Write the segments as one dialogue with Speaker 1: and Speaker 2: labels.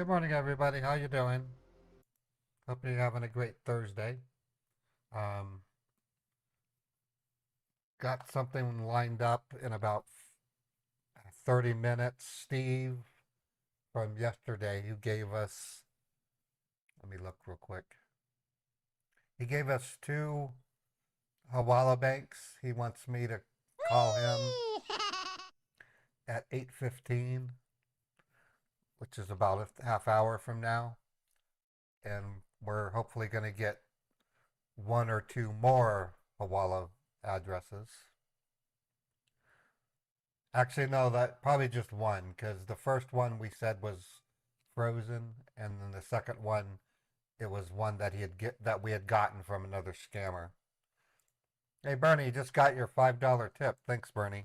Speaker 1: Good morning, everybody. How you doing? Hope you're having a great Thursday. Um, got something lined up in about 30 minutes. Steve from yesterday, who gave us, let me look real quick. He gave us two Hawala banks. He wants me to call him at 8:15, which is about a half hour from now. And we're hopefully going to get one or two more Hawala addresses. Actually, no, that probably just one, because the first one we said was frozen, and then the second one, it was one that that we had gotten from another scammer. Hey, Bernie, you just got your $5 tip. Thanks, Bernie.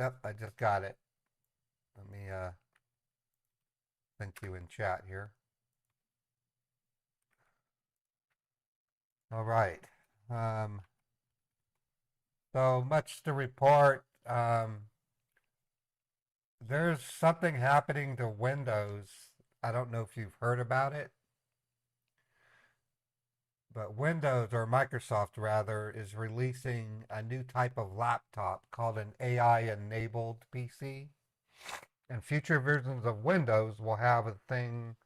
Speaker 1: Yep, I just got it. Let me thank you in chat here. All right. Um, so much to report. There's something happening to Windows. I don't know if you've heard about it, but Windows, or Microsoft rather, is releasing a new type of laptop called an AI enabled PC. And future versions of Windows will have a thing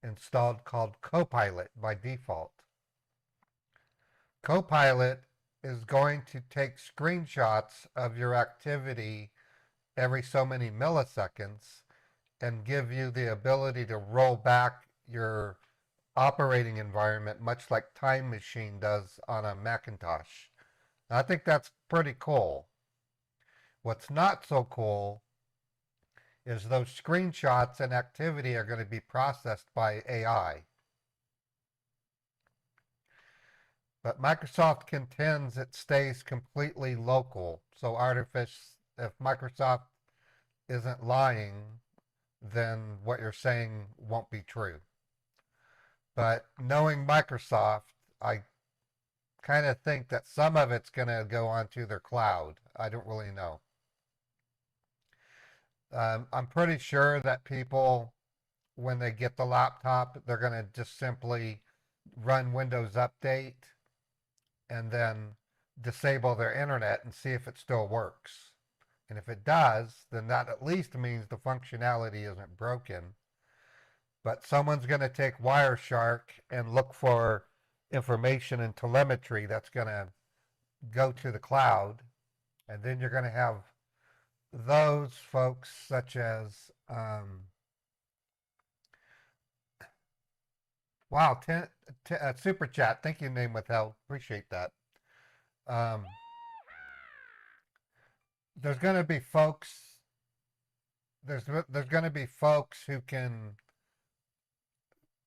Speaker 1: installed called Copilot by default. Copilot is going to take screenshots of your activity every so many milliseconds and give you the ability to roll back your operating environment, much like Time Machine does on a Macintosh. I think that's pretty cool. What's not so cool is those screenshots and activity are going to be processed by AI. But Microsoft contends it stays completely local. So if Microsoft isn't lying, then what you're saying won't be true. But knowing Microsoft, I kind of think that some of it's going to go onto their cloud. I don't really know. I'm pretty sure that people, when they get the laptop, they're going to just simply run Windows Update and then disable their internet and see if it still works. And if it does, then that at least means the functionality isn't broken. But someone's going to take Wireshark and look for information and telemetry that's going to go to the cloud. And then you're going to have those folks, such as, wow, super chat. Thank you, name withheld. Appreciate that. Um, there's going to be folks. There's going to be folks who can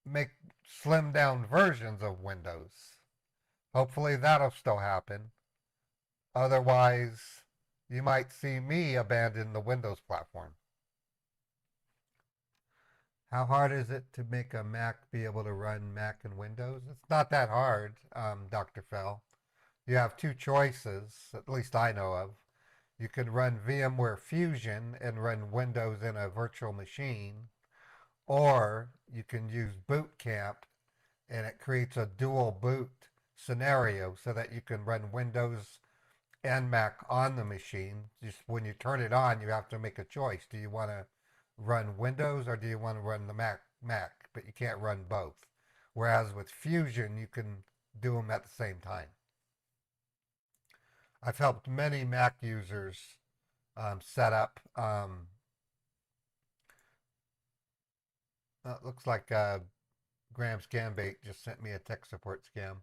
Speaker 1: make slim down versions of Windows. Hopefully that'll still happen. Otherwise, you might see me abandon the Windows platform. How hard is it to make a Mac be able to run Mac and Windows? It's not that hard, Dr. Fell. You have two choices, at least I know of. You can run VMware Fusion and run Windows in a virtual machine, or you can use Boot Camp and it creates a dual boot scenario so that you can run Windows and Mac on the machine. Just when you turn it on, you have to make a choice. Do you want to run Windows or do you want to run the Mac? But you can't run both. Whereas with Fusion, you can do them at the same time. I've helped many Mac users set up. Looks like Graham Scambait just sent me a tech support scam.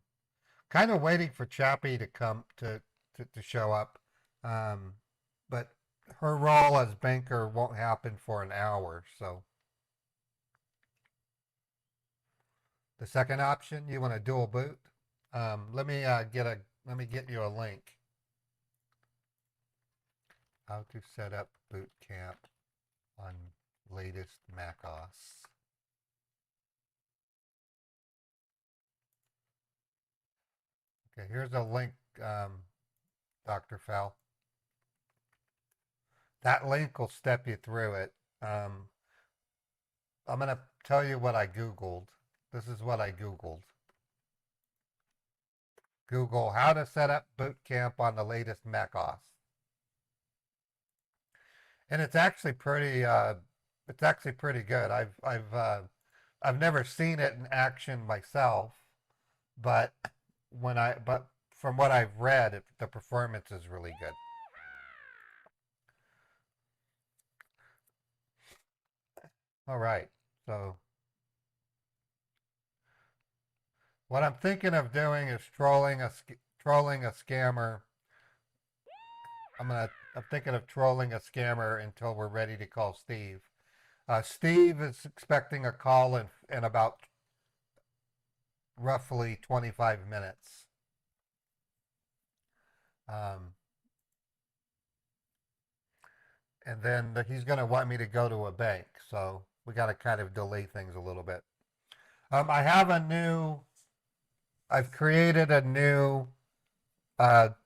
Speaker 1: Kind of waiting for Chappie to come to show up, um, but her role as banker won't happen for an hour. So the second option, you want a dual boot. Let me get you a link. How to set up boot camp on latest macOS. Okay, here's a link, Dr. Fowl. That link will step you through it. I'm going to tell you what I Googled. This is what I Googled. Google how to set up boot camp on the latest macOS. And it's actually pretty good. I've never seen it in action myself, but but from what I've read, the performance is really good. All right, so what I'm thinking of doing is trolling a scammer. I'm thinking of trolling a scammer until we're ready to call Steve. Steve is expecting a call in about roughly 25 minutes. And then he's going to want me to go to a bank, so we got to kind of delay things a little bit. I've created a new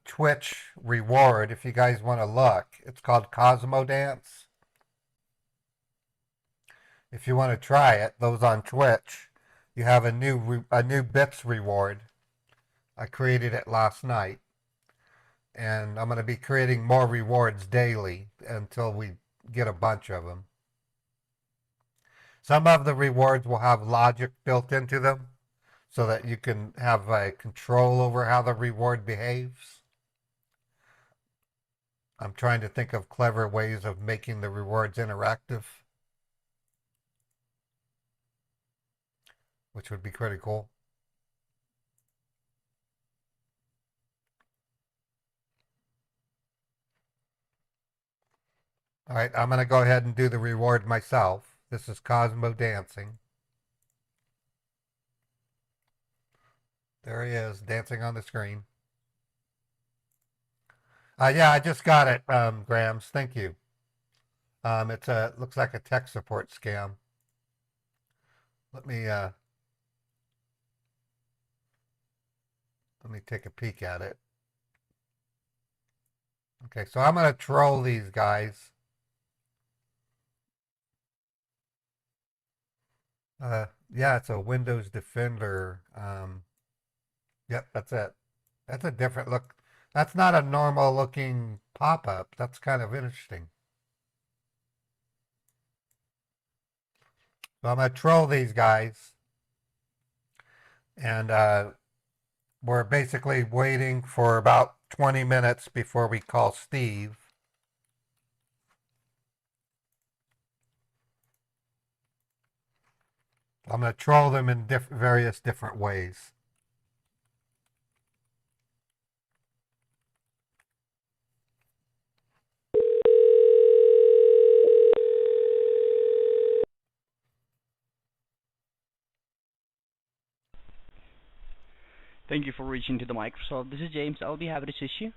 Speaker 1: Twitch reward. If you guys want to look, it's called Cosmo Dance. If you want to try it, those on Twitch, you have a new bits reward. I created it last night, and I'm going to be creating more rewards daily until we get a bunch of them. Some of the rewards will have logic built into them, so that you can have control over how the reward behaves. I'm trying to think of clever ways of making the rewards interactive, which would be pretty cool. All right, I'm going to go ahead and do the reward myself. This is Cosmo Dancing. There he is, dancing on the screen. Yeah, I just got it, Grams. Thank you. It looks like a tech support scam. Let me take a peek at it. Okay, so I'm going to troll these guys. Yeah, it's a Windows Defender. Yep, that's it. That's a different look. That's not a normal looking pop-up. That's kind of interesting. So I'm going to troll these guys. And we're basically waiting for about 20 minutes before we call Steve. I'm going to troll them in various different ways.
Speaker 2: Thank you for reaching to the Microsoft. This is James. I'll be happy to assist you.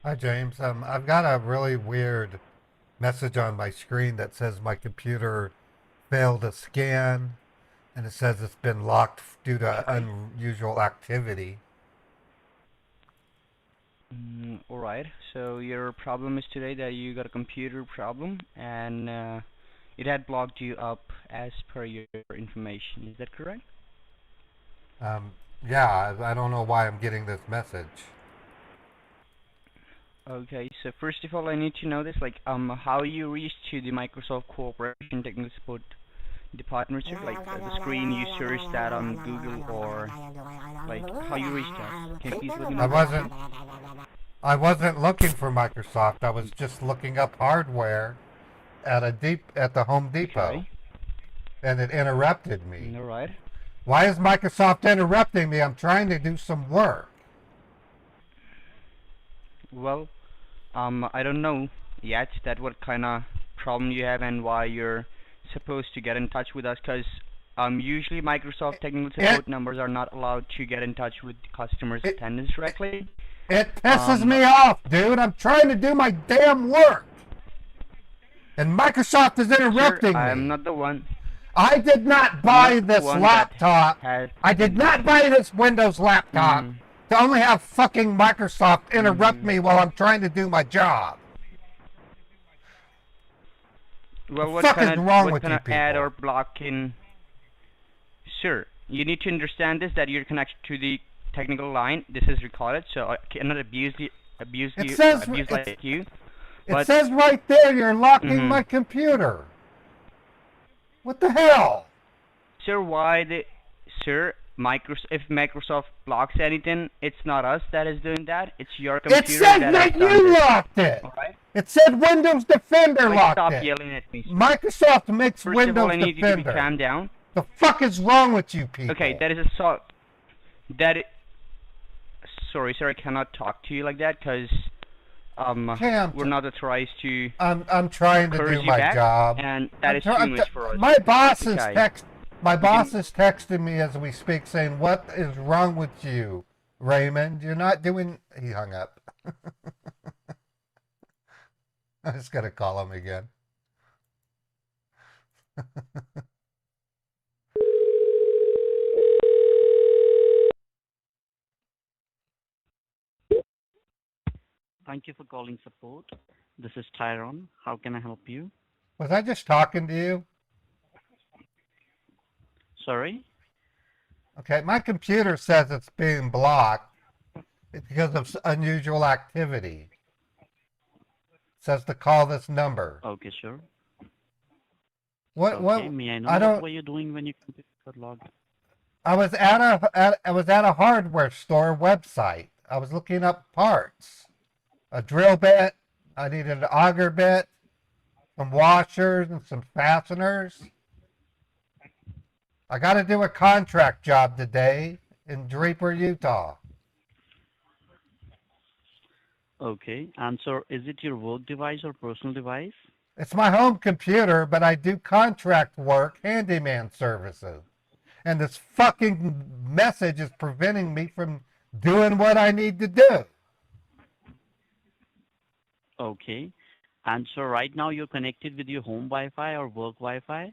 Speaker 1: Hi, James. I've got a really weird message on my screen that says my computer failed a scan, and it says it's been locked due to unusual activity.
Speaker 2: All right. So your problem is today that you got a computer problem, and it had blocked you up as per your information. Is that correct?
Speaker 1: Yeah, I don't know why I'm getting this message.
Speaker 2: Okay. So first of all, I need to know this, like, how you reached to the Microsoft Corporation Technical Support Department, sir? Like the screen you searched that on Google, or like how you reached that? Can you please let me know?
Speaker 1: I wasn't looking for Microsoft. I was just looking up hardware at the Home Depot,
Speaker 2: Okay.
Speaker 1: and it interrupted me.
Speaker 2: All right.
Speaker 1: Why is Microsoft interrupting me? I'm trying to do some work.
Speaker 2: Well, I don't know yet that what kind of problem you have and why you're supposed to get in touch with us, because usually Microsoft technical support numbers are not allowed to get in touch with customers' attendants directly.
Speaker 1: It pisses me off, dude. I'm trying to do my damn work, and Microsoft is interrupting me.
Speaker 2: I'm not the one.
Speaker 1: I did not buy this laptop. I did not buy this Windows laptop to only have fucking Microsoft interrupt me while I'm trying to do my job.
Speaker 2: Well,
Speaker 1: The fuck is wrong
Speaker 2: what
Speaker 1: with
Speaker 2: kind
Speaker 1: you
Speaker 2: of ad
Speaker 1: people?
Speaker 2: or block can... Sir, you need to understand this, that you're connected to the technical line. This is recorded, so I cannot
Speaker 1: It says
Speaker 2: abuse like you.
Speaker 1: it
Speaker 2: But
Speaker 1: says right there you're locking
Speaker 2: mhm.
Speaker 1: my computer. What the hell?
Speaker 2: Sir, why the sir? Microsoft, if Microsoft blocks anything, it's not us that is doing that. It's your
Speaker 1: It
Speaker 2: computer
Speaker 1: says
Speaker 2: that has
Speaker 1: that
Speaker 2: done
Speaker 1: you
Speaker 2: this.
Speaker 1: locked it.
Speaker 2: All right.
Speaker 1: It said Windows Defender
Speaker 2: Like,
Speaker 1: locked
Speaker 2: stop
Speaker 1: it.
Speaker 2: yelling at me, sir.
Speaker 1: Microsoft makes
Speaker 2: First of all,
Speaker 1: Windows
Speaker 2: I need you to be
Speaker 1: Defender.
Speaker 2: calm down.
Speaker 1: The fuck is wrong with you people?
Speaker 2: Okay, that is a that is, sorry, sir, I cannot talk to you like that because we're not authorized to
Speaker 1: I'm trying to
Speaker 2: curse
Speaker 1: do
Speaker 2: you
Speaker 1: my
Speaker 2: back,
Speaker 1: job.
Speaker 2: and that is too much for us.
Speaker 1: My boss is
Speaker 2: Okay.
Speaker 1: my boss is texting me as we speak saying, "What is wrong with you, Raymond? You're not doing." He hung up. I just gotta call him again.
Speaker 3: Thank you for calling support. This is Tyrone. How can I help you?
Speaker 1: Was I just talking to you?
Speaker 3: Sorry?
Speaker 1: Okay, my computer says it's being blocked because of unusual activity. It says to call this number.
Speaker 3: Okay, sure.
Speaker 1: What?
Speaker 3: Okay,
Speaker 1: What?
Speaker 3: may I know
Speaker 1: I don't.
Speaker 3: what were you doing when your computer got logged?
Speaker 1: I was at a hardware store website. I was looking up parts. A drill bit. I needed an auger bit, some washers and some fasteners. I got to do a contract job today in Draper, Utah.
Speaker 3: Okay, and sir, is it your work device or personal device?
Speaker 1: It's my home computer, but I do contract work, handyman services. And this fucking message is preventing me from doing what I need to do.
Speaker 3: Okay, and so right now you're connected with your home Wi-Fi or work Wi-Fi?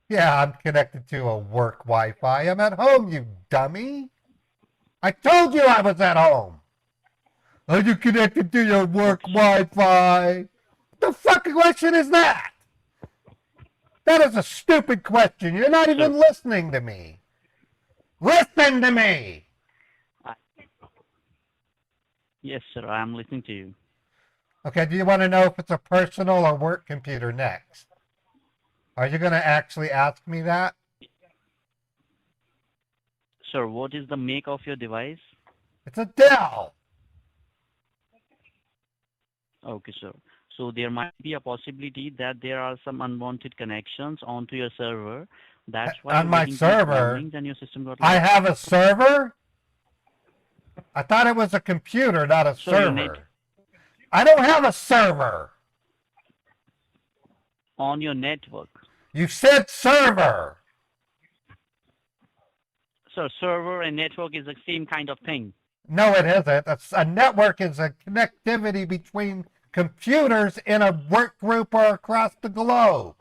Speaker 1: Yeah, I'm connected to a work Wi-Fi. I'm at home, you dummy. I told you I was at home. Are you connected to your work Wi-Fi? What the fucking question is that? That is a stupid question. You're not even listening to me. Listen to me.
Speaker 3: Yes, sir, I am listening to you.
Speaker 1: Okay, do you want to know if it's a personal or work computer next? Are you going to actually ask me that?
Speaker 3: Sir, what is the make of your device?
Speaker 1: It's a Dell.
Speaker 3: Okay, sir. So there might be a possibility that there are some unwanted connections onto your server. That's why
Speaker 1: On
Speaker 3: you're
Speaker 1: my
Speaker 3: getting these
Speaker 1: server?
Speaker 3: warnings and your system got
Speaker 1: I
Speaker 3: locked.
Speaker 1: have a server? I thought it was a computer, not a
Speaker 3: So you
Speaker 1: server. I don't have a server.
Speaker 3: on your network.
Speaker 1: You said server.
Speaker 3: So server and network is the same kind of thing.
Speaker 1: No, it isn't. A network is a connectivity between computers in a work group or across the globe.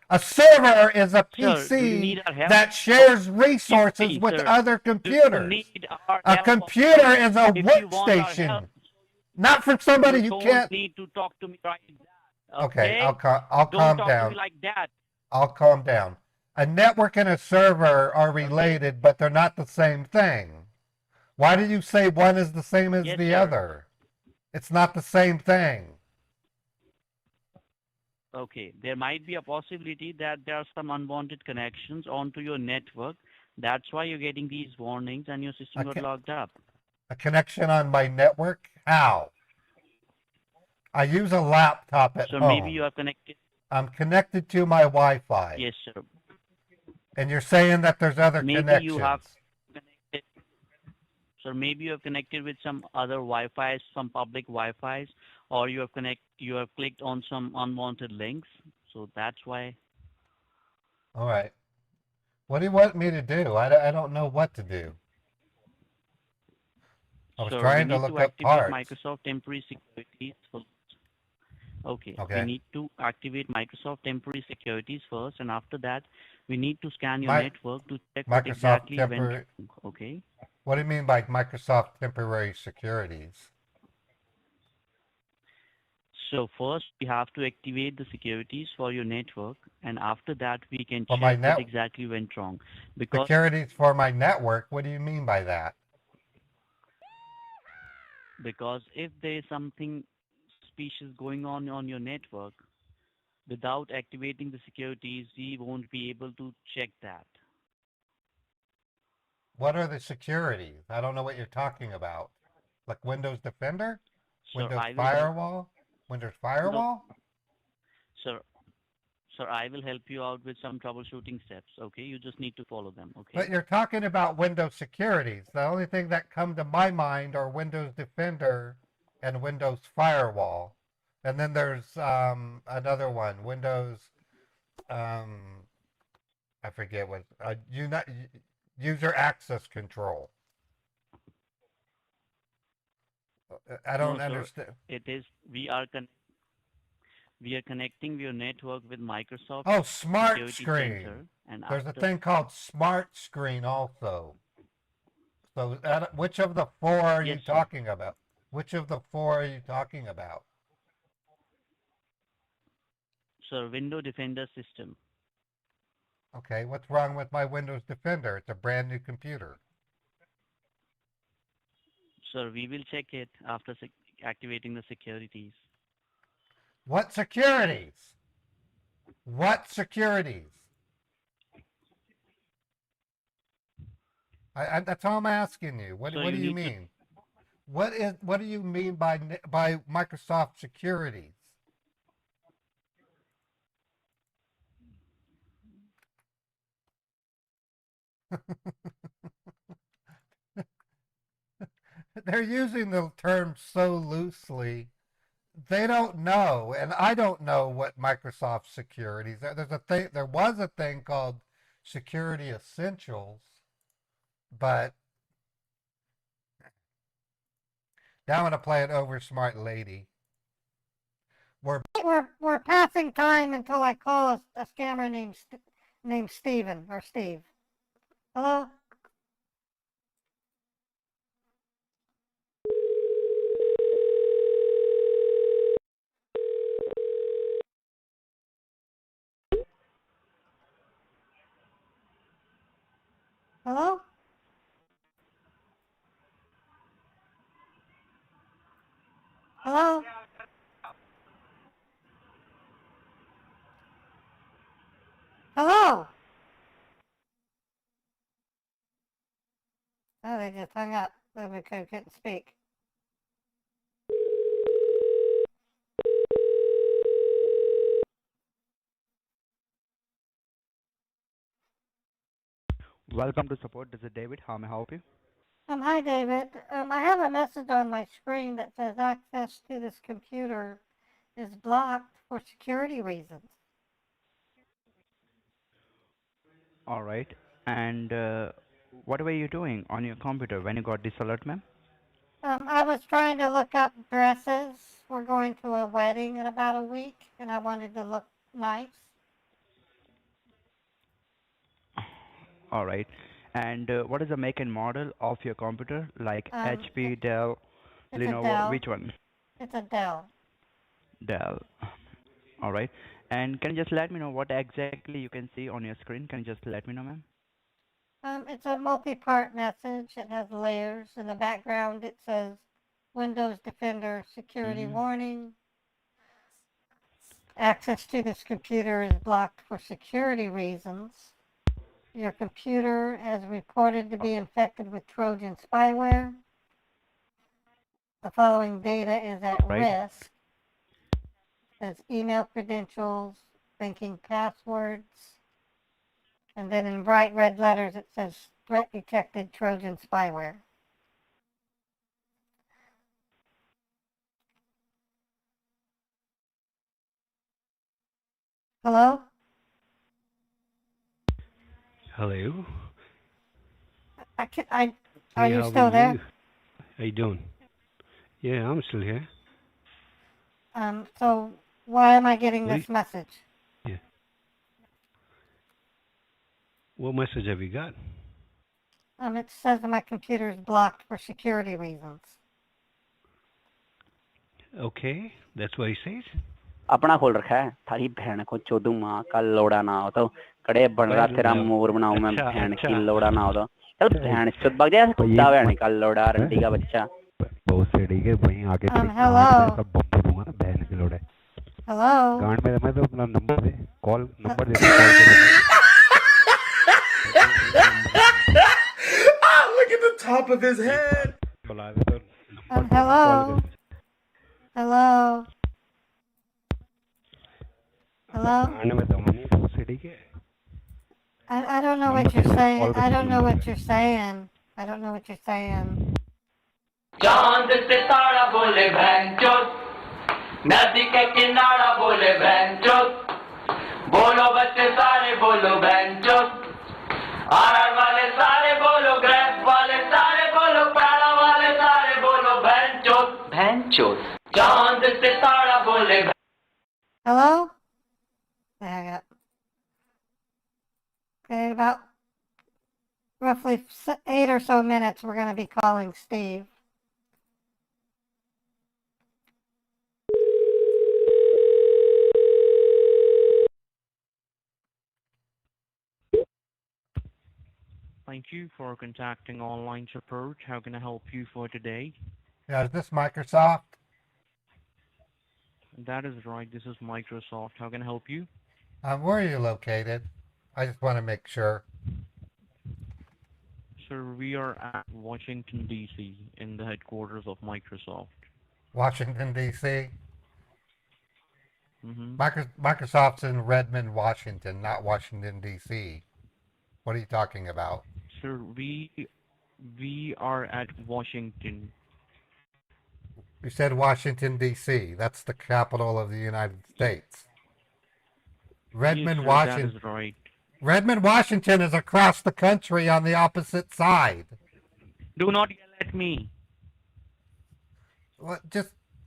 Speaker 1: A server is a
Speaker 3: Sir, do you need
Speaker 1: PC
Speaker 3: our help?
Speaker 1: that shares resources
Speaker 3: Please,
Speaker 1: with
Speaker 3: sir,
Speaker 1: other
Speaker 3: Do you
Speaker 1: computers.
Speaker 3: need our
Speaker 1: A
Speaker 3: help?
Speaker 1: computer is a
Speaker 3: If you want our
Speaker 1: workstation,
Speaker 3: help,
Speaker 1: not for somebody
Speaker 3: you
Speaker 1: who
Speaker 3: don't
Speaker 1: can't.
Speaker 3: need to talk to me like that.
Speaker 1: Okay, I'll
Speaker 3: Don't
Speaker 1: calm
Speaker 3: talk to
Speaker 1: down.
Speaker 3: me like that.
Speaker 1: I'll calm down. A network and a server are related, but they're not the same thing. Why do you say one is the same as
Speaker 3: Yes,
Speaker 1: the
Speaker 3: sir.
Speaker 1: other? It's not the same thing.
Speaker 3: Okay, there might be a possibility that there are some unwanted connections onto your network. That's why you're getting these warnings and your system got
Speaker 1: Okay.
Speaker 3: locked up.
Speaker 1: A connection on my network? How? I use a laptop at
Speaker 3: So
Speaker 1: home.
Speaker 3: maybe you are connected.
Speaker 1: I'm connected to my Wi-Fi.
Speaker 3: Yes, sir.
Speaker 1: And you're saying that there's other
Speaker 3: Maybe
Speaker 1: connections.
Speaker 3: you have connected. So maybe you have connected with some other Wi-Fi's, some public Wi-Fi's, or you have clicked on some unwanted links. So that's why.
Speaker 1: All right. What do you want me to do? I don't know what to do. I was
Speaker 3: So
Speaker 1: trying
Speaker 3: we
Speaker 1: to
Speaker 3: need
Speaker 1: look
Speaker 3: to
Speaker 1: up
Speaker 3: activate
Speaker 1: parts.
Speaker 3: Microsoft temporary securities first. Okay.
Speaker 1: Okay.
Speaker 3: We need to activate Microsoft temporary securities first, and after that, we need to scan your
Speaker 1: My-
Speaker 3: network to check what
Speaker 1: Microsoft
Speaker 3: exactly went
Speaker 1: temporary.
Speaker 3: wrong. Okay.
Speaker 1: What do you mean by Microsoft temporary securities?
Speaker 3: So first we have to activate the securities for your network, and after that we can
Speaker 1: For my
Speaker 3: check what
Speaker 1: net
Speaker 3: exactly went wrong. Because
Speaker 1: securities for my network. What do you mean by that?
Speaker 3: if there is something suspicious going on your network, without activating the securities, we won't be able to check that.
Speaker 1: What are the securities? I don't know what you're talking about. Like Windows Defender?
Speaker 3: Sir,
Speaker 1: Windows
Speaker 3: I will help.
Speaker 1: Firewall? Windows
Speaker 3: No,
Speaker 1: Firewall?
Speaker 3: sir, sir, I will help you out with some troubleshooting steps. Okay, you just need to follow them.
Speaker 1: But
Speaker 3: Okay.
Speaker 1: you're talking about Windows securities. The only thing that come to my mind are Windows Defender and Windows Firewall. And then there's another one, Windows, um, I forget what, user access control. I
Speaker 3: No,
Speaker 1: don't
Speaker 3: sir,
Speaker 1: understand.
Speaker 3: it is we are connecting your network with Microsoft
Speaker 1: Oh, Smart
Speaker 3: Security
Speaker 1: Screen.
Speaker 3: Center, and
Speaker 1: There's a
Speaker 3: after
Speaker 1: thing called Smart Screen also. So, which of the four are
Speaker 3: yes,
Speaker 1: you
Speaker 3: sir,
Speaker 1: talking about? Which of the four are you talking about?
Speaker 3: sir, Window Defender system.
Speaker 1: Okay, what's wrong with my Windows Defender? It's a brand new computer.
Speaker 3: Sir, we will check it after activating the securities.
Speaker 1: What securities? What securities? That's all I'm asking you.
Speaker 3: So
Speaker 1: What
Speaker 3: you
Speaker 1: do you
Speaker 3: need to.
Speaker 1: mean? What do you mean by Microsoft securities? They're using the term so loosely. They don't know, and I don't know what Microsoft securities. There's a thing. There was a thing called Security Essentials, but now I'm gonna play an over smart lady. We're passing time until I call a scammer named Steven or Steve. Hello? Hello? Hello? Hello? Oh, they just hung up. They couldn't speak.
Speaker 2: Welcome to support. This is David. How may I help you?
Speaker 1: Hi, David. I have a message on my screen that says access to this computer is blocked for security reasons.
Speaker 2: All right. And what were you doing on your computer when you got this alert, ma'am?
Speaker 1: I was trying to look up dresses. We're going to a wedding in about a week, and I wanted to look nice.
Speaker 2: All right. And what is the make and model of your computer? Like
Speaker 1: It,
Speaker 2: HP, Dell,
Speaker 1: it's a
Speaker 2: Lenovo,
Speaker 1: Dell.
Speaker 2: which one?
Speaker 1: It's a Dell.
Speaker 2: Dell. All right. And can you just let me know what exactly you can see on your screen? Can you just let me know, ma'am?
Speaker 1: It's a multi-part message. It has layers. In the background, it says Windows Defender security
Speaker 2: Mm-hmm.
Speaker 1: warning. Access to this computer is blocked for security reasons. Your computer is reported to be infected with Trojan spyware. The following data is at
Speaker 2: Right.
Speaker 1: risk. It says email credentials, banking passwords, and then in bright red letters it says threat detected Trojan spyware. Hello?
Speaker 4: Hello.
Speaker 1: Are
Speaker 4: Hey,
Speaker 1: you
Speaker 4: how are
Speaker 1: still there?
Speaker 4: you? How you doing? Yeah, I'm still here.
Speaker 1: So why am I getting
Speaker 4: What?
Speaker 1: this message?
Speaker 4: Yeah. What message have you got?
Speaker 1: It says that my computer is blocked for security reasons.
Speaker 4: Okay, that's what he says.
Speaker 3: अपना खोल रखा है थारी बहन को चोदू माँ का लोड़ा ना हो तो कड़े बन रहा तेरा मोर बनाऊं मैं बहन की लोड़ा ना हो तो चल बहन चोद भाग जाए कुत्ता बहन का लोड़ा रंडी का बच्चा
Speaker 4: बहुत सेड़ी के वहीं आके
Speaker 5: Hello.
Speaker 4: सब बम दूंगा ना बहन के लोड़े
Speaker 5: Hello.
Speaker 4: गांड में मैं तो अपना number they call number they call कर
Speaker 6: Look at the top of his head.
Speaker 4: बुला दे तो
Speaker 5: Hello. Hello. Hello.
Speaker 4: गांड में दम नहीं बहुत सेड़ी के
Speaker 5: I don't know what you're saying. I don't know what you're saying. I don't know what you're saying.
Speaker 7: चांद सितारा बोले भैंचोद नदी के किनारा बोले भैंचोद बोलो बच्चे सारे बोलो भैंचोद आरआर वाले सारे बोलो ग्रैप वाले सारे बोलो पैड़ा वाले सारे बोलो भैंचोद भैंचोद चांद सितारा बोले
Speaker 5: Hello? Hang up. Okay, about roughly 8 or so minutes, we're going to be calling Steve.
Speaker 8: Thank you for contacting online support. How can I help you for today?
Speaker 1: Yeah, is this Microsoft?
Speaker 8: That is right. This is Microsoft. How can I help you?
Speaker 1: Where are you located? I just want to make sure.
Speaker 8: Sir, we are at Washington, D.C. in the headquarters of Microsoft.
Speaker 1: Washington, D.C.?
Speaker 8: Mm-hmm.
Speaker 1: Microsoft's in Redmond, Washington, not Washington, D.C. What are you talking about?
Speaker 8: Sir, we are at Washington.
Speaker 1: You said Washington, D.C. That's the capital of the United States. Redmond,
Speaker 8: Yes, sir,
Speaker 1: Washington.
Speaker 8: that is right.
Speaker 1: Redmond, Washington is across the country on the opposite side.
Speaker 8: Do not yell at me.
Speaker 1: What?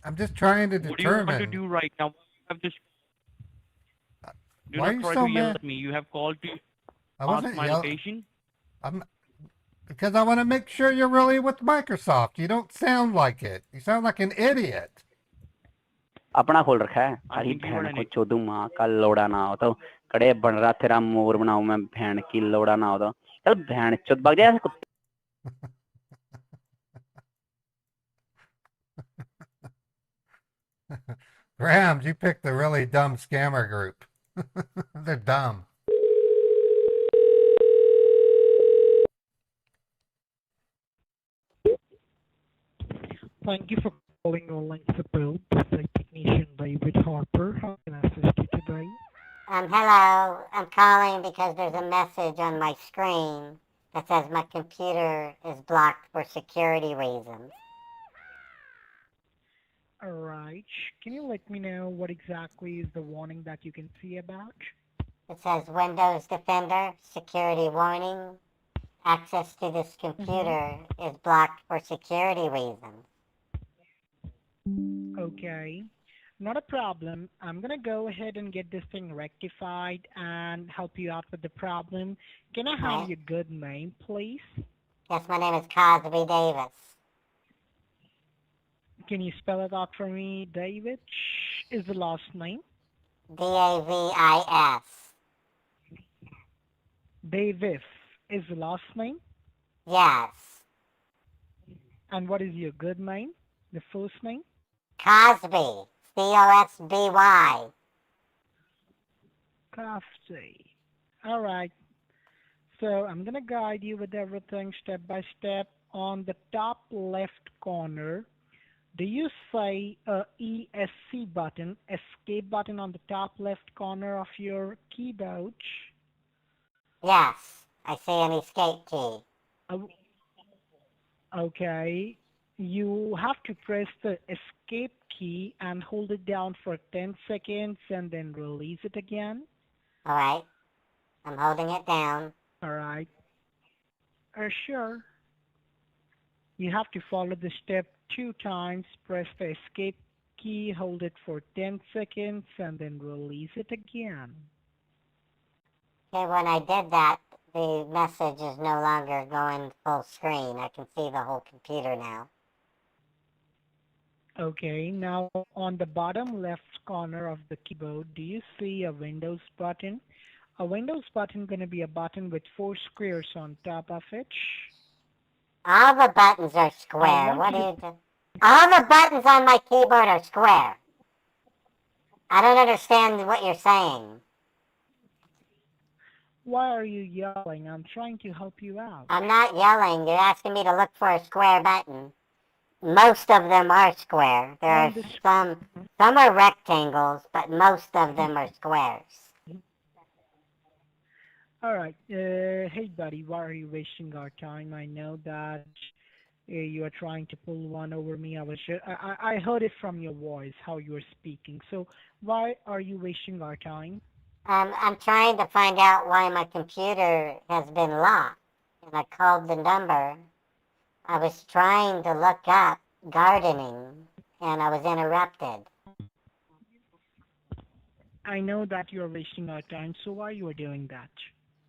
Speaker 1: I'm just trying to
Speaker 8: What do you want to
Speaker 1: determine.
Speaker 8: do right now? Do
Speaker 1: Why are
Speaker 8: not
Speaker 1: you
Speaker 8: try
Speaker 1: so
Speaker 8: to yell
Speaker 1: mad?
Speaker 8: at me. You have called to
Speaker 1: I
Speaker 8: ask
Speaker 1: wasn't
Speaker 8: my
Speaker 1: yelling.
Speaker 8: location.
Speaker 1: Because I want to make sure you're really with Microsoft. You don't sound like it. You sound like an idiot.
Speaker 3: अपना खोल रखा है
Speaker 8: I
Speaker 3: थारी
Speaker 8: think you are
Speaker 3: बहन
Speaker 8: an
Speaker 3: को चोदू माँ का लोड़ा ना हो तो कड़े बन रहा तेरा मोर बनाऊं मैं बहन की लोड़ा ना हो तो चल बहन चोद भाग जाए कुत्ता
Speaker 1: Grams, you picked a really dumb scammer group. They're dumb.
Speaker 9: Thank you for calling online support. This is technician David Harper. How can I assist you today?
Speaker 5: Hello. I'm calling because there's a message on my screen that says my computer is blocked for security reasons.
Speaker 9: Alright. Can you let me know what exactly is the warning that you can see about?
Speaker 5: It says Windows Defender, security warning. Access to this computer is blocked for security reasons.
Speaker 9: Okay. Not a problem. I'm gonna go ahead and get this thing rectified and help you out with the problem. Can I have
Speaker 5: Right.
Speaker 9: your good name, please?
Speaker 5: Yes, my name is Cosby Davis.
Speaker 9: Can you spell it out for me, David? Is the last name?
Speaker 5: Davis.
Speaker 9: Davis is the last name.
Speaker 5: Yes.
Speaker 9: And what is your good name? The first name?
Speaker 5: Cosby. Cosby.
Speaker 9: Cosby. All right. So I'm going to guide you with everything step by step. On the top left corner, do you see a ESC button, escape button on the top left corner of your keyboard?
Speaker 5: Yes. I see an escape key.
Speaker 9: Okay. You have to press the escape key and hold it down for 10 seconds and then release it again.
Speaker 5: All right. I'm holding it down.
Speaker 9: All right. Sure. You have to follow the step 2 times. Press the escape key, hold it for 10 seconds, and then release it again.
Speaker 5: Okay, when I did that, the message is no longer going full screen. I can see the whole computer now.
Speaker 9: Okay, now on the bottom left corner of the keyboard, do you see a Windows button? A Windows button going to be a button with 4 squares on top of it.
Speaker 5: All the buttons are square. What do you do? All the buttons on my keyboard are square. I don't understand what you're saying.
Speaker 9: Why are you yelling? I'm trying to help you out.
Speaker 5: I'm not yelling. You're asking me to look for a square button. Most of them are square. There are some are rectangles, but most of them are squares.
Speaker 9: All right. Hey, buddy, why are you wasting our time? I know that you are trying to pull one over me. I heard it from your voice, how you were speaking. So why are you wasting our time?
Speaker 5: I'm trying to find out why my computer has been locked, and I called the number. I was trying to look up gardening, and I was interrupted.
Speaker 9: I know that you're wasting our time, so why you are doing that?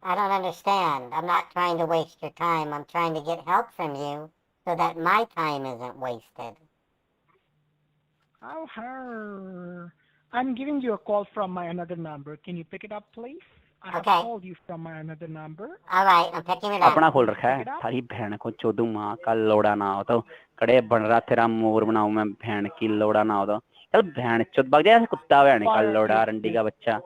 Speaker 5: I don't understand. I'm not trying to waste your time. I'm trying to get help from you so that my time isn't wasted.
Speaker 9: Oh, her. I'm giving you a call from my another number. Can you pick it up, please? I have called you from my another number.
Speaker 5: All right, I'm picking it up.
Speaker 10: अपना खोल रखा है थारी बहन को चोदू माँ का लोड़ा ना हो तो कड़े बन रहा तेरा मोर बनाऊं मैं बहन की लोड़ा ना हो तो चल बहन चोद भाग जा कुत्ता बहन का लोड़ा रंडी का बच्चा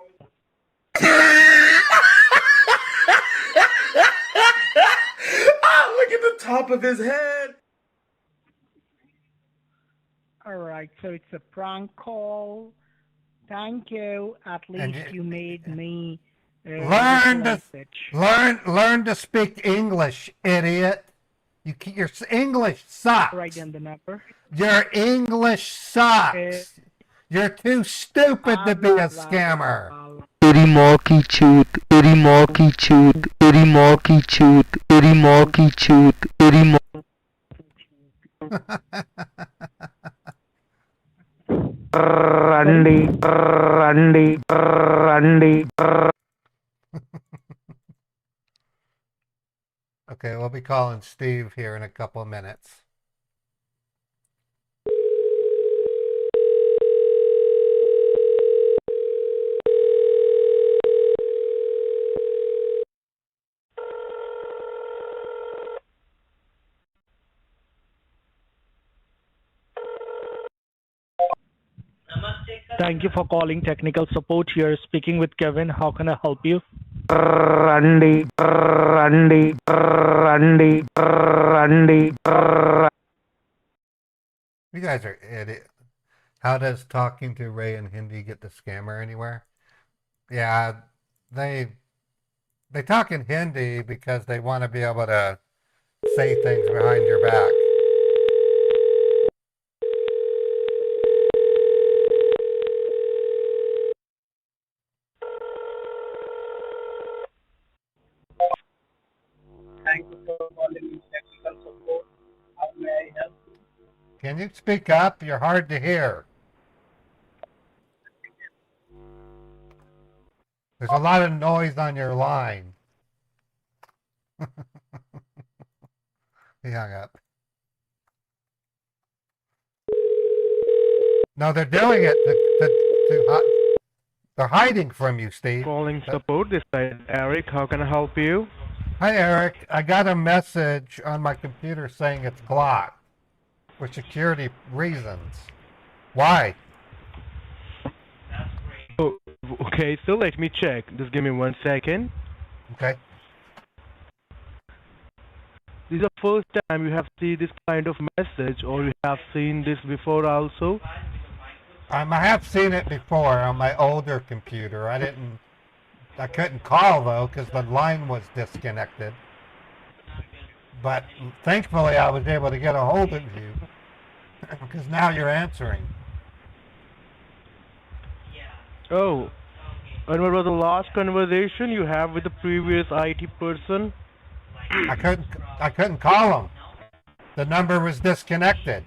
Speaker 6: Look at the top of his head.
Speaker 9: All right, so it's a prank call. Thank you. At least you made me
Speaker 1: learn to speak English, idiot. Your English sucks.
Speaker 9: Right in the number.
Speaker 1: Your English sucks. You're too stupid to be a scammer.
Speaker 4: तेरी माँ की चूत, तेरी माँ की चूत, तेरी माँ की चूत, तेरी माँ की चूत, तेरी माँ Randy, Randy, Randy.
Speaker 1: Okay, we'll be calling Steve here in a couple of minutes.
Speaker 9: Thank you for calling technical support. Here speaking with Kevin. How can I help you?
Speaker 4: Randy, Randy, Randy, Randy.
Speaker 1: You guys are idiot. How does talking to Ray in Hindi get the scammer anywhere? Yeah, they talk in Hindi because they want to be able to say things behind your back.
Speaker 11: Thank you for calling technical support. How may I help you?
Speaker 1: Can you speak up? You're hard to hear. There's a lot of noise on your line. He hung up. No, they're doing it they're hiding from you, Steve.
Speaker 12: Calling support, this is Eric. How can I help you?
Speaker 1: Hi, Eric. I got a message on my computer saying it's blocked for security reasons. Why?
Speaker 12: Oh, okay, so let me check. Just give me 1 second.
Speaker 1: Okay.
Speaker 12: This is the first time you have seen this kind of message, or you have seen this before also?
Speaker 1: I have seen it before on my older computer. I couldn't call though because the line was disconnected. But thankfully I was able to get a hold of you because now you're answering.
Speaker 12: Oh, and what was the last conversation you have with the previous IT person?
Speaker 1: I couldn't call him. The number was disconnected.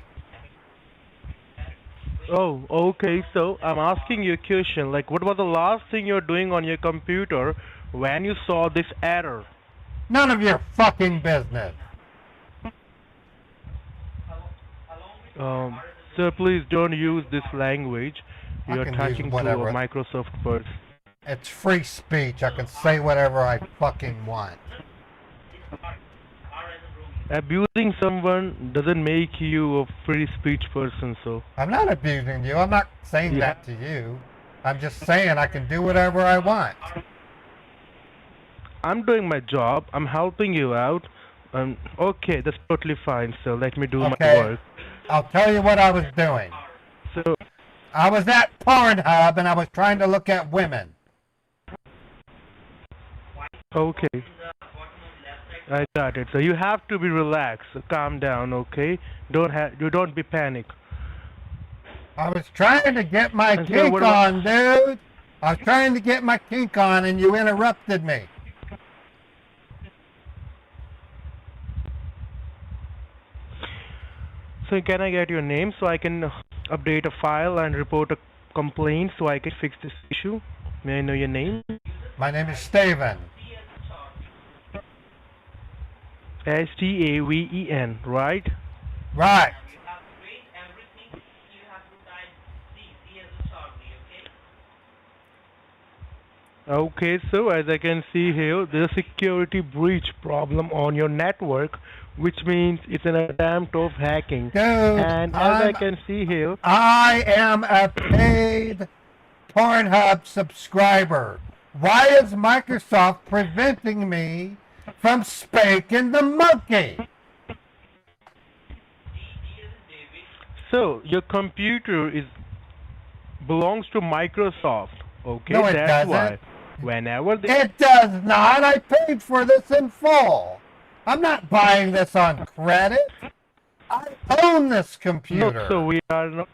Speaker 12: Oh, okay, so I'm asking you a question, like what was the last thing you're doing on your computer when you saw this error?
Speaker 1: None of your fucking business.
Speaker 12: Sir, please don't use this language.
Speaker 1: I
Speaker 12: You're
Speaker 1: can use
Speaker 12: touching to a
Speaker 1: whatever.
Speaker 12: Microsoft person.
Speaker 1: It's free speech. I can say whatever I fucking want.
Speaker 12: Abusing someone doesn't make you a free speech person, so.
Speaker 1: I'm not abusing you. I'm not saying
Speaker 12: Yeah.
Speaker 1: that to you. I'm just saying I can do whatever I want.
Speaker 12: I'm doing my job. I'm helping you out. Okay, that's totally fine. So let me do my
Speaker 1: Okay.
Speaker 12: work.
Speaker 1: I'll tell you what I was doing.
Speaker 12: So,
Speaker 1: I was at Pornhub and I was trying to look at women.
Speaker 12: okay. I got it. So you have to be relaxed. Calm down, okay? Don't be panic.
Speaker 1: I was trying to get my
Speaker 12: And so
Speaker 1: kink
Speaker 12: what about-
Speaker 1: on, dude. I was trying to get my kink on and you interrupted me.
Speaker 12: So can I get your name so I can update a file and report a complaint so I can fix this issue? May I know your name?
Speaker 1: My name is Steven.
Speaker 12: Staven, right?
Speaker 1: Right.
Speaker 12: Okay, so as I can see here, there's a security breach problem on your network, which means it's an attempt of hacking.
Speaker 1: Dude,
Speaker 12: And as I can see here,
Speaker 1: I am a paid Pornhub subscriber. Why is Microsoft preventing me from spanking the monkey?
Speaker 12: so your computer belongs to Microsoft. Okay,
Speaker 1: No, it
Speaker 12: that's
Speaker 1: doesn't.
Speaker 12: why. Whenever they
Speaker 1: It does not. I paid for this in full. I'm not buying this on credit. I own this computer.
Speaker 12: no, so we are not.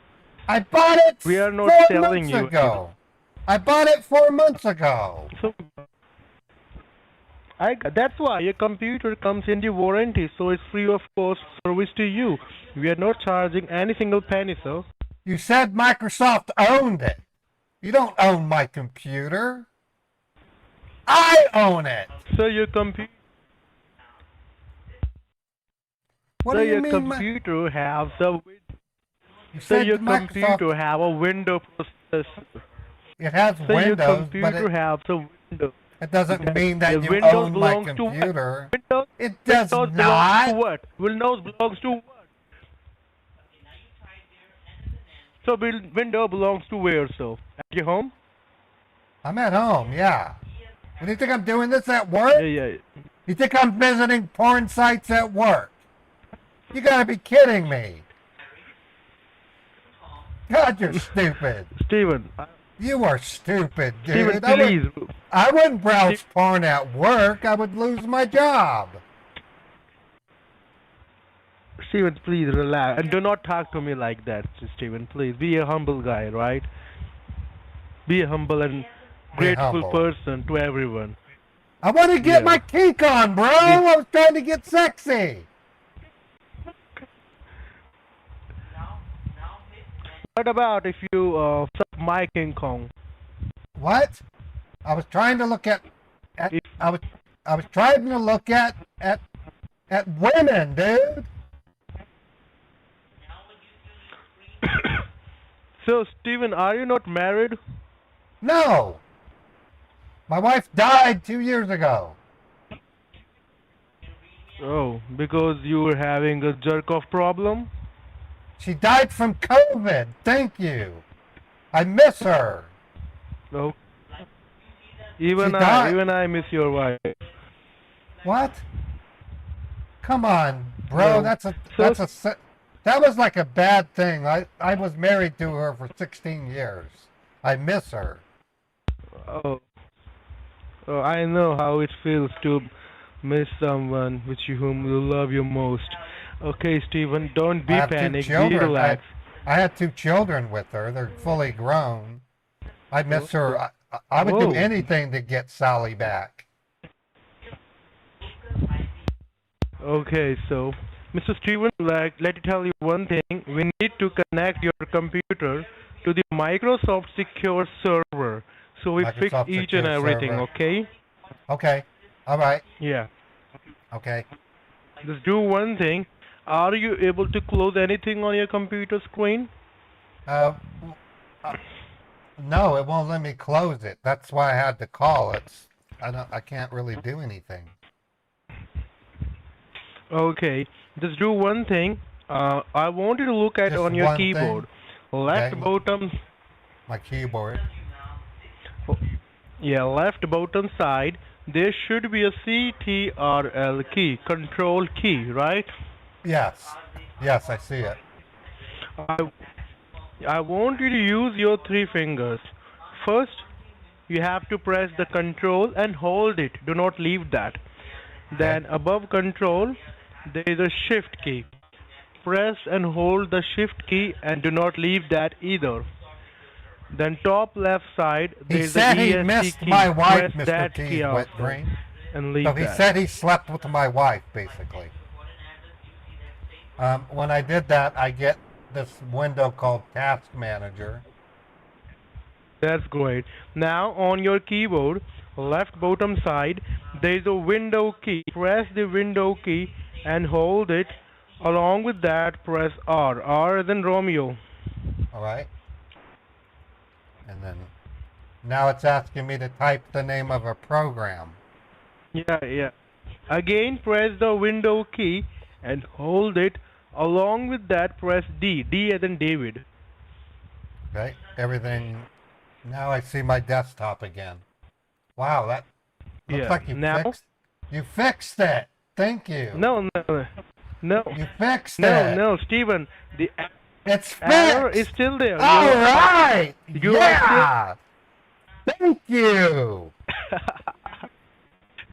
Speaker 1: I bought it
Speaker 12: We are not
Speaker 1: 4
Speaker 12: selling
Speaker 1: months
Speaker 12: you
Speaker 1: ago. I bought it 4 months ago.
Speaker 12: So that's why your computer comes in the warranty, so it's free of cost service to you. We are not charging any single penny, sir.
Speaker 1: You said Microsoft owned it. You don't own my computer. I own it.
Speaker 12: So your computer.
Speaker 1: What
Speaker 12: So
Speaker 1: do you
Speaker 12: your
Speaker 1: mean?
Speaker 12: computer has a.
Speaker 1: You
Speaker 12: So
Speaker 1: said
Speaker 12: your
Speaker 1: Microsoft.
Speaker 12: computer have a window processor.
Speaker 1: It has
Speaker 12: So your
Speaker 1: Windows, but
Speaker 12: computer has a window.
Speaker 1: it doesn't mean that
Speaker 12: The
Speaker 1: you
Speaker 12: Windows
Speaker 1: own my
Speaker 12: belongs to what?
Speaker 1: computer.
Speaker 12: Windows.
Speaker 1: It does
Speaker 12: Windows belongs to
Speaker 1: not.
Speaker 12: what? Windows belongs to what? So window belongs to where, so? At your home?
Speaker 1: I'm at home, yeah. What do you think I'm doing this at work?
Speaker 12: Yeah.
Speaker 1: You think I'm visiting porn sites at work? You gotta be kidding me. God, you're stupid.
Speaker 12: Steven,
Speaker 1: You are stupid, dude.
Speaker 12: Steven, please.
Speaker 1: I wouldn't browse porn at work. I would lose my job.
Speaker 12: Steven, please relax and do not talk to me like that, Steven. Please be a humble guy, right? Be a humble and grateful
Speaker 1: humble.
Speaker 12: person to everyone.
Speaker 1: I want to get
Speaker 12: Yeah.
Speaker 1: my kink on, bro. I was trying to get sexy.
Speaker 12: What about if you suck my King Kong?
Speaker 1: What? I was trying to look at I was trying to look at women, dude.
Speaker 12: So, Steven, are you not married?
Speaker 1: No. My wife died 2 years ago.
Speaker 12: Oh, because you were having a jerk-off problem?
Speaker 1: She died from COVID. Thank you. I miss her.
Speaker 12: No. Even
Speaker 1: She died.
Speaker 12: I miss your wife.
Speaker 1: What? Come on, bro.
Speaker 12: No.
Speaker 1: That was like a bad thing. I was married to her for 16 years. I miss her.
Speaker 12: Oh, I know how it feels to miss someone whom you love you most. Okay, Steven, don't be
Speaker 1: I have 2
Speaker 12: panic. Be
Speaker 1: children.
Speaker 12: relaxed.
Speaker 1: I had 2 children with her. They're fully grown. I miss her. I would do
Speaker 12: Whoa.
Speaker 1: anything to get Sally back.
Speaker 12: Okay, so Mr. Steven, let me tell you one thing. We need to connect your computer to the Microsoft Secure server. So we fix
Speaker 1: Microsoft
Speaker 12: each
Speaker 1: Secure
Speaker 12: and everything,
Speaker 1: server.
Speaker 12: okay?
Speaker 1: Okay. All right.
Speaker 12: Yeah.
Speaker 1: Okay.
Speaker 12: Just do one thing. Are you able to close anything on your computer screen?
Speaker 1: Uh, no, it won't let me close it. That's why I had to call. I can't really do anything.
Speaker 12: Okay, just do one thing. I want you to look at
Speaker 1: Just
Speaker 12: on your
Speaker 1: one
Speaker 12: keyboard.
Speaker 1: thing.
Speaker 12: Left
Speaker 1: Okay.
Speaker 12: bottom,
Speaker 1: My keyboard.
Speaker 12: yeah, left bottom side, there should be a CTRL key, control key, right?
Speaker 1: Yes. Yes, I see it.
Speaker 12: I, I want you to use your 3 fingers. First, you have to press the control and hold it. Do not leave that. Then above control, there is a shift key. Press and hold the shift key and do not leave that either. Then top left side, there
Speaker 1: He
Speaker 12: is
Speaker 1: said
Speaker 12: a
Speaker 1: he
Speaker 12: ESC
Speaker 1: missed
Speaker 12: key.
Speaker 1: my wife,
Speaker 12: Press
Speaker 1: Mr.
Speaker 12: that
Speaker 1: T's
Speaker 12: key
Speaker 1: wet
Speaker 12: also
Speaker 1: dream.
Speaker 12: and leave
Speaker 1: So he
Speaker 12: that.
Speaker 1: said he slept with my wife, basically. When I did that, I get this window called Task Manager.
Speaker 12: That's great. Now on your keyboard, left bottom side, there is a window key. Press the window key and hold it. Along with that, press R. R as in Romeo.
Speaker 1: All right. And then now it's asking me to type the name of a program.
Speaker 12: Yeah. Again, press the window key and hold it. Along with that, press D. D as in David.
Speaker 1: Okay. Everything. Now I see my desktop again. Wow, that looks like you fixed it. Thank you.
Speaker 12: No.
Speaker 1: You fixed it.
Speaker 12: No, Stephen. The
Speaker 1: It's
Speaker 12: error
Speaker 1: fixed.
Speaker 12: is still there.
Speaker 1: All right.
Speaker 12: You
Speaker 1: Yeah. Thank you.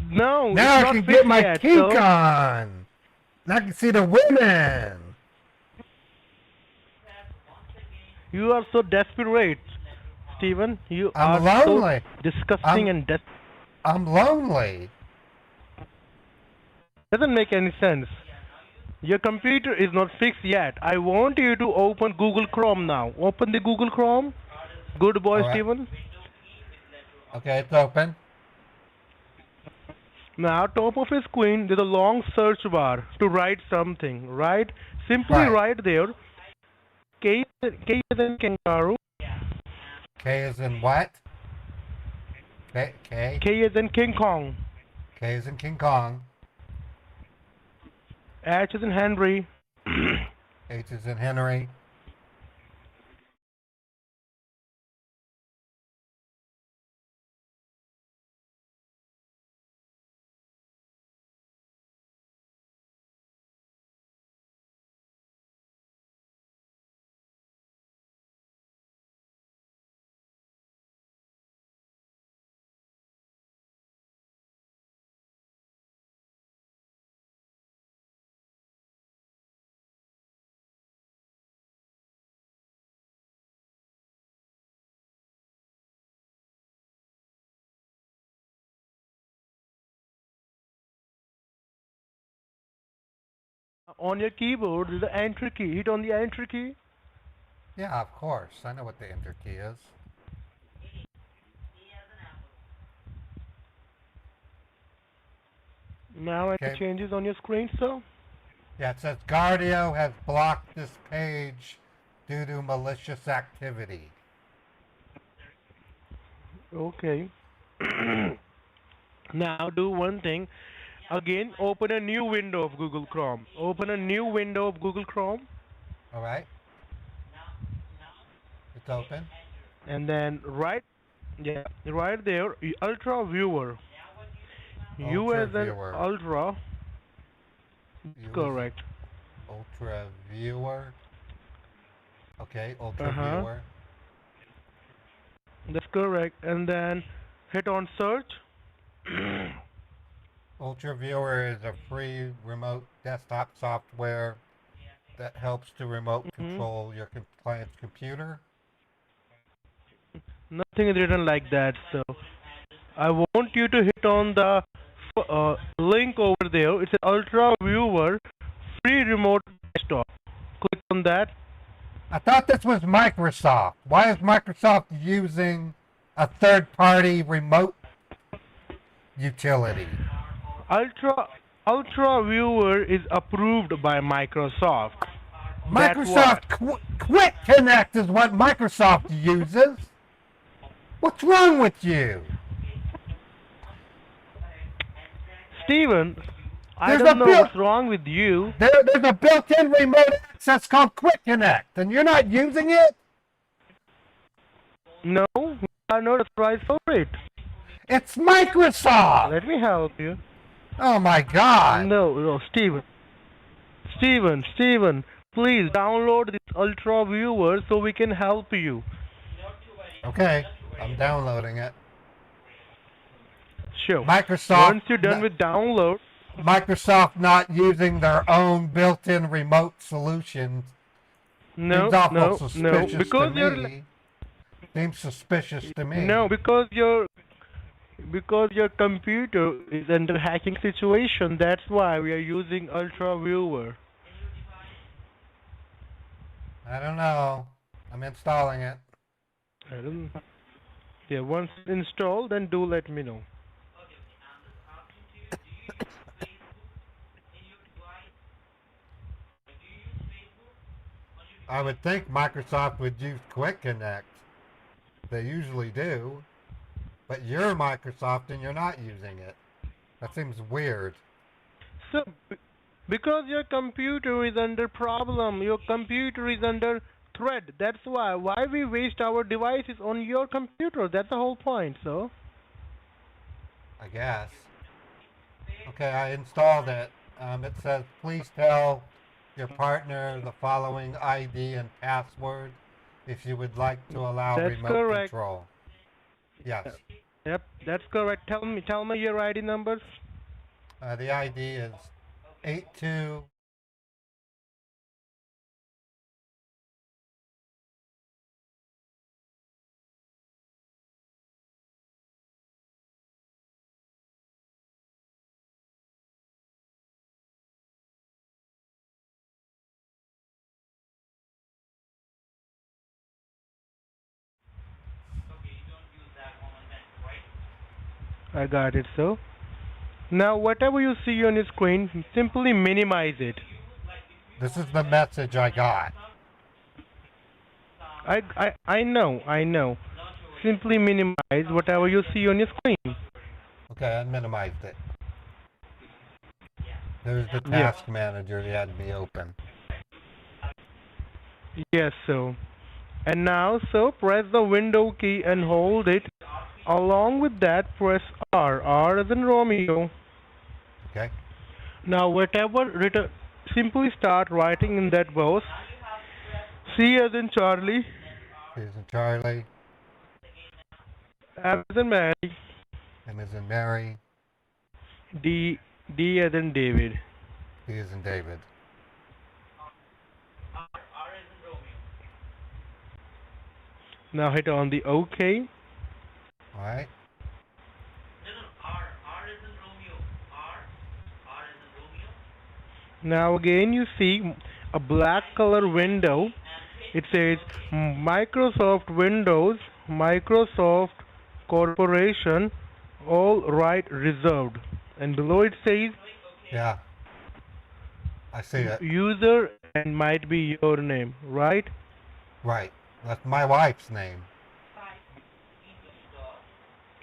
Speaker 12: No,
Speaker 1: Now
Speaker 12: it's
Speaker 1: I
Speaker 12: not
Speaker 1: can
Speaker 12: fixed
Speaker 1: get my
Speaker 12: yet,
Speaker 1: key
Speaker 12: so-
Speaker 1: on. Now I can see the women.
Speaker 12: You are so desperate, Stephen. You
Speaker 1: I'm
Speaker 12: are
Speaker 1: lonely.
Speaker 12: so disgusting and
Speaker 1: I'm lonely.
Speaker 12: doesn't make any sense. Your computer is not fixed yet. I want you to open Google Chrome now. Open the Google Chrome. Good boy,
Speaker 1: All right.
Speaker 12: Stephen.
Speaker 1: Okay, it's open.
Speaker 12: Now, top of your screen, there's a long search bar to write something, right? Simply
Speaker 1: Right.
Speaker 12: write there. K is in kangaroo.
Speaker 1: K is in what? K.
Speaker 12: K is in King Kong.
Speaker 1: K is in King Kong.
Speaker 12: H is in Henry.
Speaker 1: H is in Henry.
Speaker 12: On your keyboard, there's the enter key. Hit on the enter key.
Speaker 1: Yeah, of course. I know what the enter key is.
Speaker 12: Now
Speaker 1: Okay.
Speaker 12: any changes on your screen, sir?
Speaker 1: Yeah, it says Guardio has blocked this page due to malicious activity.
Speaker 12: Okay. Now do one thing. Again, open a new window of Google Chrome. Open a new window of Google Chrome.
Speaker 1: All right. It's open.
Speaker 12: And then right there, Ultra Viewer. You as an
Speaker 1: Viewer.
Speaker 12: Ultra.
Speaker 1: You as-
Speaker 12: Correct.
Speaker 1: Ultra Viewer. Okay, Ultra
Speaker 12: Uh-huh.
Speaker 1: Viewer.
Speaker 12: That's correct. And then hit on search.
Speaker 1: Ultra Viewer is a free remote desktop software that helps to remote control your client's computer.
Speaker 12: Nothing is written like that. So I want you to hit on the link over there. It's an Ultra Viewer free remote desktop. Click on that.
Speaker 1: I thought this was Microsoft. Why is Microsoft using a third-party remote utility?
Speaker 12: Ultra Viewer is approved by Microsoft. That's why.
Speaker 1: Microsoft Quick Connect is what Microsoft uses. What's wrong with you?
Speaker 12: Steven, I
Speaker 1: There's
Speaker 12: don't
Speaker 1: a
Speaker 12: know
Speaker 1: built
Speaker 12: what's wrong with you.
Speaker 1: there's a built-in remote access called Quick Connect, and you're not using it.
Speaker 12: No, we are not authorized for it.
Speaker 1: It's Microsoft.
Speaker 12: Let me help you.
Speaker 1: Oh my God.
Speaker 12: No, Steven. Steven, please download this Ultra Viewer so we can help you.
Speaker 1: Okay, I'm downloading it.
Speaker 12: Sure.
Speaker 1: Microsoft.
Speaker 12: Once you're done with download,
Speaker 1: Microsoft not using their own built-in remote solutions.
Speaker 12: no,
Speaker 1: Seems awful
Speaker 12: no,
Speaker 1: suspicious
Speaker 12: because
Speaker 1: to
Speaker 12: you're
Speaker 1: me. Seems suspicious to me.
Speaker 12: no, because your computer is under hacking situation. That's why we are using Ultra Viewer.
Speaker 1: I don't know. I'm installing it.
Speaker 12: I don't. Yeah, once installed, then do let me know.
Speaker 1: I would think Microsoft would use Quick Connect. They usually do. But you're Microsoft and you're not using it. That seems weird.
Speaker 12: So, because your computer is under problem, your computer is under threat. That's why. Why we waste our devices on your computer? That's the whole point. So.
Speaker 1: I guess. Okay, I installed it. It says, please tell your partner the following ID and password if you would like to allow
Speaker 12: That's
Speaker 1: remote
Speaker 12: correct.
Speaker 1: control. Yes.
Speaker 12: Yep, that's correct. Tell me your ID numbers.
Speaker 1: The ID is 82.
Speaker 12: I got it. So now whatever you see on your screen, simply minimize it.
Speaker 1: This is the message I got.
Speaker 12: I know. Simply minimize whatever you see on your screen.
Speaker 1: Okay, I minimized it. There's the
Speaker 12: Yes.
Speaker 1: task manager he had me open.
Speaker 12: Yes, so. And now, so press the window key and hold it. Along with that, press R. R as in Romeo.
Speaker 1: Okay.
Speaker 12: Now, simply start writing in that box. C as in Charlie.
Speaker 1: C as in Charlie.
Speaker 12: M as in Mary.
Speaker 1: M as in Mary.
Speaker 12: D as in David.
Speaker 1: D as in David.
Speaker 12: Now hit on the OK.
Speaker 1: Alright.
Speaker 12: Now again you see a black color window. It says Microsoft Windows, Microsoft Corporation, all right reserved. And below it says
Speaker 1: Yeah. I see it.
Speaker 12: user and might be your name, right?
Speaker 1: Right. That's my wife's name.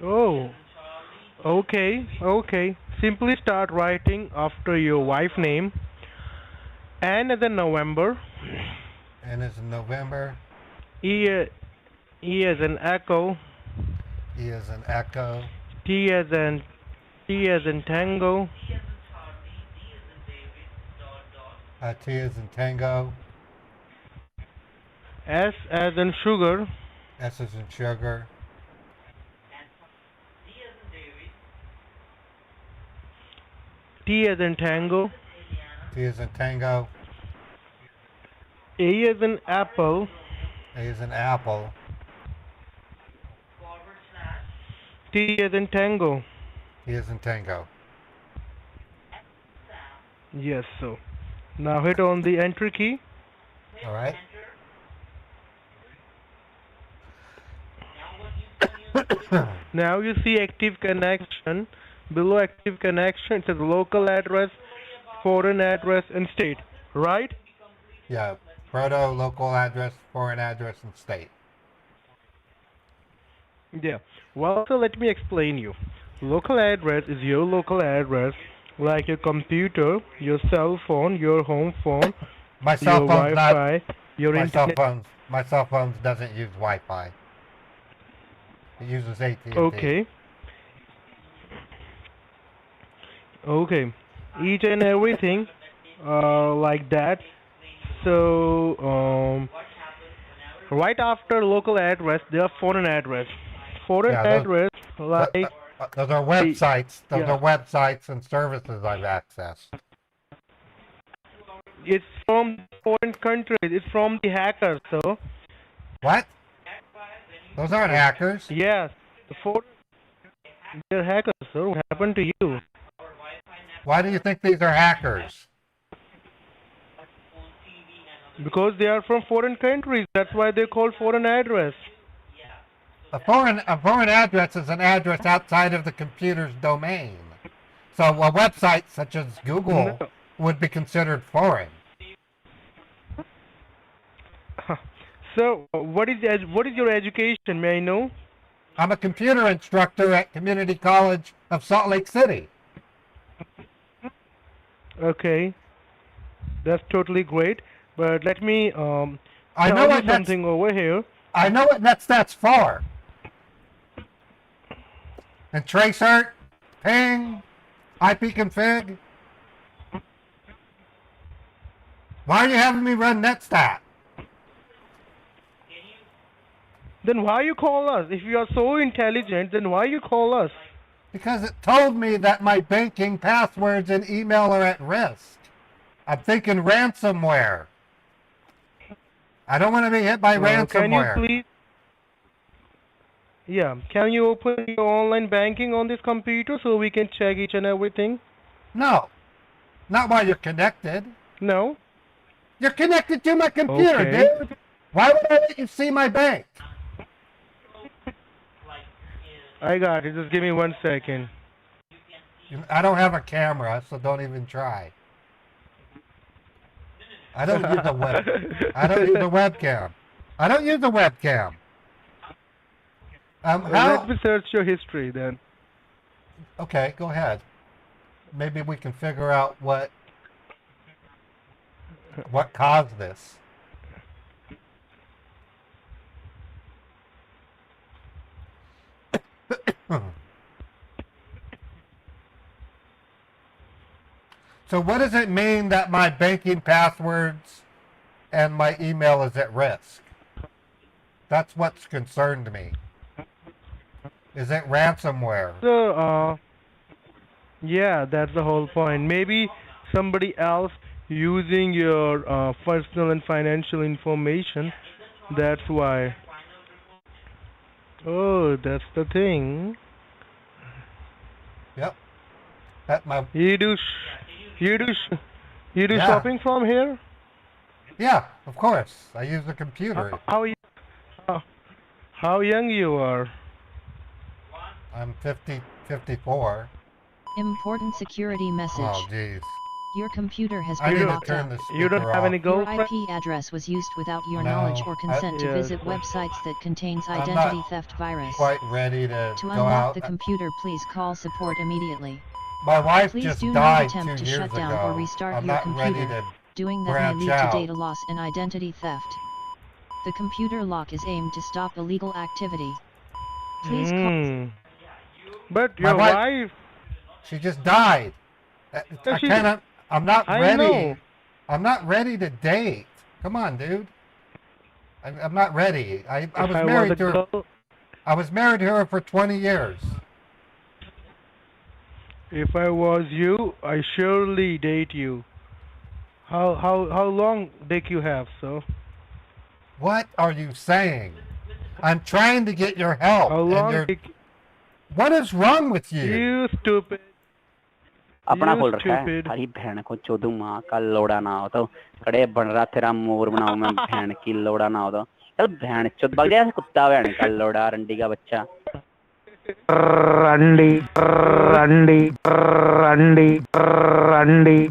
Speaker 12: Oh. Okay. Simply start writing after your wife name. N as in November.
Speaker 1: N as in November.
Speaker 12: E as in Echo.
Speaker 1: E as in Echo.
Speaker 12: T as in Tango.
Speaker 1: T as in Tango.
Speaker 12: S as in Sugar.
Speaker 1: S as in Sugar.
Speaker 12: T as in Tango.
Speaker 1: T as in Tango.
Speaker 12: A as in Apple.
Speaker 1: A as in Apple.
Speaker 12: T as in Tango.
Speaker 1: T as in Tango.
Speaker 12: Yes, so. Now hit on the enter key.
Speaker 1: Alright.
Speaker 12: Now you see active connection. below active connection, it says local address, foreign address, and state. Right?
Speaker 1: Yeah, proto, local address, foreign address, and state.
Speaker 12: Yeah. Well, so let me explain you. Local address is your local address, like your computer, your cell phone, your home phone,
Speaker 1: My cell
Speaker 12: your
Speaker 1: phone's
Speaker 12: Wi-Fi, your internet.
Speaker 1: my cell phone doesn't use Wi-Fi. It uses AT&T.
Speaker 12: Okay. Okay. Each and everything, like that. So, right after local address, there are foreign address. Foreign
Speaker 1: Yeah, those,
Speaker 12: address, like
Speaker 1: those are websites. Those
Speaker 12: yeah.
Speaker 1: are websites and services I've accessed.
Speaker 12: It's from foreign countries. It's from the hackers, so.
Speaker 1: What? Those aren't hackers.
Speaker 12: Yes, they're hackers, sir. What happened to you?
Speaker 1: Why do you think these are hackers?
Speaker 12: Because they are from foreign countries. That's why they're called foreign address.
Speaker 1: A foreign address is an address outside of the computer's domain. So a website such as Google would be considered foreign.
Speaker 12: So, what is your education? May I know?
Speaker 1: I'm a computer instructor at Community College of Salt Lake City.
Speaker 12: Okay, that's totally great. But let me
Speaker 1: I
Speaker 12: tell
Speaker 1: know
Speaker 12: you
Speaker 1: what
Speaker 12: something over here.
Speaker 1: I know what NetStat's for. And tracert, ping, ipconfig. Why are you having me run NetStat?
Speaker 12: Then why you call us? If you are so intelligent, then why you call us?
Speaker 1: Because it told me that my banking passwords and email are at risk. I'm thinking ransomware. I don't want to be hit by ransomware.
Speaker 12: Can you please? Yeah. Can you open your online banking on this computer so we can check each and everything?
Speaker 1: No. Not while you're connected.
Speaker 12: No.
Speaker 1: You're connected to my computer, dude. Why would I let you see my bank?
Speaker 12: I got it. Just give me 1 second.
Speaker 1: I don't have a camera, so don't even try. I don't use a webcam. I don't use a webcam.
Speaker 12: Let me search your history then.
Speaker 1: Okay, go ahead. Maybe we can figure out what caused this. So what does it mean that my banking passwords and my email is at risk? That's what's concerned me. Is it ransomware?
Speaker 12: So, yeah, that's the whole point. Maybe somebody else using your personal and financial information. That's why. Oh, that's the thing.
Speaker 1: Yep. That my.
Speaker 12: You do
Speaker 1: Yeah.
Speaker 12: shopping from here?
Speaker 1: Yeah, of course. I use a computer.
Speaker 12: How young you are?
Speaker 1: I'm 54.
Speaker 13: Important security message.
Speaker 1: Oh, jeez.
Speaker 13: Your computer has
Speaker 1: I
Speaker 13: been
Speaker 1: need to
Speaker 13: locked
Speaker 1: turn
Speaker 13: up.
Speaker 1: the
Speaker 12: You don't
Speaker 1: speaker
Speaker 12: have
Speaker 1: off.
Speaker 12: any
Speaker 13: Your
Speaker 12: girlfriend?
Speaker 13: IP address was used without your
Speaker 1: No,
Speaker 13: knowledge or consent to
Speaker 12: yes.
Speaker 13: visit websites that contains
Speaker 1: I'm
Speaker 13: identity
Speaker 1: not
Speaker 13: theft virus.
Speaker 1: Quite ready to
Speaker 13: To
Speaker 1: go
Speaker 13: unlock
Speaker 1: out.
Speaker 13: the computer, please call support immediately.
Speaker 1: My wife
Speaker 13: Please
Speaker 1: just
Speaker 13: do not
Speaker 1: died
Speaker 13: attempt
Speaker 1: 2
Speaker 13: to
Speaker 1: years
Speaker 13: shut down
Speaker 1: ago.
Speaker 13: or restart
Speaker 1: I'm
Speaker 13: your
Speaker 1: not ready
Speaker 13: computer.
Speaker 1: to
Speaker 13: Doing that may
Speaker 1: branch
Speaker 13: lead
Speaker 1: out.
Speaker 13: to data loss and identity theft. The computer lock is aimed to stop illegal activity. Please call.
Speaker 12: But
Speaker 1: My
Speaker 12: your
Speaker 1: wife-
Speaker 12: wife.
Speaker 1: She just died. I'm not
Speaker 12: I
Speaker 1: ready.
Speaker 12: know.
Speaker 1: I'm not ready to date. Come on, dude. I'm not ready. I was married to her. I was married to her for 20 years.
Speaker 12: If I was you, I surely date you. How long dick you have, so?
Speaker 1: What are you saying? I'm trying to get your help.
Speaker 12: How
Speaker 1: and
Speaker 12: long
Speaker 1: you're-
Speaker 12: dick?
Speaker 1: What is wrong with you?
Speaker 12: You stupid.
Speaker 10: अपना
Speaker 12: You
Speaker 10: खोल रखा है
Speaker 12: stupid.
Speaker 10: थारी बहन को चोदू माँ का लोड़ा ना हो तो कड़े बन रहा तेरा मोर बनाऊं मैं बहन की लोड़ा ना हो तो चल बहन चोद भाग जा कुत्ता बहन का लोड़ा रंडी का बच्चा
Speaker 4: Randy, Randy, Randy, Randy.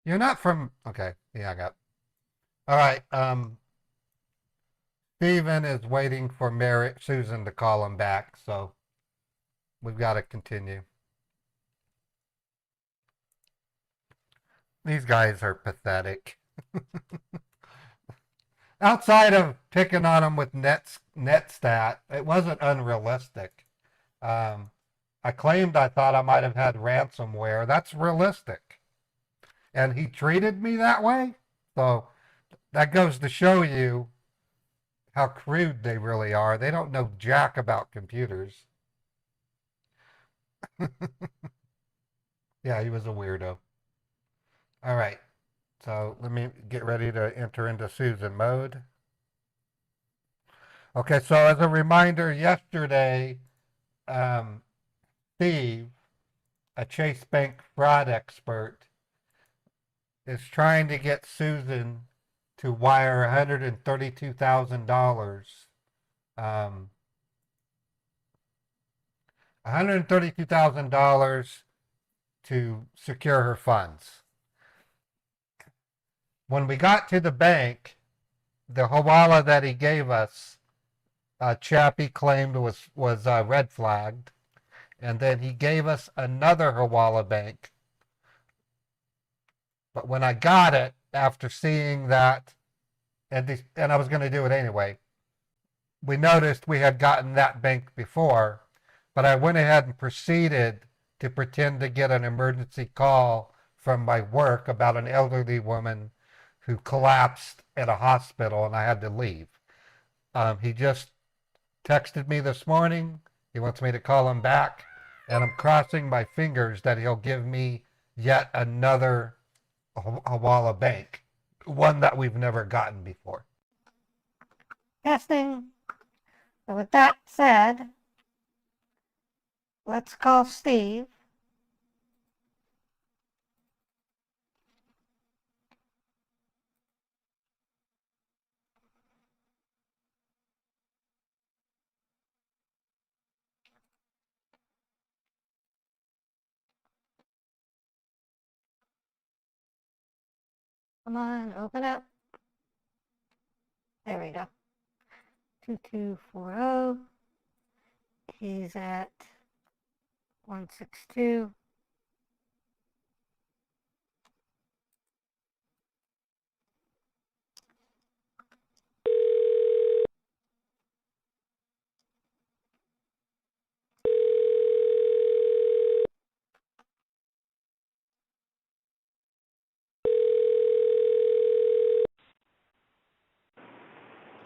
Speaker 1: You're not from. Okay, yeah, I got. All right. Steven is waiting for Mary Susan to call him back, so we've got to continue. These guys are pathetic. Outside of picking on them with NetStat, it wasn't unrealistic. I claimed I thought I might have had ransomware. That's realistic. And he treated me that way? So that goes to show you how crude they really are. They don't know jack about computers. Yeah, he was a weirdo. All right. So let me get ready to enter into Susan mode. Okay, so as a reminder, yesterday, Steve, a Chase Bank fraud expert, is trying to get Susan to wire $132,000. $132,000 to secure her funds. When we got to the bank, the hawala that he gave us, Chappie claimed was red flagged, and then he gave us another hawala bank. But when I got it, after seeing that, and I was going to do it anyway, we noticed we had gotten that bank before, but I went ahead and proceeded to pretend to get an emergency call from my work about an elderly woman who collapsed at a hospital and I had to leave. He just texted me this morning. He wants me to call him back, and I'm crossing my fingers that he'll give me yet another hawala bank, one that we've never gotten before.
Speaker 5: Testing. So with that said, let's call Steve. Come on, open up. There we go. 2240. He's at 162.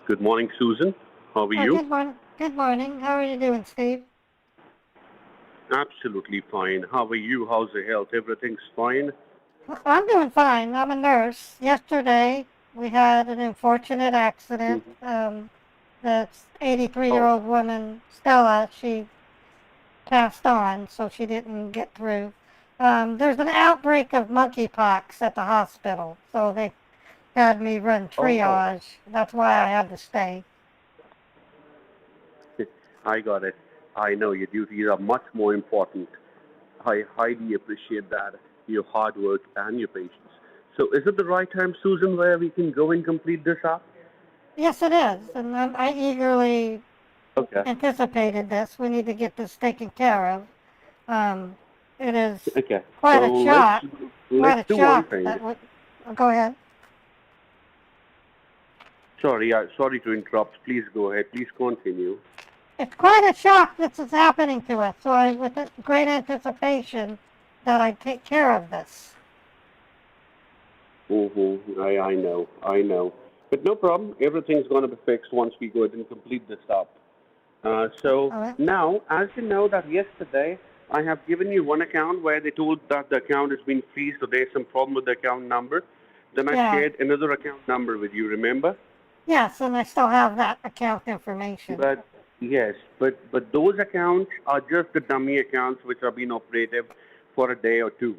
Speaker 14: Good morning, Susan. How are you?
Speaker 5: Good morning. Good morning. How are you doing, Steve?
Speaker 14: Absolutely fine. How are you? How's the health? Everything's fine?
Speaker 5: I'm doing fine. I'm a nurse. Yesterday, we had an unfortunate accident. This 83-year-old woman, Stella, she passed on, so she didn't get through. There's an outbreak of monkeypox at the hospital, so they had me run triage. That's why I had to stay.
Speaker 14: I got it. I know your duties are much more important. I highly appreciate that, your hard work and your patience. So is it the right time, Susan, where we can go and complete this up?
Speaker 5: Yes, it is, and I eagerly anticipated this. We need to get this taken care of. It is quite a shock.
Speaker 14: Let's do one thing.
Speaker 5: Go ahead.
Speaker 14: Sorry to interrupt. Please go ahead. Please continue.
Speaker 5: It's quite a shock this is happening to us, so I, with great anticipation, that I take care of this.
Speaker 14: I know. But no problem. Everything's going to be fixed once we go ahead and complete this up. Now, as you know that yesterday, I have given you one account where they told that the account has been freezed, so there's some problem with the account number. Then I shared another account number with you, remember?
Speaker 5: Yes, and I still have that account information.
Speaker 14: But those accounts are just the dummy accounts which have been operative for a day or two.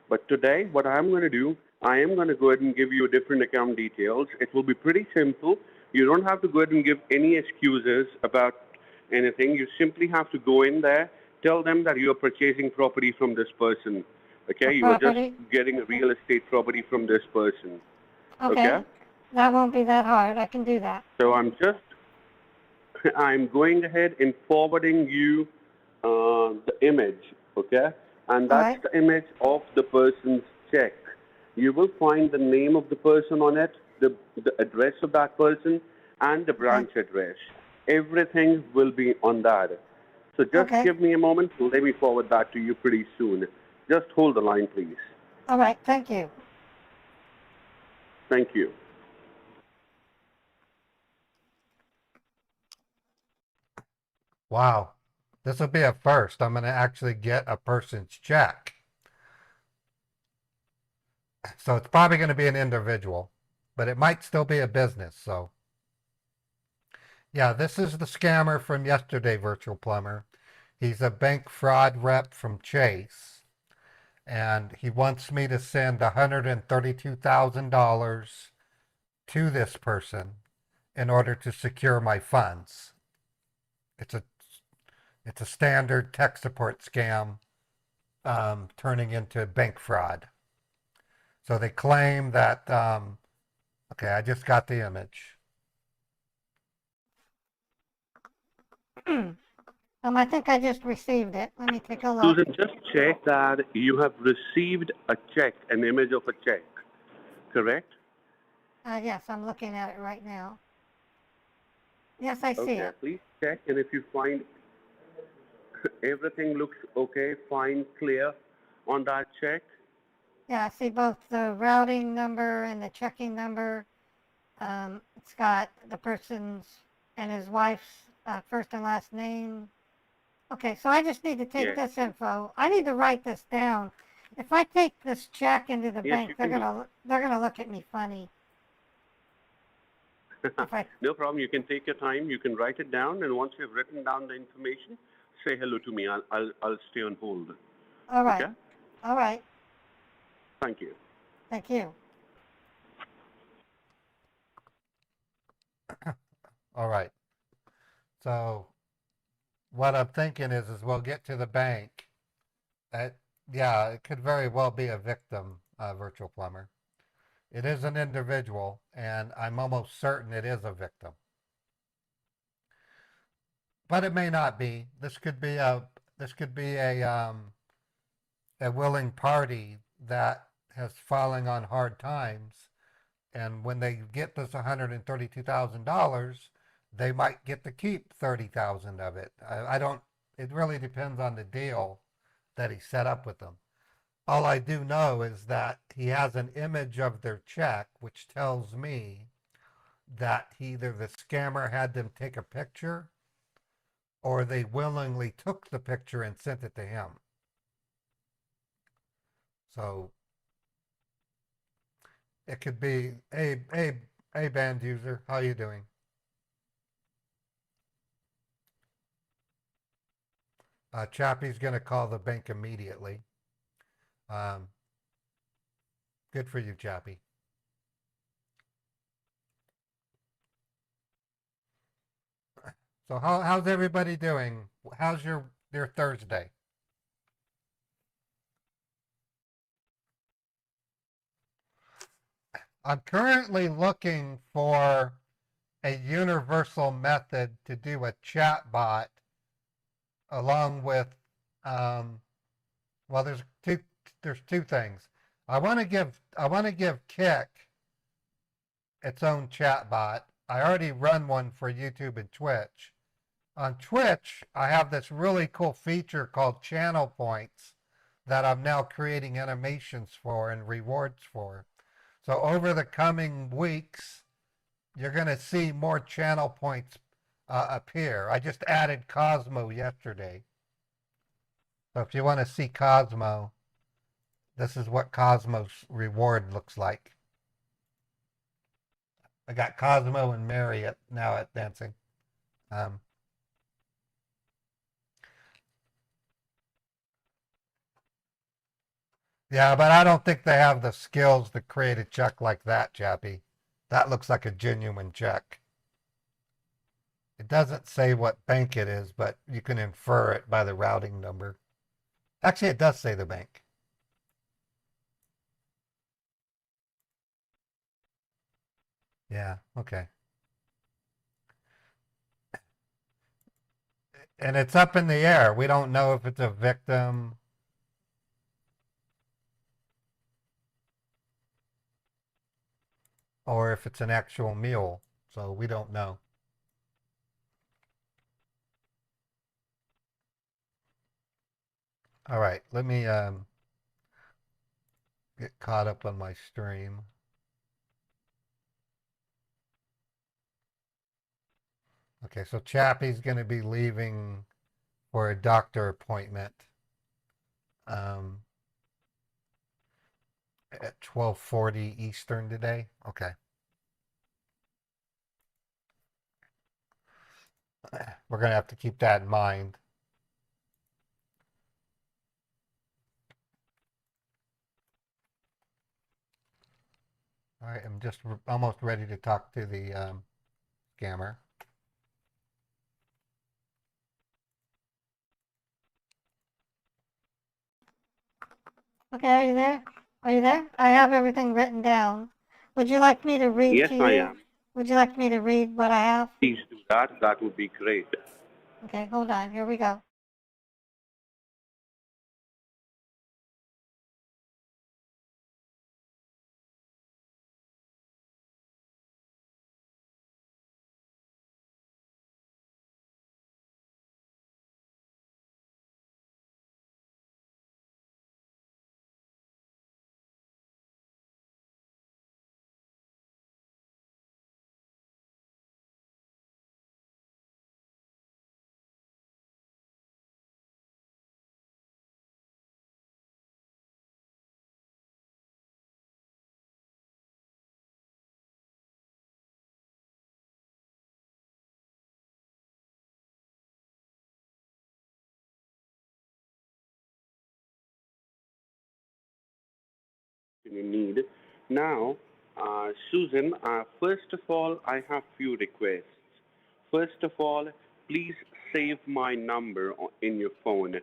Speaker 14: But today, what I'm going to do, I am going to go ahead and give you different account details. It will be pretty simple. You don't have to go ahead and give any excuses about anything. You simply have to go in there, tell them that you're purchasing property from this person. Okay, you are just getting a real estate property from this person.
Speaker 5: Okay. That won't be that hard. I can do that.
Speaker 14: So I'm going ahead and forwarding you the image, okay? And that's the image of the person's check. You will find the name of the person on it, the address of that person, and the branch address. Everything will be on that. So just give me a moment. Let me forward that to you pretty soon. Just hold the line, please.
Speaker 5: All right. Thank you.
Speaker 14: Thank you.
Speaker 1: Wow. This will be a first. I'm going to actually get a person's check. So it's probably going to be an individual, but it might still be a business. So yeah, this is the scammer from yesterday, Virtual Plumber. He's a bank fraud rep from Chase, and he wants me to send $132,000 to this person in order to secure my funds. It's a standard tech support scam turning into bank fraud. So they claim that, okay, I just got the image.
Speaker 5: I think I just received it. Let me take a look.
Speaker 14: Susan, just check that you have received a check, an image of a check, correct?
Speaker 5: Yes, I'm looking at it right now. Yes, I see
Speaker 14: Okay,
Speaker 5: it.
Speaker 14: please check, and if you find everything looks okay, fine, clear on that check.
Speaker 5: Yeah, I see both the routing number and the checking number. It's got the person's and his wife's first and last name. Okay, so I just need to take this info. I need to write this down. If I take this check into the bank, they're gonna look at me funny.
Speaker 14: No problem. You can take your time. You can write it down, and once you've written down the information, say hello to me. I'll stay on hold.
Speaker 5: All right.
Speaker 14: Okay?
Speaker 5: All right.
Speaker 14: Thank you.
Speaker 5: Thank you.
Speaker 1: All right. So what I'm thinking is we'll get to the bank. Yeah, it could very well be a victim, Virtual Plumber. It is an individual, and I'm almost certain it is a victim. But it may not be. This could be a willing party that has fallen on hard times, and when they get this $132,000, they might get to keep 30,000 of it. I don't. It really depends on the deal that he set up with them. All I do know is that he has an image of their check, which tells me that either the scammer had them take a picture or they willingly took the picture and sent it to him. So it could be, hey band user, how you doing? Chappie's going to call the bank immediately. Good for you, Chappie. So how's everybody doing? How's your Thursday? I'm currently looking for a universal method to do a chat bot along with, well, there's two things. I want to give Kick its own chat bot. I already run one for YouTube and Twitch. On Twitch, I have this really cool feature called channel points that I'm now creating animations for and rewards for. So over the coming weeks, you're going to see more channel points appear. I just added Cosmo yesterday. So if you want to see Cosmo, this is what Cosmo's reward looks like. I got Cosmo and Mary now at dancing. Yeah, but I don't think they have the skills to create a check like that, Chappie. That looks like a genuine check. It doesn't say what bank it is, but you can infer it by the routing number. Actually, it does say the bank. Yeah, okay. And it's up in the air. We don't know if it's a victim or if it's an actual meal. So we don't know. All right, let me get caught up on my stream. Okay, so Chappie's going to be leaving for a doctor appointment um, at 12:40 Eastern today. Okay. We're going to have to keep that in mind. All right, I'm just almost ready to talk to the scammer.
Speaker 15: Okay, are you there? Are you there? I have everything written down. Would you like me to read
Speaker 14: Yes,
Speaker 15: to
Speaker 14: I
Speaker 15: you?
Speaker 14: am.
Speaker 15: Would you like me to read what I have?
Speaker 14: Please do that. That would be great.
Speaker 15: Okay, hold on. Here we go.
Speaker 14: You need. Now, Susan, first of all, I have few requests. First of all, please save my number in your phone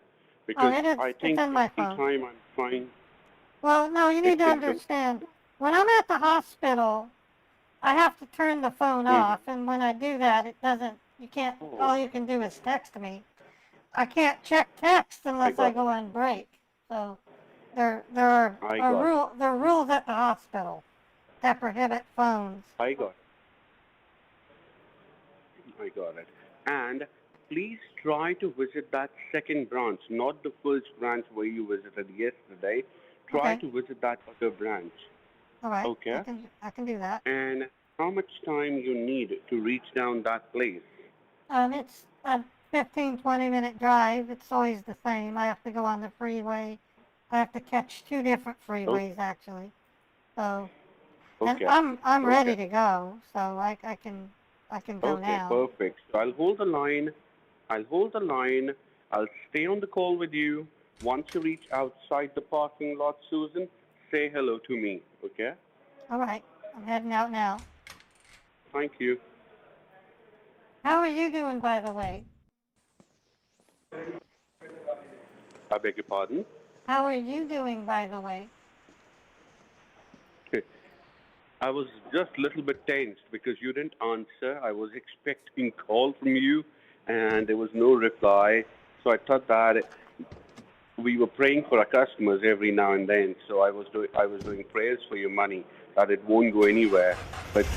Speaker 14: because
Speaker 15: It is.
Speaker 14: I
Speaker 15: It's
Speaker 14: think
Speaker 15: in my
Speaker 14: every
Speaker 15: phone.
Speaker 14: time I'm trying,
Speaker 15: Well, no, you need to
Speaker 14: it's
Speaker 15: understand. When I'm at the hospital, I have to turn the phone off, and when I do that, it doesn't. You can't. All you can do is text me. I can't check text unless I go on break. So there are rules at the hospital that prohibit phones.
Speaker 14: I got it. And please try to visit that second branch, not the first branch where you visited yesterday. Try
Speaker 15: Okay.
Speaker 14: to visit that other branch.
Speaker 15: All right.
Speaker 14: Okay.
Speaker 15: I can do that.
Speaker 14: And how much time you need to reach down that place?
Speaker 15: It's a 15-20 minute drive. It's always the same. I have to go on the freeway. I have to catch two different freeways actually. So, and
Speaker 14: Okay.
Speaker 15: I'm ready to go. So I can go
Speaker 14: Okay,
Speaker 15: now.
Speaker 14: perfect. So I'll hold the line. I'll stay on the call with you. Once you reach outside the parking lot, Susan, say hello to me, okay?
Speaker 15: All right. I'm heading out now.
Speaker 14: Thank you.
Speaker 15: How are you doing, by the way?
Speaker 14: I beg your pardon?
Speaker 15: How are you doing, by the way?
Speaker 14: I was just a little bit tensed because you didn't answer. I was expecting a call from you and there was no reply. So I thought that we were praying for our customers every now and then. So I was doing prayers for your money that it won't go anywhere. But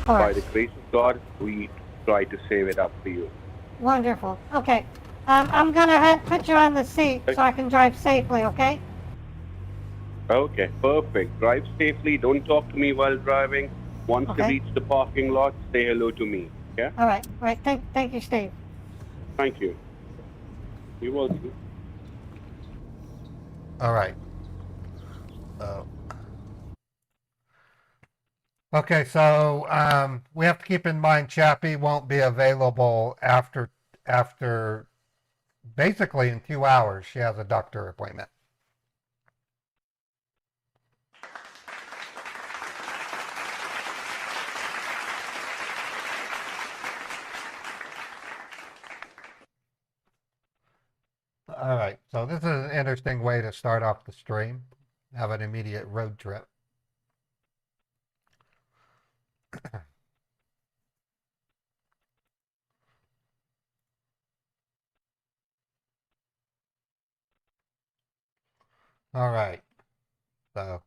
Speaker 14: by the grace of God, we try to save it up for you.
Speaker 15: Wonderful. Okay. I'm gonna put you on the seat so I can drive safely. Okay?
Speaker 14: Okay, perfect. Drive safely. Don't talk to me while driving. Once you reach the parking lot, say hello to me. Okay?
Speaker 15: All right. All right. Thank you, Steve.
Speaker 14: Thank you. You're welcome.
Speaker 1: All right. Okay, so we have to keep in mind Chappie won't be available after basically in 2 hours. She has a doctor appointment. All right, so this is an interesting way to start off the stream. Have an immediate road trip. All right, so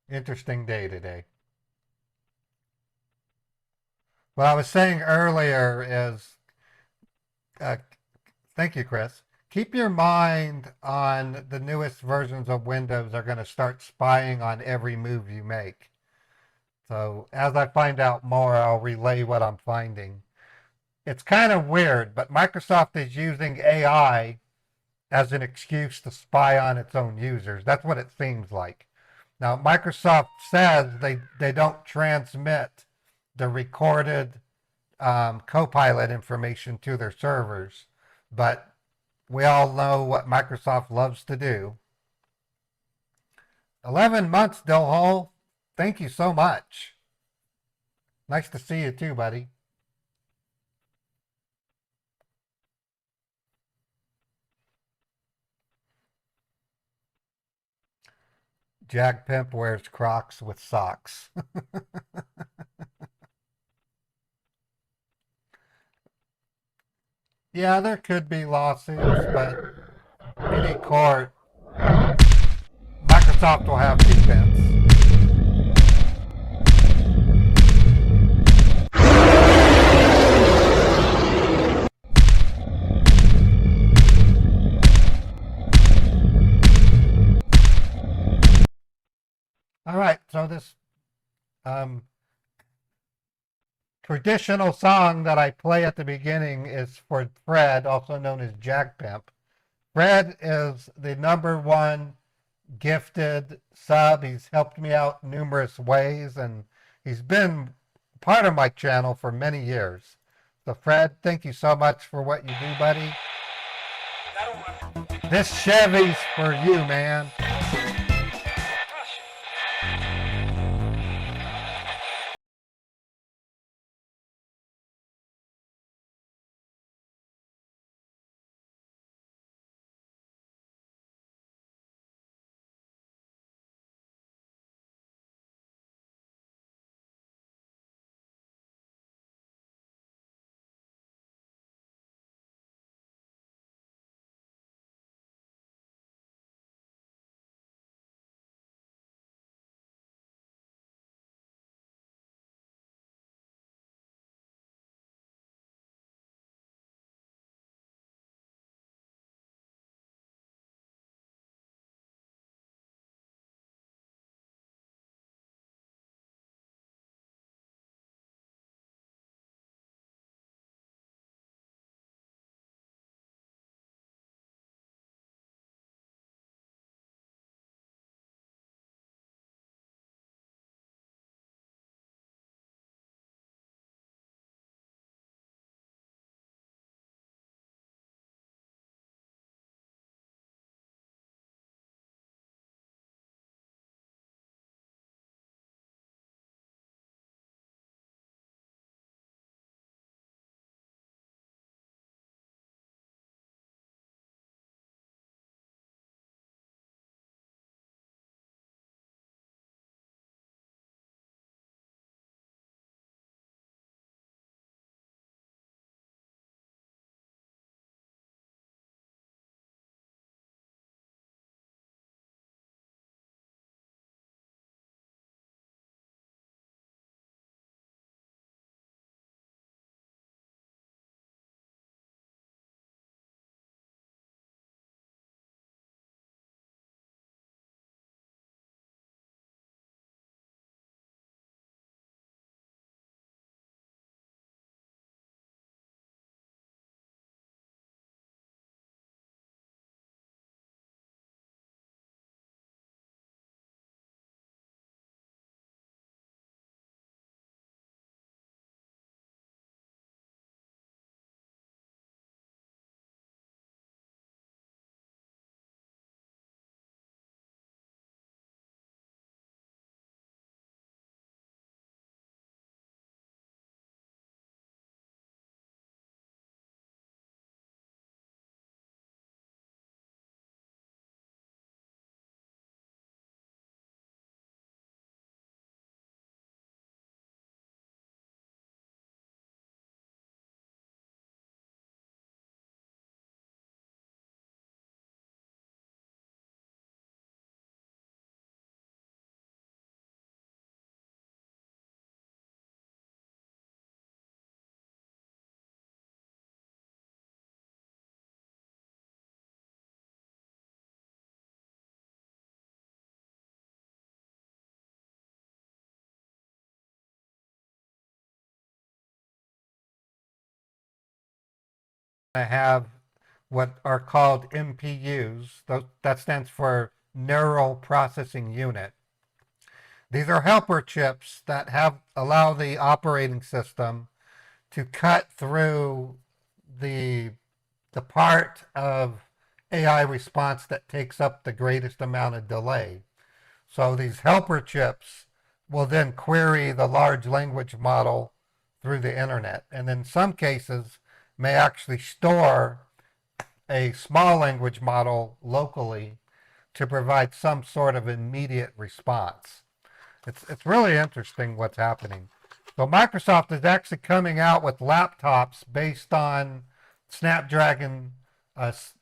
Speaker 1: interesting day today. What I was saying earlier is, uh, thank you, Chris. Keep your mind on the newest versions of Windows are going to start spying on every move you make. So as I find out more, I'll relay what I'm finding. It's kind of weird, but Microsoft is using AI as an excuse to spy on its own users. That's what it seems like. Now, Microsoft says they don't transmit the recorded Copilot information to their servers, but we all know what Microsoft loves to do. 11 months, Dill Hole. Thank you so much. Nice to see you too, buddy. Jag Pimp wears Crocs with socks. Yeah, there could be lawsuits, but any court, Microsoft will have defense. All right, so this traditional song that I play at the beginning is for Fred, also known as Jag Pimp. Fred is the #1 gifted sub. He's helped me out numerous ways, and he's been part of my channel for many years. So Fred, thank you so much for what you do, buddy. This Chevy's for you, man. have what are called MPUs. That stands for Neural Processing Unit. These are helper chips that allow the operating system to cut through the part of AI response that takes up the greatest amount of delay. So these helper chips will then query the large language model through the internet, and in some cases may actually store a small language model locally to provide some sort of immediate response. It's really interesting what's happening. So Microsoft is actually coming out with laptops based on Snapdragon based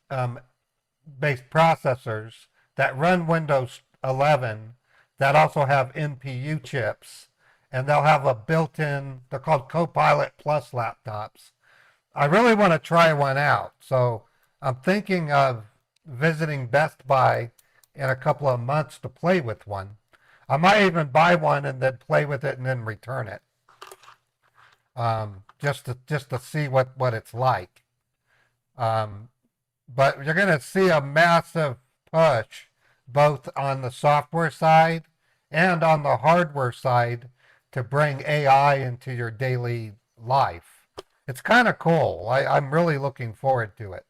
Speaker 1: processors that run Windows 11 that also have NPU chips, and they'll have a built-in, they're called Copilot Plus laptops. I really want to try one out, so I'm thinking of visiting Best Buy in a couple of months to play with one. I might even buy one and then play with it and then return it, just to see what it's like. But you're going to see a massive push both on the software side and on the hardware side to bring AI into your daily life. It's kind of cool. I'm really looking forward to it.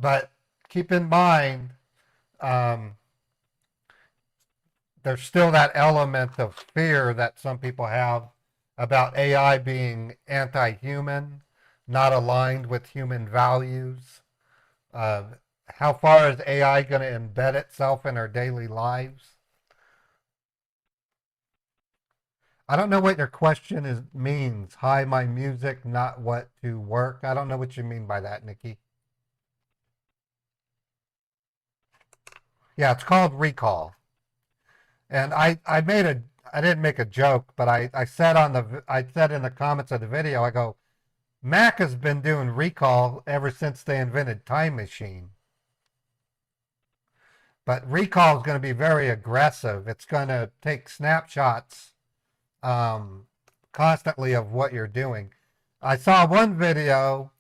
Speaker 1: But keep in mind, there's still that element of fear that some people have about AI being anti-human, not aligned with human values. How far is AI going to embed itself in our daily lives? I don't know what your question means. Hi, my music, not what to work. I don't know what you mean by that, Nikki. Yeah, it's called recall. And I didn't make a joke, but I said in the comments of the video, I go, Mac has been doing recall ever since they invented Time Machine. But recall is going to be very aggressive. It's going to take snapshots constantly of what you're doing. I saw one video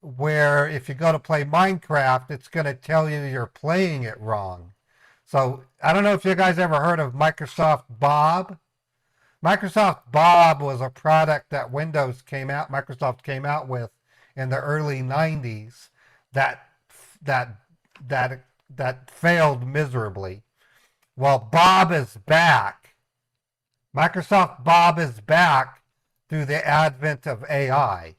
Speaker 1: where if you go to play Minecraft, it's going to tell you you're playing it wrong. So I don't know if you guys ever heard of Microsoft Bob. Microsoft Bob was a product that Microsoft came out with in the early 90s that failed miserably. Well, Bob is back. Microsoft Bob is back through the advent of AI.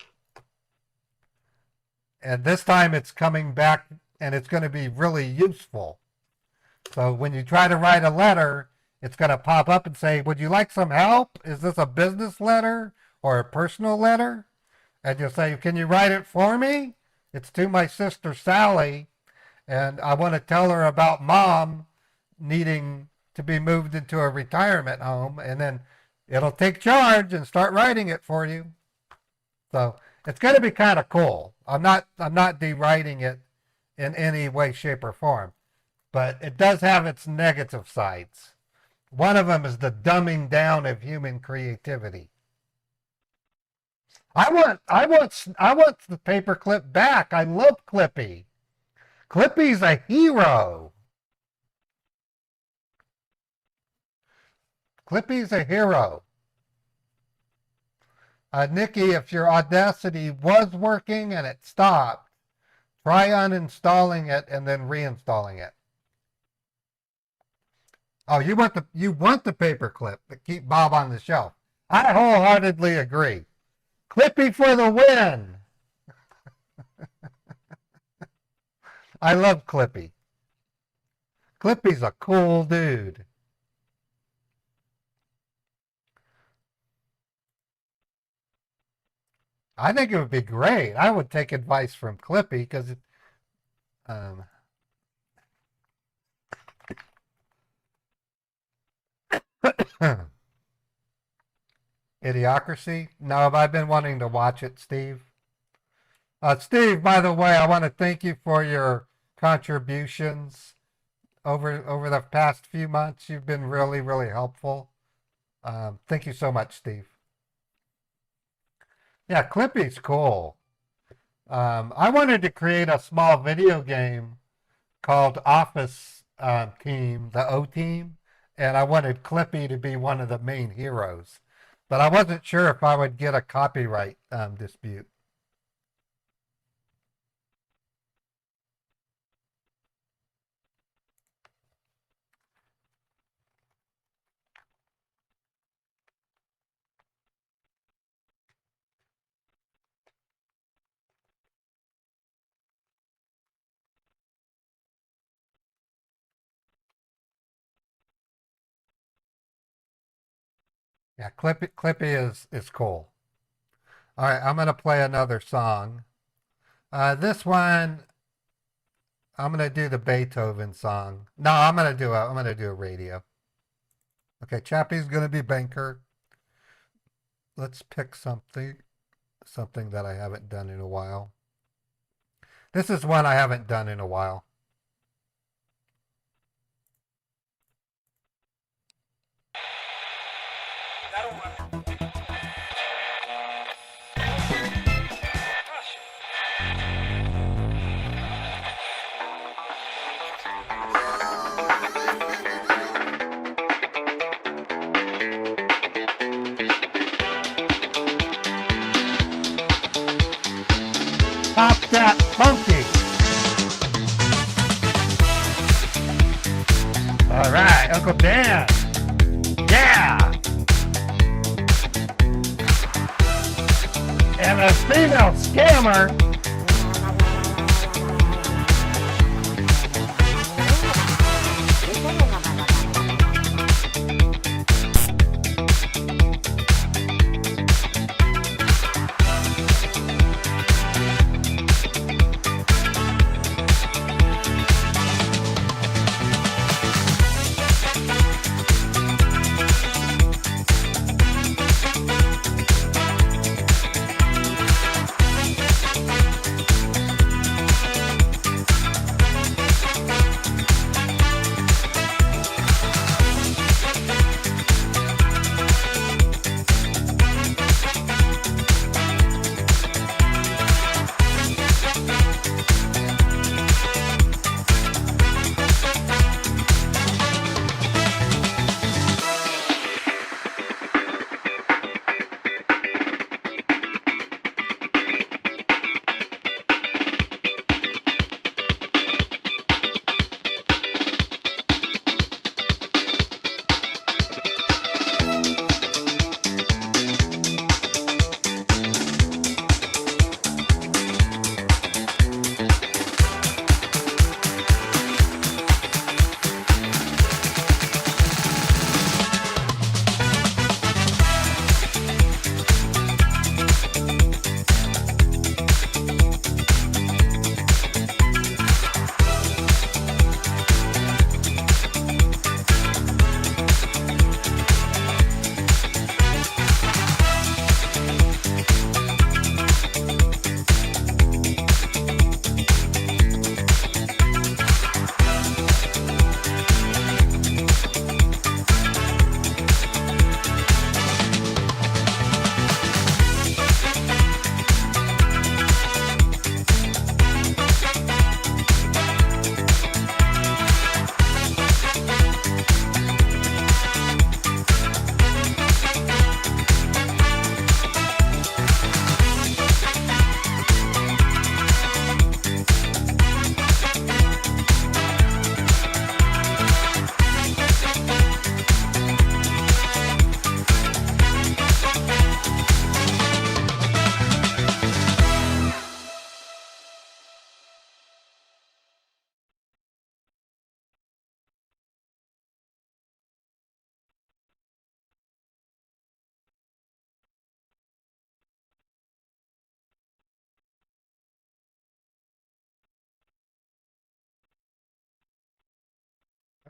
Speaker 1: And this time it's coming back and it's going to be really useful. So when you try to write a letter, it's going to pop up and say, would you like some help? Is this a business letter or a personal letter? And you'll say, can you write it for me? It's to my sister Sally, and I want to tell her about Mom needing to be moved into a retirement home, and then it'll take charge and start writing it for you. So it's going to be kind of cool. I'm not deriding it in any way, shape, or form, but it does have its negative sides. One of them is the dumbing down of human creativity. I want the paperclip back. I love Clippy. Clippy's a hero. Clippy's a hero. Nikki, if your Audacity was working and it stopped, try uninstalling it and then reinstalling it. Oh, you want the paperclip to keep Bob on the shelf. I wholeheartedly agree. Clippy for the win. I love Clippy. Clippy's a cool dude. I think it would be great. I would take advice from Clippy because Idiocracy? No, but I've been wanting to watch it, Steve. Steve, by the way, I want to thank you for your contributions over the past few months. You've been really, really helpful. Thank you so much, Steve. Yeah, Clippy's cool. I wanted to create a small video game called Office Team, the O Team, and I wanted Clippy to be one of the main heroes. But I wasn't sure if I would get a copyright dispute. Yeah, Clippy is cool. All right, I'm gonna play another song. This one, I'm gonna do the Beethoven song. No, I'm gonna do a radio. Okay, Chappie's gonna be banker. Let's pick something that I haven't done in a while. This is one I haven't done in a while. Pop that funky. All right, Uncle Dan. Yeah. And a female scammer.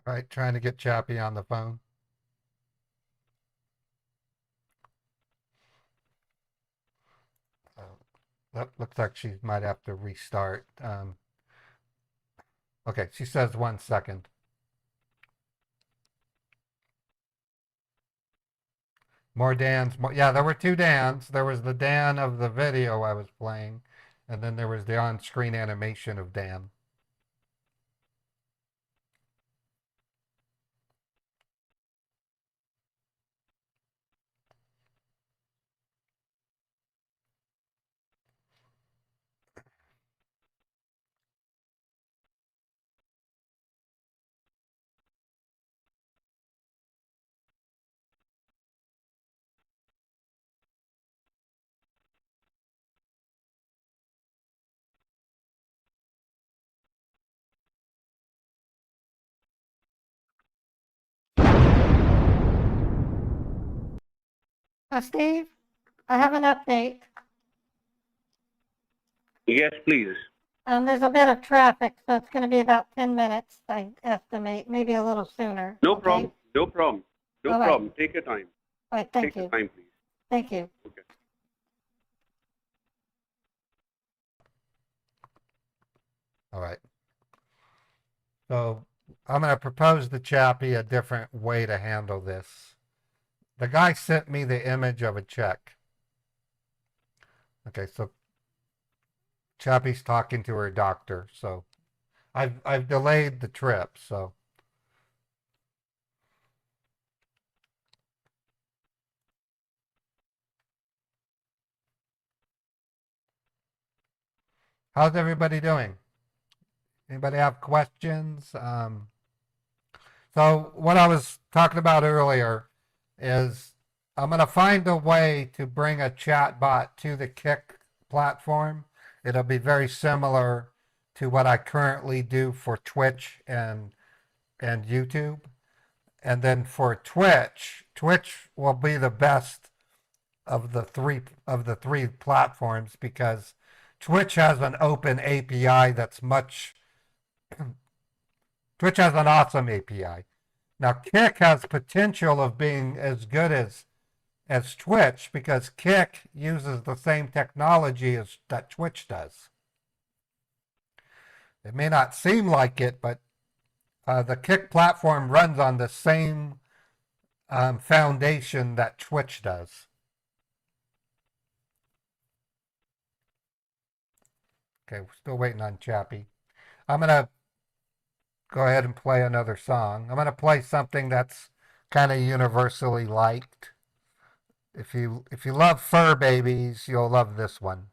Speaker 1: All right, trying to get Chappie on the phone. That looks like she might have to restart. Okay, she says 1 second. More Dans. Yeah, there were 2 Dans. There was the Dan of the video I was playing, And then there was the on-screen animation of Dan.
Speaker 15: Steve, I have an update.
Speaker 14: Yes, please.
Speaker 15: There's a bit of traffic, so it's going to be about 10 minutes, I estimate, maybe a little sooner.
Speaker 14: No
Speaker 15: okay?
Speaker 14: problem. No problem. No
Speaker 15: All right.
Speaker 14: problem. Take your time.
Speaker 15: All right, thank
Speaker 14: Take
Speaker 15: you.
Speaker 14: your time, please.
Speaker 15: Thank you.
Speaker 14: Okay.
Speaker 1: All right. So I'm going to propose to Chappie a different way to handle this. The guy sent me the image of a check. Okay, so Chappie's talking to her doctor, so I've delayed the trip, so how's everybody doing? Anybody have questions? So what I was talking about earlier is I'm going to find a way to bring a chat bot to the Kick platform. It'll be very similar to what I currently do for Twitch and YouTube. And then for Twitch will be the best of the three platforms because Twitch has an open API that's much Twitch has an awesome API. Now Kick has potential of being as good as Twitch because Kick uses the same technology as that Twitch does. It may not seem like it, but the Kick platform runs on the same foundation that Twitch does. Okay, we're still waiting on Chappie. I'm going to go ahead and play another song. I'm going to play something that's kind of universally liked. If you love fur babies, you'll love this one.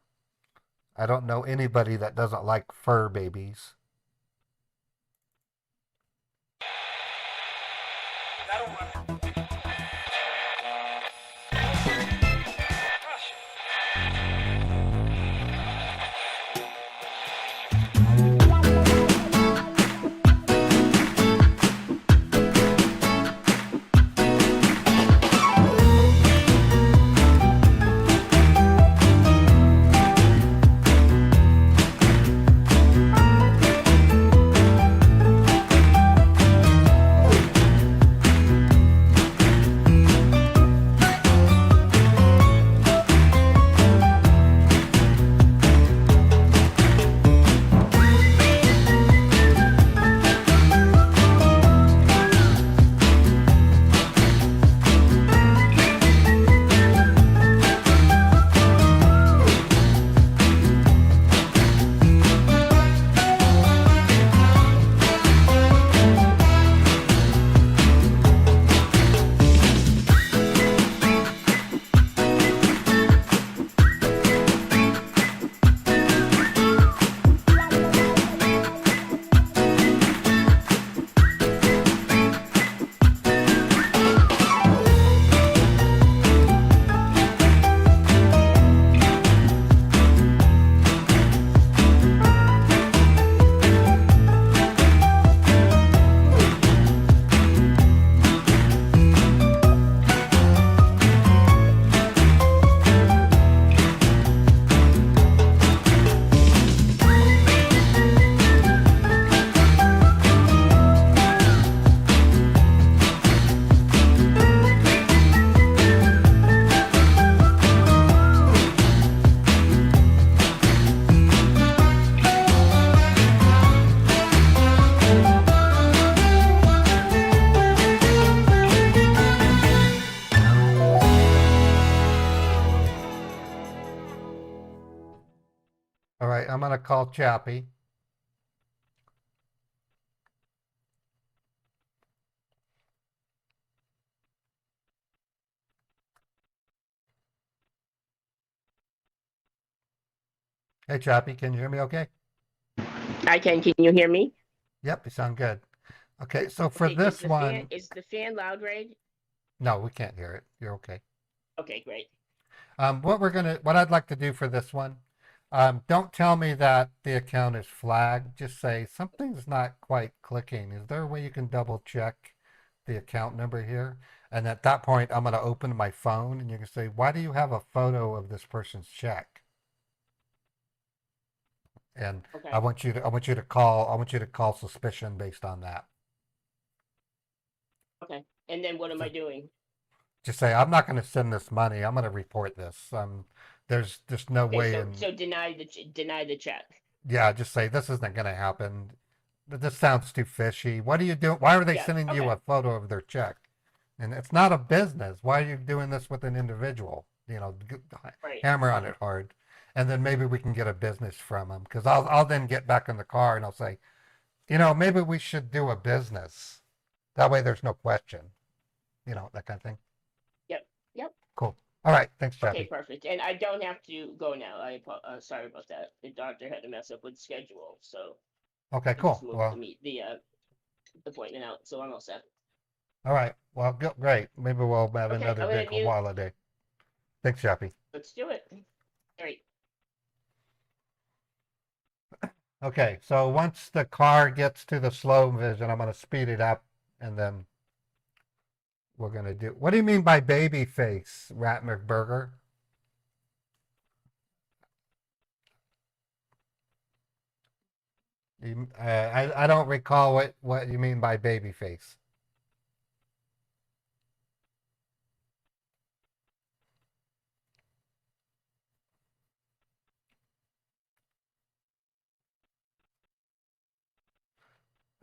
Speaker 1: I don't know anybody that doesn't like fur babies. going to call Chappie. Hey, Chappie, can you hear me okay?
Speaker 16: I can. Can you hear me?
Speaker 1: Yep, you sound good. Okay, so for
Speaker 16: Okay,
Speaker 1: this one,
Speaker 16: is the fan loud, Ray?
Speaker 1: no, we can't hear it. You're okay.
Speaker 16: Okay, great.
Speaker 1: What I'd like to do for this one, don't tell me that the account is flagged. Just say something's not quite clicking. Is there a way you can double check the account number here? And at that point, I'm going to open my phone and you can say, why do you have a photo of this person's check? And
Speaker 16: Okay.
Speaker 1: I want you to call suspicion based on that.
Speaker 16: Okay. And then what am I doing?
Speaker 1: Just say, I'm not going to send this money. I'm going to report this. There's just no
Speaker 16: Okay,
Speaker 1: way
Speaker 16: so
Speaker 1: in.
Speaker 16: so deny the check.
Speaker 1: Yeah, just say this isn't going to happen. This sounds too fishy. What are you doing? Why are they
Speaker 16: Yeah,
Speaker 1: sending you
Speaker 16: okay.
Speaker 1: a photo of their check? And it's not a business. Why are you doing this with an individual?
Speaker 16: Right.
Speaker 1: Hammer on it hard, and then maybe we can get a business from them. Because I'll then get back in the car and I'll say, maybe we should do a business. That way, there's no question. That kind of thing.
Speaker 16: Yep.
Speaker 1: Cool. All right. Thanks,
Speaker 16: Okay,
Speaker 1: Chappie.
Speaker 16: perfect. And I don't have to go now. Sorry about that. The doctor had to mess up with the schedule, so
Speaker 1: Okay,
Speaker 16: I just
Speaker 1: cool.
Speaker 16: moved
Speaker 1: Well,
Speaker 16: the appointment out, so I'm all set.
Speaker 1: all right. Well, great. Maybe we'll have
Speaker 16: Okay,
Speaker 1: another
Speaker 16: I'm gonna mute.
Speaker 1: while a day. Thanks, Chappie.
Speaker 16: Let's do it. All right.
Speaker 1: Okay, so once the car gets to the slow vision, I'm going to speed it up, and then we're going to do. What do you mean by baby face, Rat McBurger? I don't recall what you mean by baby face.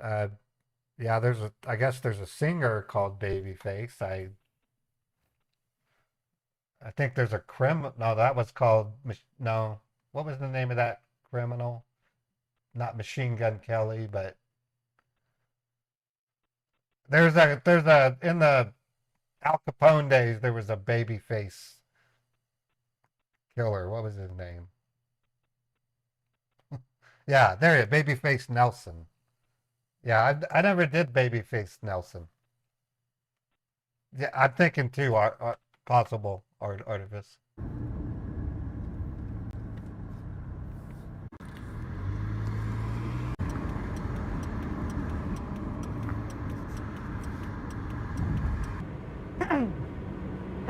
Speaker 1: Uh, yeah, I guess there's a singer called Babyface. I think there's a no, that was called, no, what was the name of that criminal? Not Machine Gun Kelly, but there's in the Al Capone days, there was a Babyface killer. What was his name? Yeah, there it is, Babyface Nelson. Yeah, I never did Babyface Nelson. Yeah, I'm thinking too, possible artifice.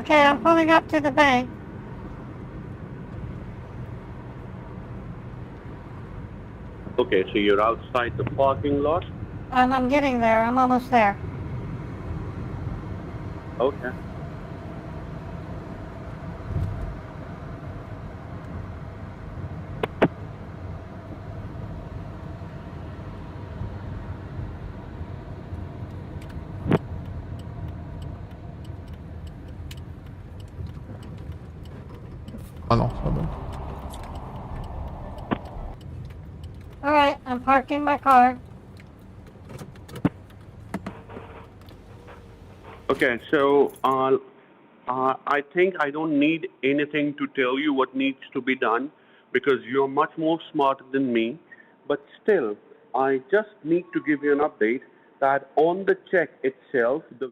Speaker 15: Okay, I'm pulling up to the bank.
Speaker 14: Okay, so you're outside the parking lot?
Speaker 15: And I'm getting there. I'm almost there.
Speaker 14: Okay.
Speaker 12: Ah non, c'est bon.
Speaker 15: All right, I'm parking my car.
Speaker 14: Okay, so I think I don't need anything to tell you what needs to be done because you're much more smarter than me. But still, I just need to give you an update that on the check itself, the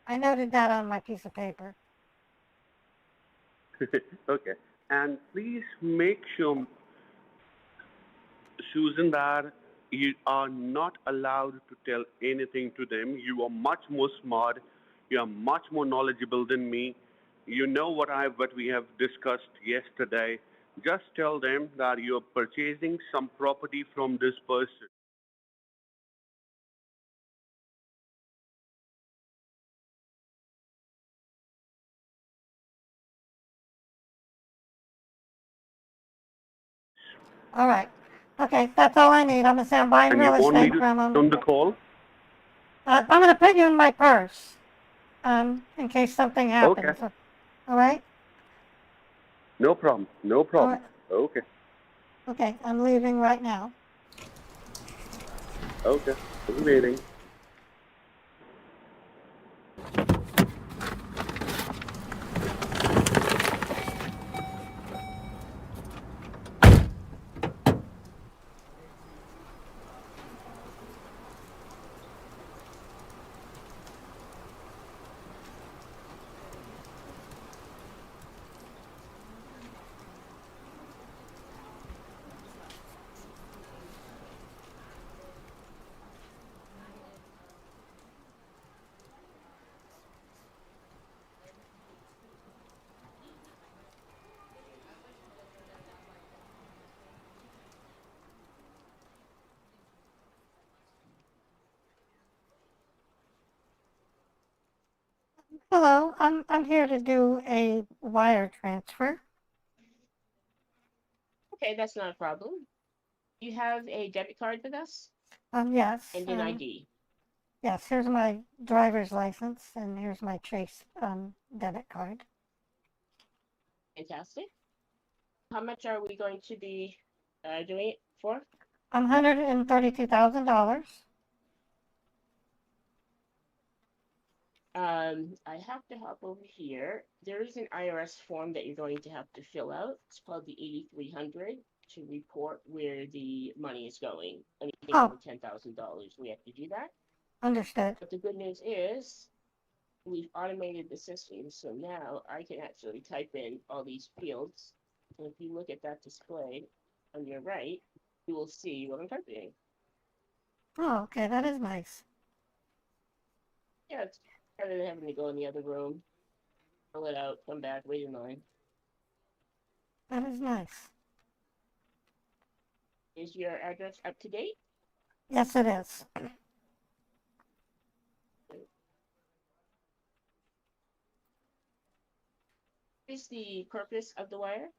Speaker 15: I noted that on my piece of paper.
Speaker 14: okay, and please make sure, Susan, that you are not allowed to tell anything to them. You are much more smart. You are much more knowledgeable than me. You know what we have discussed yesterday, Just tell them that you're purchasing some property from this person.
Speaker 15: All right. Okay, that's all I need. I'm gonna say I'm buying
Speaker 14: And you
Speaker 15: real
Speaker 14: want me
Speaker 15: estate
Speaker 14: to
Speaker 15: from
Speaker 14: on
Speaker 15: them.
Speaker 14: the call?
Speaker 15: I'm gonna put you in my purse, in case something
Speaker 14: Okay.
Speaker 15: happens. All right?
Speaker 14: No problem. No
Speaker 15: All
Speaker 14: problem.
Speaker 15: right.
Speaker 14: Okay.
Speaker 15: Okay, I'm leaving right now.
Speaker 14: Okay. I'm waiting.
Speaker 15: Hello, I'm here to do a wire transfer.
Speaker 16: Okay, that's not a problem. You have a debit card with us
Speaker 15: Yes.
Speaker 16: and an ID.
Speaker 15: Yes, here's my driver's license and here's my Chase debit card.
Speaker 16: Fantastic. How much are we going to be doing it for?
Speaker 15: $132,000.
Speaker 16: I have to hop over here. There is an IRS form that you're going to have to fill out. It's called the 8300 to report where the money is going. Anything over $10,000, we have to do that.
Speaker 15: Understood.
Speaker 16: But the good news is we've automated the system, so now I can actually type in all these fields. And if you look at that display on your right, you will see what I'm typing.
Speaker 15: Oh, okay, that is nice.
Speaker 16: Yeah, it's better than having to go in the other room, fill it out, come back, wait in line.
Speaker 15: That is nice.
Speaker 16: Is your address up to date?
Speaker 15: Yes, it is.
Speaker 16: What is the purpose of the wire?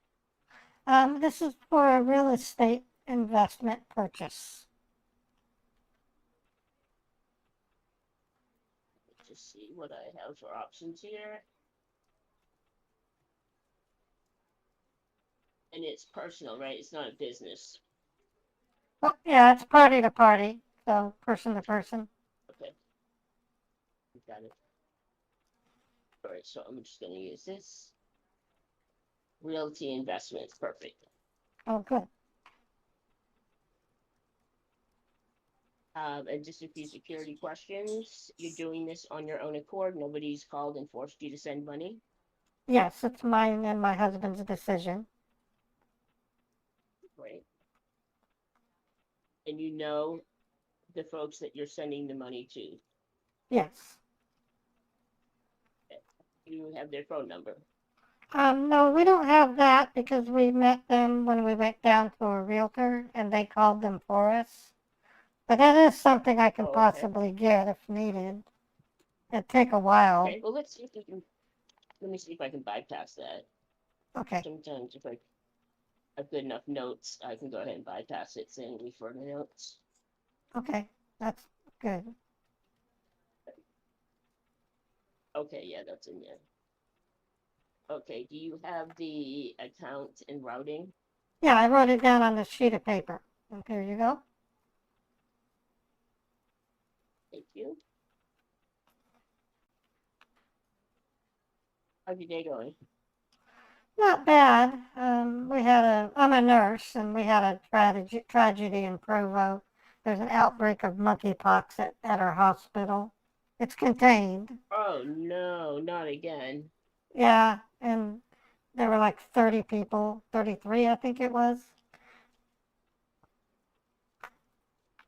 Speaker 15: This is for a real estate investment purchase.
Speaker 16: Let's just see what I have for options here. And it's personal, right? It's not a business.
Speaker 15: Well, yeah, it's party to party, so person to person.
Speaker 16: Okay. Got it. All right, so I'm just going to use this. Realty investments, perfect.
Speaker 15: Oh, good.
Speaker 16: And just a few security questions. You're doing this on your own accord. Nobody's called and forced you to send money.
Speaker 15: Yes, it's mine and my husband's decision.
Speaker 16: Right. And you know the folks that you're sending the money to.
Speaker 15: Yes.
Speaker 16: You have their phone number.
Speaker 15: No, we don't have that because we met them when we went down to a realtor and they called them for us. But that is something I can
Speaker 16: Oh, okay.
Speaker 15: possibly get if needed. It'd take a while.
Speaker 16: Okay, well, let's see if we can. Let me see if I can bypass that.
Speaker 15: Okay.
Speaker 16: Sometimes if I have good enough notes, I can go ahead and bypass it, saying refer to notes.
Speaker 15: Okay, that's good.
Speaker 16: Okay, yeah, that's in there. Okay, do you have the account and routing?
Speaker 15: Yeah, I wrote it down on this sheet of paper. And here you go.
Speaker 16: Thank you. How's your day going?
Speaker 15: Not bad. I'm a nurse and we had a tragedy in Provo. There's an outbreak of monkeypox at our hospital. It's contained.
Speaker 16: Oh no, not again.
Speaker 15: Yeah, and there were like 30 people, 33 I think it was.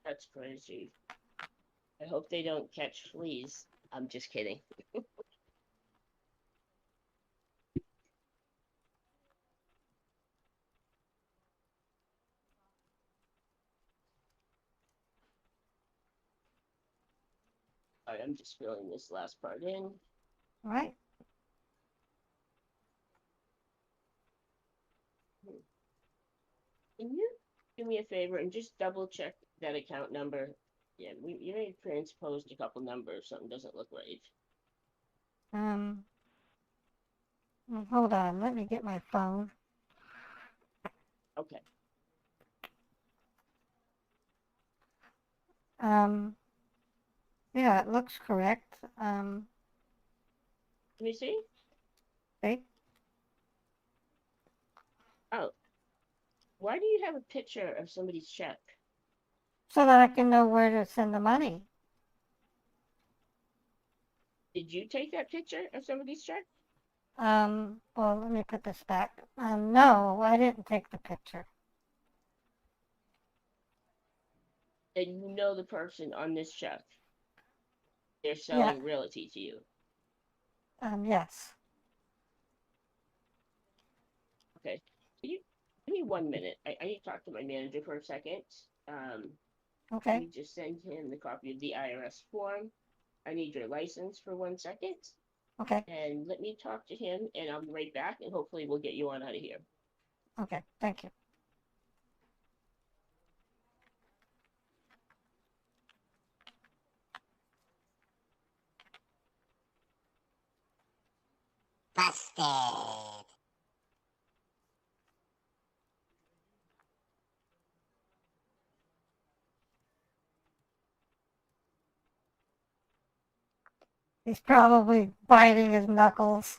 Speaker 16: That's crazy. I hope they don't catch fleas. I'm just kidding. I'm just filling this last part in.
Speaker 15: All right.
Speaker 16: Can you do me a favor and just double check that account number? Yeah, you may have transposed a couple numbers. Something doesn't look right.
Speaker 15: Hold on. Let me get my phone.
Speaker 16: Okay.
Speaker 15: Yeah, it looks correct.
Speaker 16: Let me see.
Speaker 15: Okay.
Speaker 16: Oh, why do you have a picture of somebody's check?
Speaker 15: So that I can know where to send the money.
Speaker 16: Did you take that picture of somebody's check?
Speaker 15: Well, let me put this back. No, I didn't take the picture.
Speaker 16: And you know the person on this check. They're
Speaker 15: Yeah.
Speaker 16: selling realty to you.
Speaker 15: Yes.
Speaker 16: Okay. Can you give me 1 minute? I need to talk to my manager for a second.
Speaker 15: Okay.
Speaker 16: Let me just send him the copy of the IRS form. I need your license for 1 second.
Speaker 15: Okay.
Speaker 16: And let me talk to him, and I'll be right back, and hopefully we'll get you on out of here.
Speaker 15: Okay. Thank you.
Speaker 5: Busted.
Speaker 15: He's probably biting his knuckles.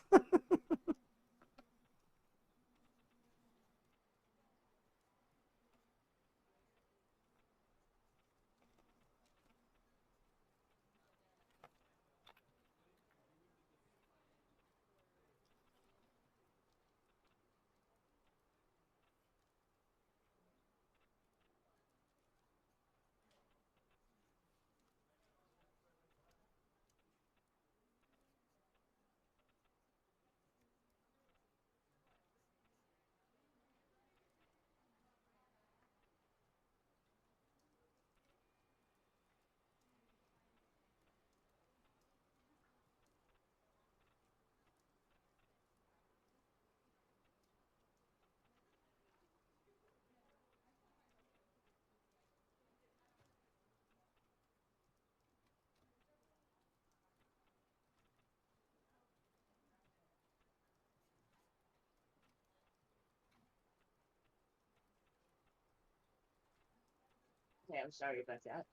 Speaker 16: Okay, I'm sorry about that.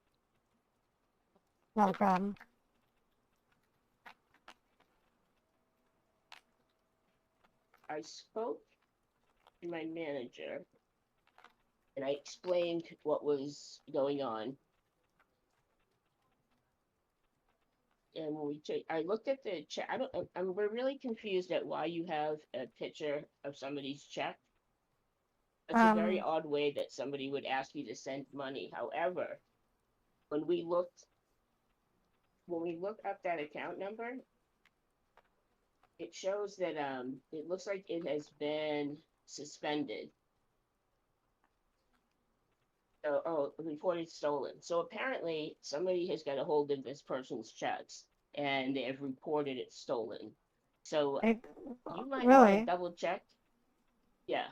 Speaker 15: Not a problem.
Speaker 16: I spoke to my manager, and I explained what was going on. And when I looked at the check. We're really confused at why you have a picture of somebody's check. It's a very odd way that somebody would ask you to send money. However, when we look up that account number, it shows that it looks like it has been suspended. Reported stolen. So apparently somebody has got a hold of this person's checks and they have reported it stolen. So you might want to double check. Yeah.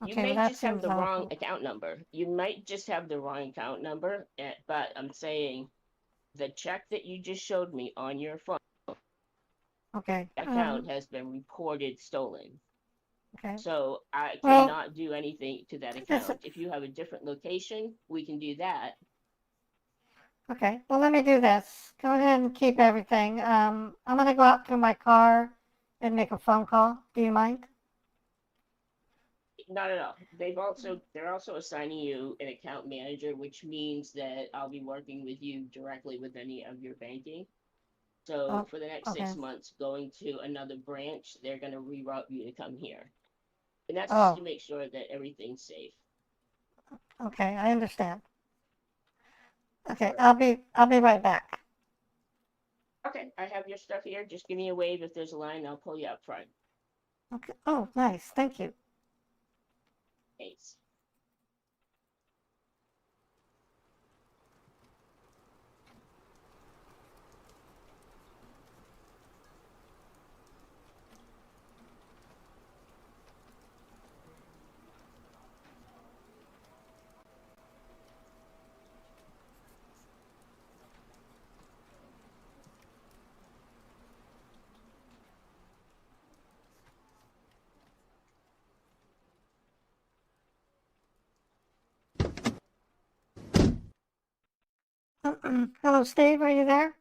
Speaker 16: You
Speaker 15: Okay,
Speaker 16: may
Speaker 15: that
Speaker 16: just have
Speaker 15: seems
Speaker 16: the wrong
Speaker 15: awful.
Speaker 16: account number. You might just have the wrong account number, but I'm saying the check that you just showed me on your phone
Speaker 15: Okay.
Speaker 16: account has been reported stolen.
Speaker 15: Okay.
Speaker 16: So I
Speaker 15: Well,
Speaker 16: cannot do anything to that account. If you have a different location, we can do that.
Speaker 15: Okay. Well, let me do this. Go ahead and keep everything. I'm gonna go out to my car and make a phone call. Do you mind?
Speaker 16: Not at all. They're also assigning you an account manager, which means that I'll be working with you directly with any of your banking. So for the next 6 months, going to another branch, they're going to reroute you to come here. And that's just to make sure that everything's safe.
Speaker 15: Okay, I understand. Okay, I'll be right back.
Speaker 16: Okay, I have your stuff here. Just give me a wave if there's a line. I'll pull you up front.
Speaker 15: Okay. Oh, nice. Thank you.
Speaker 16: Thanks.
Speaker 15: Hello, Steve. Are you there?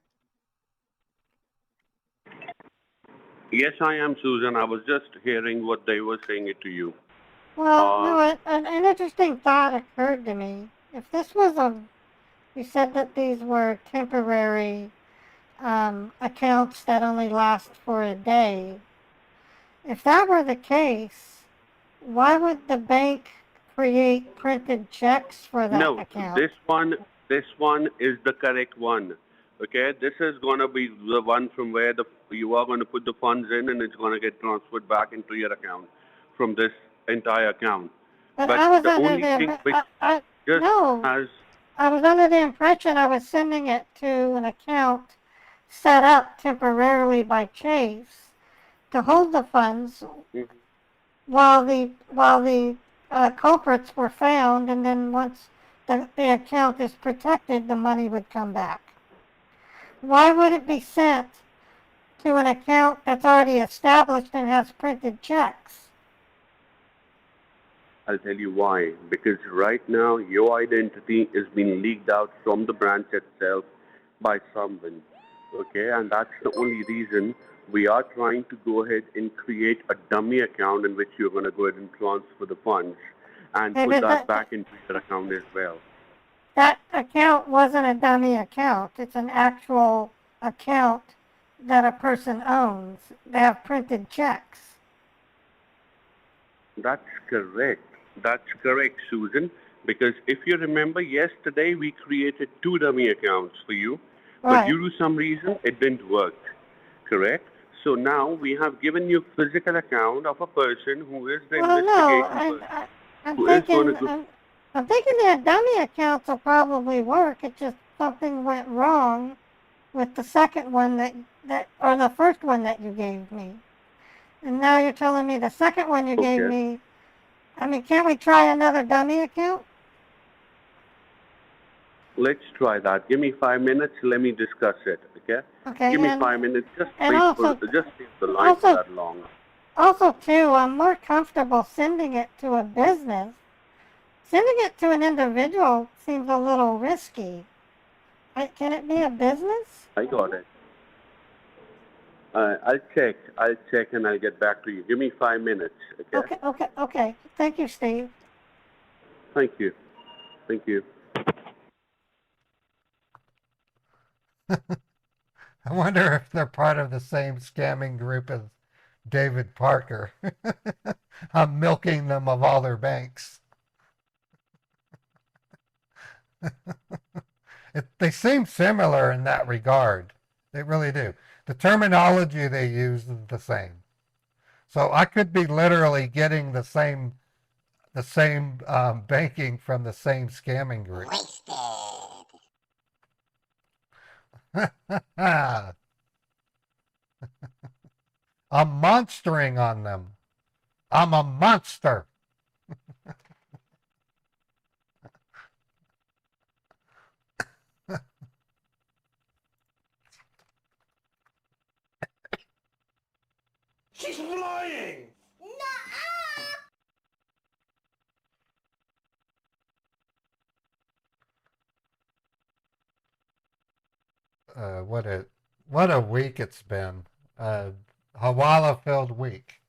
Speaker 14: Yes, I am, Susan. I was just hearing what they were saying it to you.
Speaker 15: Well, no. An interesting thought occurred to me. If this was you said that these were temporary accounts that only last for a day. If that were the case, why would the bank create printed checks for that
Speaker 14: No,
Speaker 15: account?
Speaker 14: this one is the correct one. Okay, this is gonna be the one from where you are going to put the funds in, and it's going to get transferred back into your account from this entire account.
Speaker 15: But
Speaker 14: But
Speaker 15: I was
Speaker 14: the
Speaker 15: under
Speaker 14: only thing
Speaker 15: the
Speaker 14: which just
Speaker 15: no,
Speaker 14: has
Speaker 15: I was under the impression I was sending it to an account set up temporarily by Chase to hold the funds while the culprits were found, and then once the account is protected, the money would come back. Why would it be sent to an account that's already established and has printed checks?
Speaker 14: I'll tell you why. Because right now your identity is being leaked out from the branch itself by someone. Okay, and that's the only reason we are trying to go ahead and create a dummy account in which you're going to go ahead and transfer the funds and
Speaker 15: Hey,
Speaker 14: put
Speaker 15: but
Speaker 14: that back into your account as well.
Speaker 15: that account wasn't a dummy account. It's an actual account that a person owns. They have printed checks.
Speaker 14: That's correct. That's correct, Susan. Because if you remember, yesterday we created 2 dummy accounts for you, but
Speaker 15: Right.
Speaker 14: due to some reason it didn't work. Correct? So now we have given you physical account of a person who is the
Speaker 15: Well, no,
Speaker 14: investigation person.
Speaker 15: I'm
Speaker 14: Who is going to
Speaker 15: thinking,
Speaker 14: go.
Speaker 15: I'm thinking that dummy accounts will probably work. It just something went wrong with the second one or the first one that you gave me. And now you're telling me the second one you gave
Speaker 14: Okay.
Speaker 15: me. I mean, can't we try another dummy account?
Speaker 14: Let's try that. Give me 5 minutes. Let me discuss it. Okay?
Speaker 15: Okay,
Speaker 14: Give me
Speaker 15: and
Speaker 14: 5 minutes. Just
Speaker 15: and
Speaker 14: wait
Speaker 15: also
Speaker 14: just stay on the line for that long.
Speaker 15: also too, I'm more comfortable sending it to a business. Sending it to an individual seems a little risky. Can it be a business?
Speaker 14: I got it. I'll check and I'll get back to you. Give me 5 minutes. Okay?
Speaker 15: Okay. Thank you, Steve.
Speaker 14: Thank you. Thank you.
Speaker 1: I wonder if they're part of the same scamming group as David Parker. I'm milking them of all their banks. They seem similar in that regard. They really do. The terminology they use is the same. So I could be literally getting the same banking from the same scamming group. I'm monstering on them. I'm a monster.
Speaker 6: She's lying!
Speaker 1: What a week it's been. Hawala filled week.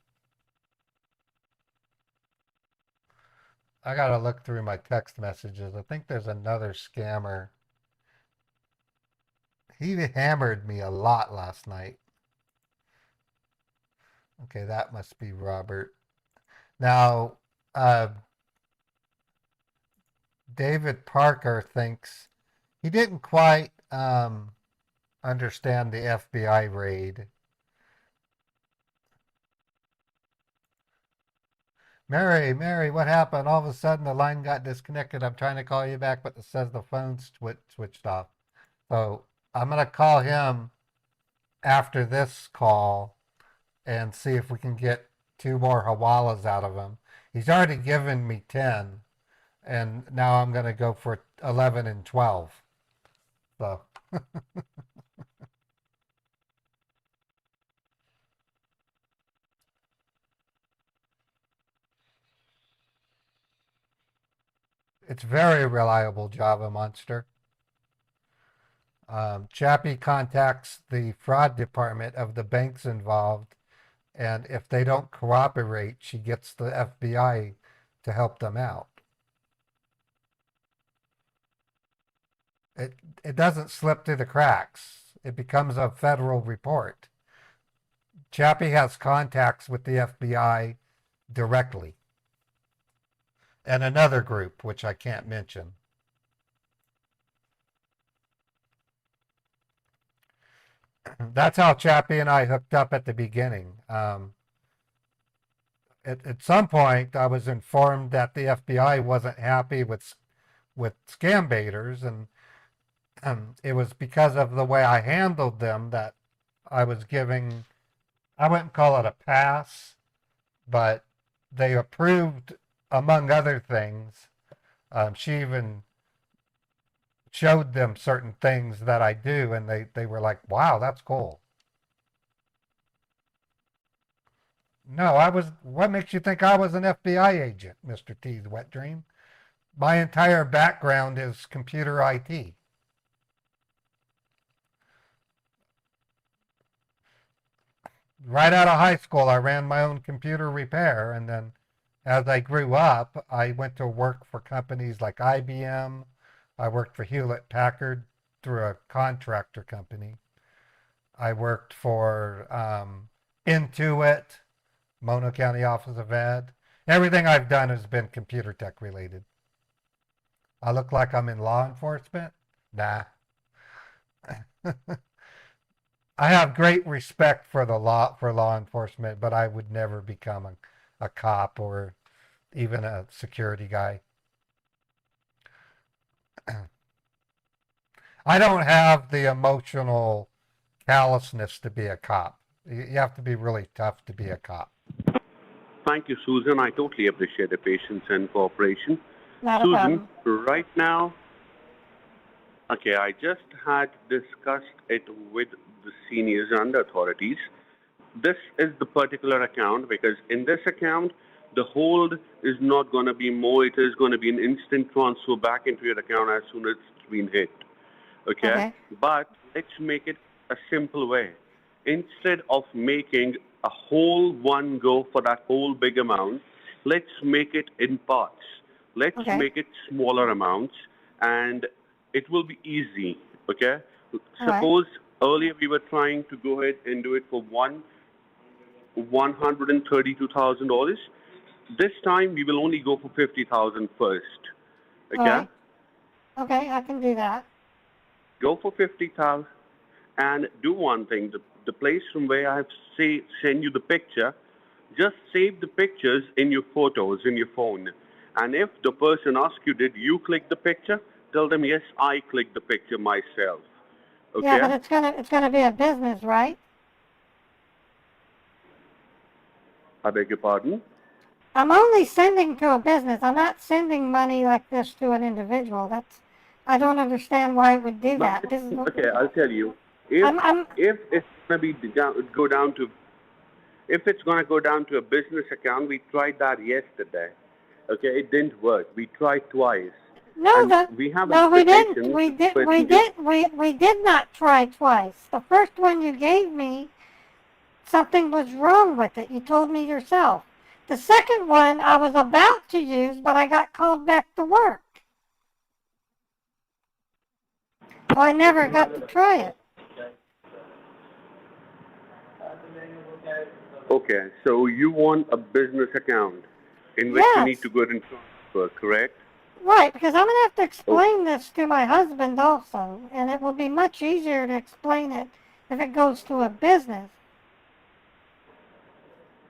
Speaker 1: I gotta look through my text messages. I think there's another scammer. He hammered me a lot last night. Okay, that must be Robert. Now, David Parker thinks he didn't quite understand the FBI raid. Mary, what happened? All of a sudden the line got disconnected. I'm trying to call you back, but it says the phone switched off. So I'm going to call him after this call and see if we can get 2 more Hawalas out of him. He's already given me 10, and now I'm going to go for 11 and 12. So. It's very reliable, Java Monster. Chappie contacts the fraud department of the banks involved, and if they don't cooperate, she gets the FBI to help them out. It doesn't slip through the cracks. It becomes a federal report. Chappie has contacts with the FBI directly. And another group, which I can't mention. That's how Chappie and I hooked up at the beginning. At some point, I was informed that the FBI wasn't happy with Scambaiters, and it was because of the way I handled them that I was giving, I wouldn't call it a pass, but they approved, among other things. She even showed them certain things that I do, and they were like, wow, that's cool. No, what makes you think I was an FBI agent, Mr. T's wet dream? My entire background is computer IT. Right out of high school, I ran my own computer repair, and then as I grew up, I went to work for companies like IBM. I worked for Hewlett Packard through a contractor company. I worked for Intuit, Mono County Office of Ed. Everything I've done has been computer tech related. I look like I'm in law enforcement? Nah. I have great respect for law enforcement, but I would never become a cop or even a security guy. I don't have the emotional callousness to be a cop. You have to be really tough to be a cop.
Speaker 14: Thank you, Susan. I totally appreciate the patience and cooperation.
Speaker 15: Not a
Speaker 14: Susan,
Speaker 15: problem.
Speaker 14: right now, okay, I just had discussed it with the seniors and the authorities. This is the particular account because in this account, the hold is not going to be more. It is going to be an instant transfer back into your account as soon as it's been hit. Okay? But let's make it a simple way. Instead of making a whole one go for that whole big amount, let's make it in parts. Let's make it smaller amounts, and it will be easy. Okay? Suppose earlier we were trying to go ahead and do it for $132,000. This time we will only go for $50,000 first. Okay?
Speaker 15: Okay, I can do that.
Speaker 14: Go for $50,000 and do one thing. The place from where I have send you the picture, just save the pictures in your photos in your phone. And if the person asks you, did you click the picture? Tell them, yes, I clicked the picture myself. Okay?
Speaker 15: Yeah, but it's gonna be a business, right?
Speaker 14: I beg your pardon?
Speaker 15: I'm only sending to a business. I'm not sending money like this to an individual. I don't understand why it would do that. This is
Speaker 14: Okay, I'll tell you. If it's going to go down to, if it's going to go down to a business account, we tried that yesterday. Okay, it didn't work. We tried twice.
Speaker 15: No,
Speaker 14: we
Speaker 15: didn't. We did not try twice. The first one you gave me, something was wrong with it. You told me yourself. The second one I was about to use, but I got called back to work. So I never got to try it.
Speaker 14: Okay, so you want a business account in which you need to go ahead and transfer, correct?
Speaker 15: Right, because I'm going to have to explain this to my husband also, and it will be much easier to explain it if it goes to a business.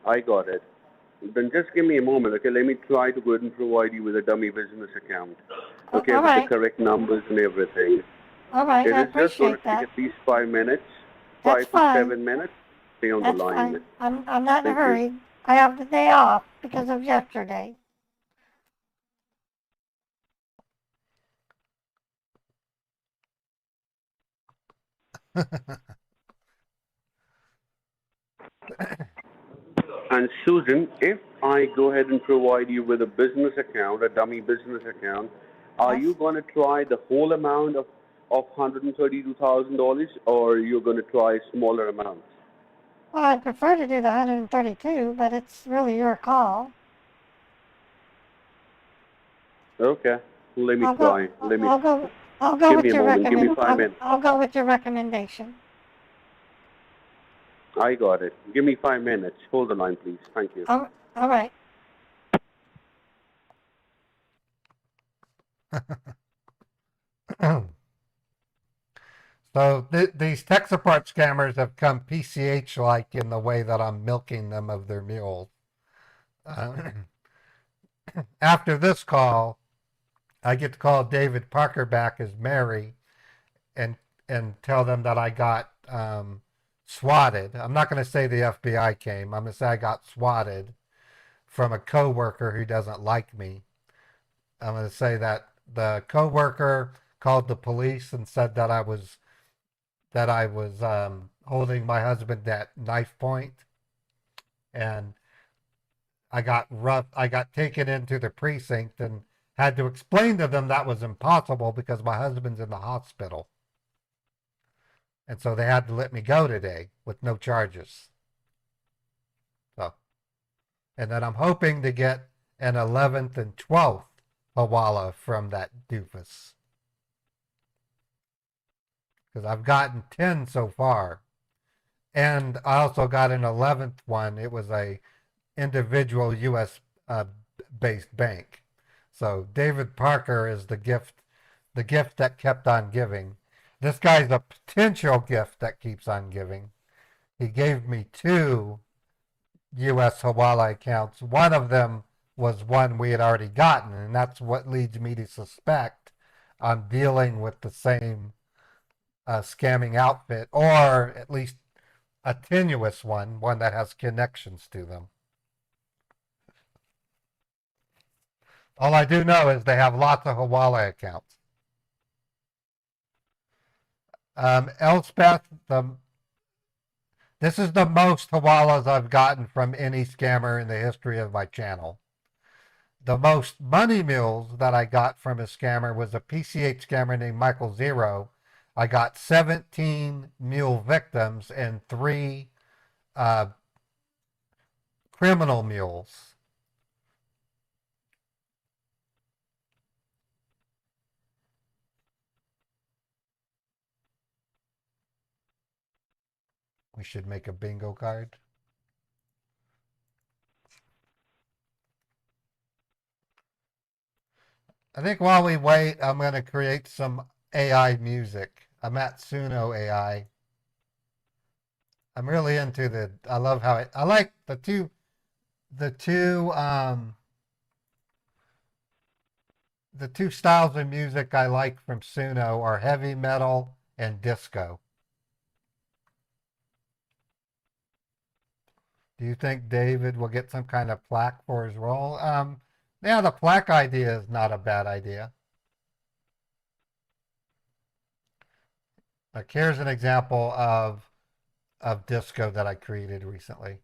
Speaker 14: I got it. Then just give me a moment, okay? Let me try to go ahead and provide you with a dummy business account. Okay, with the correct numbers and everything.
Speaker 15: All right, I
Speaker 14: It is just going
Speaker 15: appreciate
Speaker 14: to
Speaker 15: that.
Speaker 14: take at least 5 minutes,
Speaker 15: That's
Speaker 14: 5
Speaker 15: fine.
Speaker 14: to 7 minutes. Stay on
Speaker 15: That's
Speaker 14: the line.
Speaker 15: fine. I'm not in a
Speaker 14: Thank you.
Speaker 15: hurry. I have the day off because of yesterday.
Speaker 14: And Susan, if I go ahead and provide you with a business account, a dummy business account, are you going to try the whole amount of of $132,000, or you're going to try smaller amounts?
Speaker 15: Well, I'd prefer to do the 132, but it's really your call.
Speaker 14: Okay, let me try.
Speaker 15: I'll go
Speaker 14: Give
Speaker 15: with
Speaker 14: me a
Speaker 15: your
Speaker 14: moment. Give me 5 minutes.
Speaker 15: I'll go with your recommendation.
Speaker 14: I got it. Give me 5 minutes. Hold the line, please. Thank you.
Speaker 15: All right.
Speaker 1: So these tech support scammers have come PCH-like in the way that I'm milking them of their mules. After this call, I get to call David Parker back as Mary and tell them that I got swatted. I'm not going to say the FBI came. I'm going to say I got swatted from a coworker who doesn't like me. I'm going to say that the coworker called the police and said that I was holding my husband at knife point, and I got taken into the precinct and had to explain to them that was impossible because my husband's in the hospital. And so they had to let me go today with no charges. So, and then I'm hoping to get an 11th and 12th hawala from that doofus. Because I've gotten 10 so far. And I also got an 11th one. It was a individual U.S. based bank. So David Parker is the gift that kept on giving. This guy's a potential gift that keeps on giving. He gave me 2 U.S. hawala accounts. One of them was one we had already gotten, and that's what leads me to suspect I'm dealing with the same scamming outfit, or at least a tenuous one that has connections to them. All I do know is they have lots of hawala accounts. Elspeth, this is the most hawalas I've gotten from any scammer in the history of my channel. The most money mules that I got from a scammer was a PCH scammer named Michael Zero. I got 17 mule victims and 3 criminal mules. We should make a bingo card. I think while we wait, I'm going to create some AI music. I'm at Suno AI. I'm really into I love how I like the two styles of music I like from Suno are heavy metal and disco. Do you think David will get some kind of plaque for his role? Yeah, the plaque idea is not a bad idea. Like here's an example of disco that I created recently.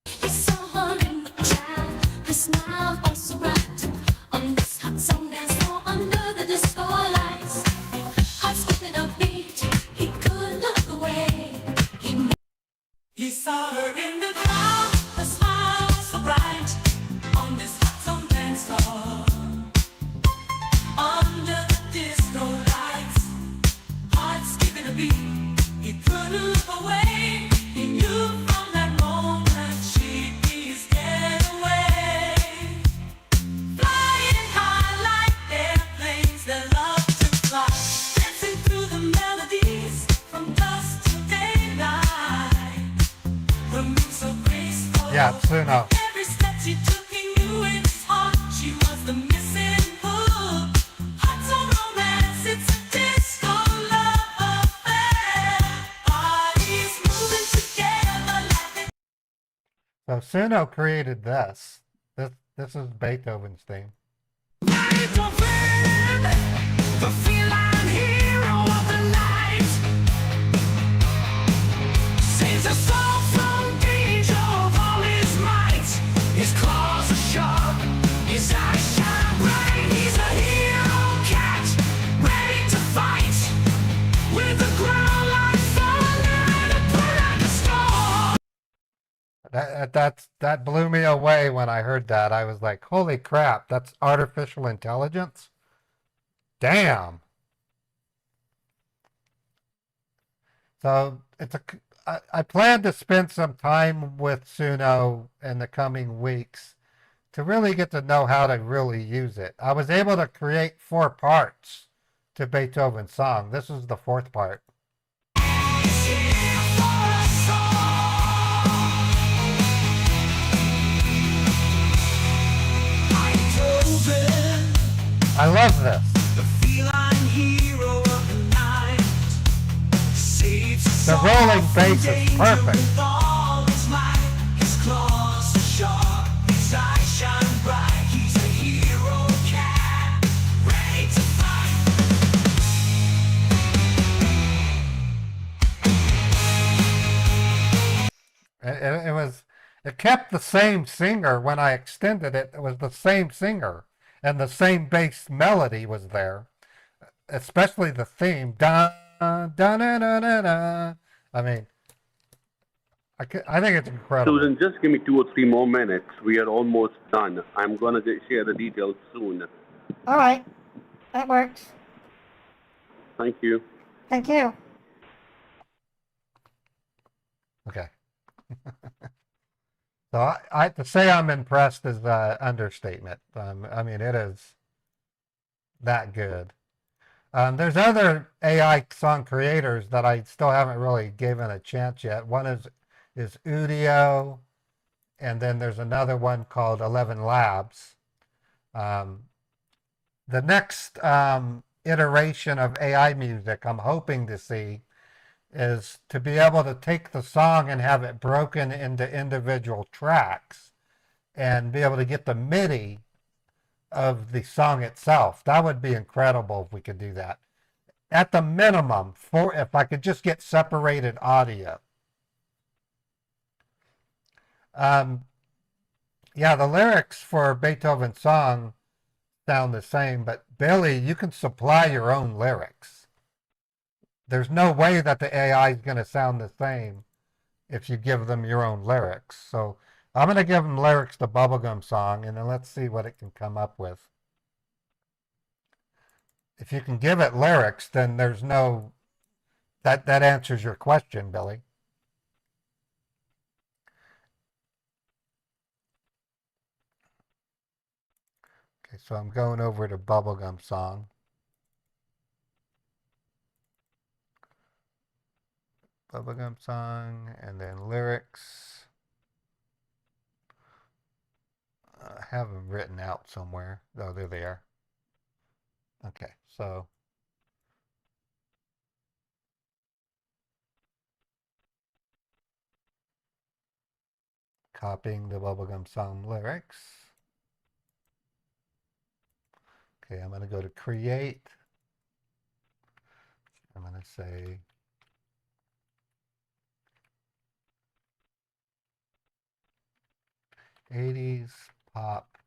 Speaker 7: He saw her in the crowd, a smile so bright, on this hot summer dance floor. Under the disco lights, heart skipping a beat, he couldn't look away. He knew from that moment she'd be his getaway. Flying high like airplanes that love to fly, dancing through the melodies from dusk to daylight.
Speaker 1: Yeah, Suno.
Speaker 7: Every step she took, he knew in his heart she was the missing hook. Hearts on romance, it's a disco love affair. Bodies moving together like
Speaker 1: So Suno created this. This is Beethoven's theme.
Speaker 7: Beethoven, the feline hero of the night, sings a song from danger of all his might. His claws are sharp, his eyes shine bright. He's a hero cat, ready to fight.
Speaker 1: That blew me away when I heard that. I was like, holy crap, that's artificial intelligence? Damn. So I plan to spend some time with Suno in the coming weeks to really get to know how to really use it. I was able to create 4 parts to Beethoven's song. This is the 4th part. I love this. The rolling bass is perfect. It kept the same singer when I extended it. It was the same singer, and the same bass melody was there, especially the theme. Da da da da da da. I mean, I think it's incredible.
Speaker 14: Susan, just give me 2 or 3 more minutes. We are almost done. I'm gonna share the details soon.
Speaker 15: All right, that works.
Speaker 14: Thank you.
Speaker 15: Thank you.
Speaker 1: Okay. So to say I'm impressed is an understatement. I mean, it is that good. There's other AI song creators that I still haven't really given a chance yet. One is Udio, and then there's another one called 11 Labs. The next iteration of AI music I'm hoping to see is to be able to take the song and have it broken into individual tracks and be able to get the MIDI of the song itself. That would be incredible if we could do that. At the minimum, if I could just get separated audio. Yeah, the lyrics for Beethoven's song sound the same, but Billy, you can supply your own lyrics. There's no way that the AI is going to sound the same if you give them your own lyrics. So I'm going to give them lyrics to Bubblegum Song, and then let's see what it can come up with. If you can give it lyrics, then there's no... That answers your question, Billy. Okay, so I'm going over to Bubblegum Song. Bubblegum Song, and then lyrics. I have them written out somewhere. Oh, there they are. Okay, so copying the Bubblegum Song lyrics. Okay, I'm going to go to create. I'm going to say '80s pop,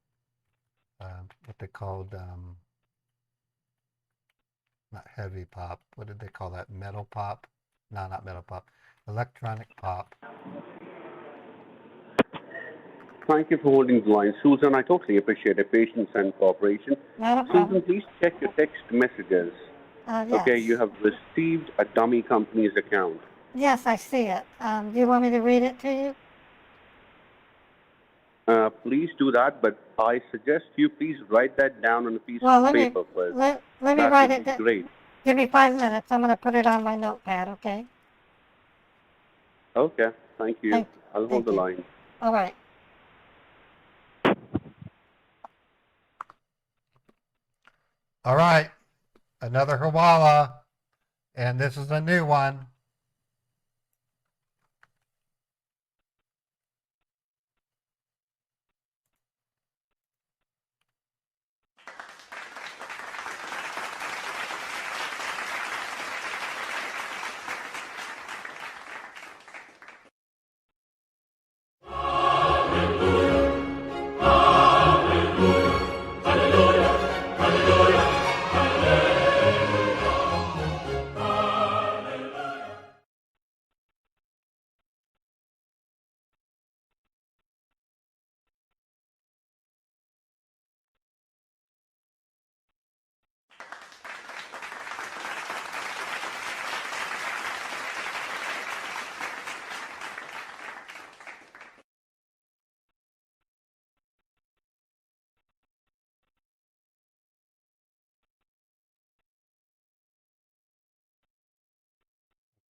Speaker 1: what they called, not heavy pop, what did they call that, metal pop? No, not metal pop, electronic pop.
Speaker 14: Thank you for holding the line. Susan, I totally appreciate your patience and cooperation.
Speaker 15: Not a problem.
Speaker 14: Susan, please check your text messages.
Speaker 15: Yes.
Speaker 14: Okay, you have received a dummy company's account.
Speaker 15: Yes, I see it. Do you want me to read it to you?
Speaker 14: Please do that, but I suggest you please write that down on a piece
Speaker 15: Well,
Speaker 14: of paper first.
Speaker 15: Let me
Speaker 14: That
Speaker 15: write
Speaker 14: would
Speaker 15: it
Speaker 14: be
Speaker 15: down.
Speaker 14: great.
Speaker 15: Give me 5 minutes. I'm going to put it on my notepad, okay?
Speaker 14: Okay, thank you. I'll hold the line.
Speaker 15: All right.
Speaker 1: All right, another Hawala, and this is a new one.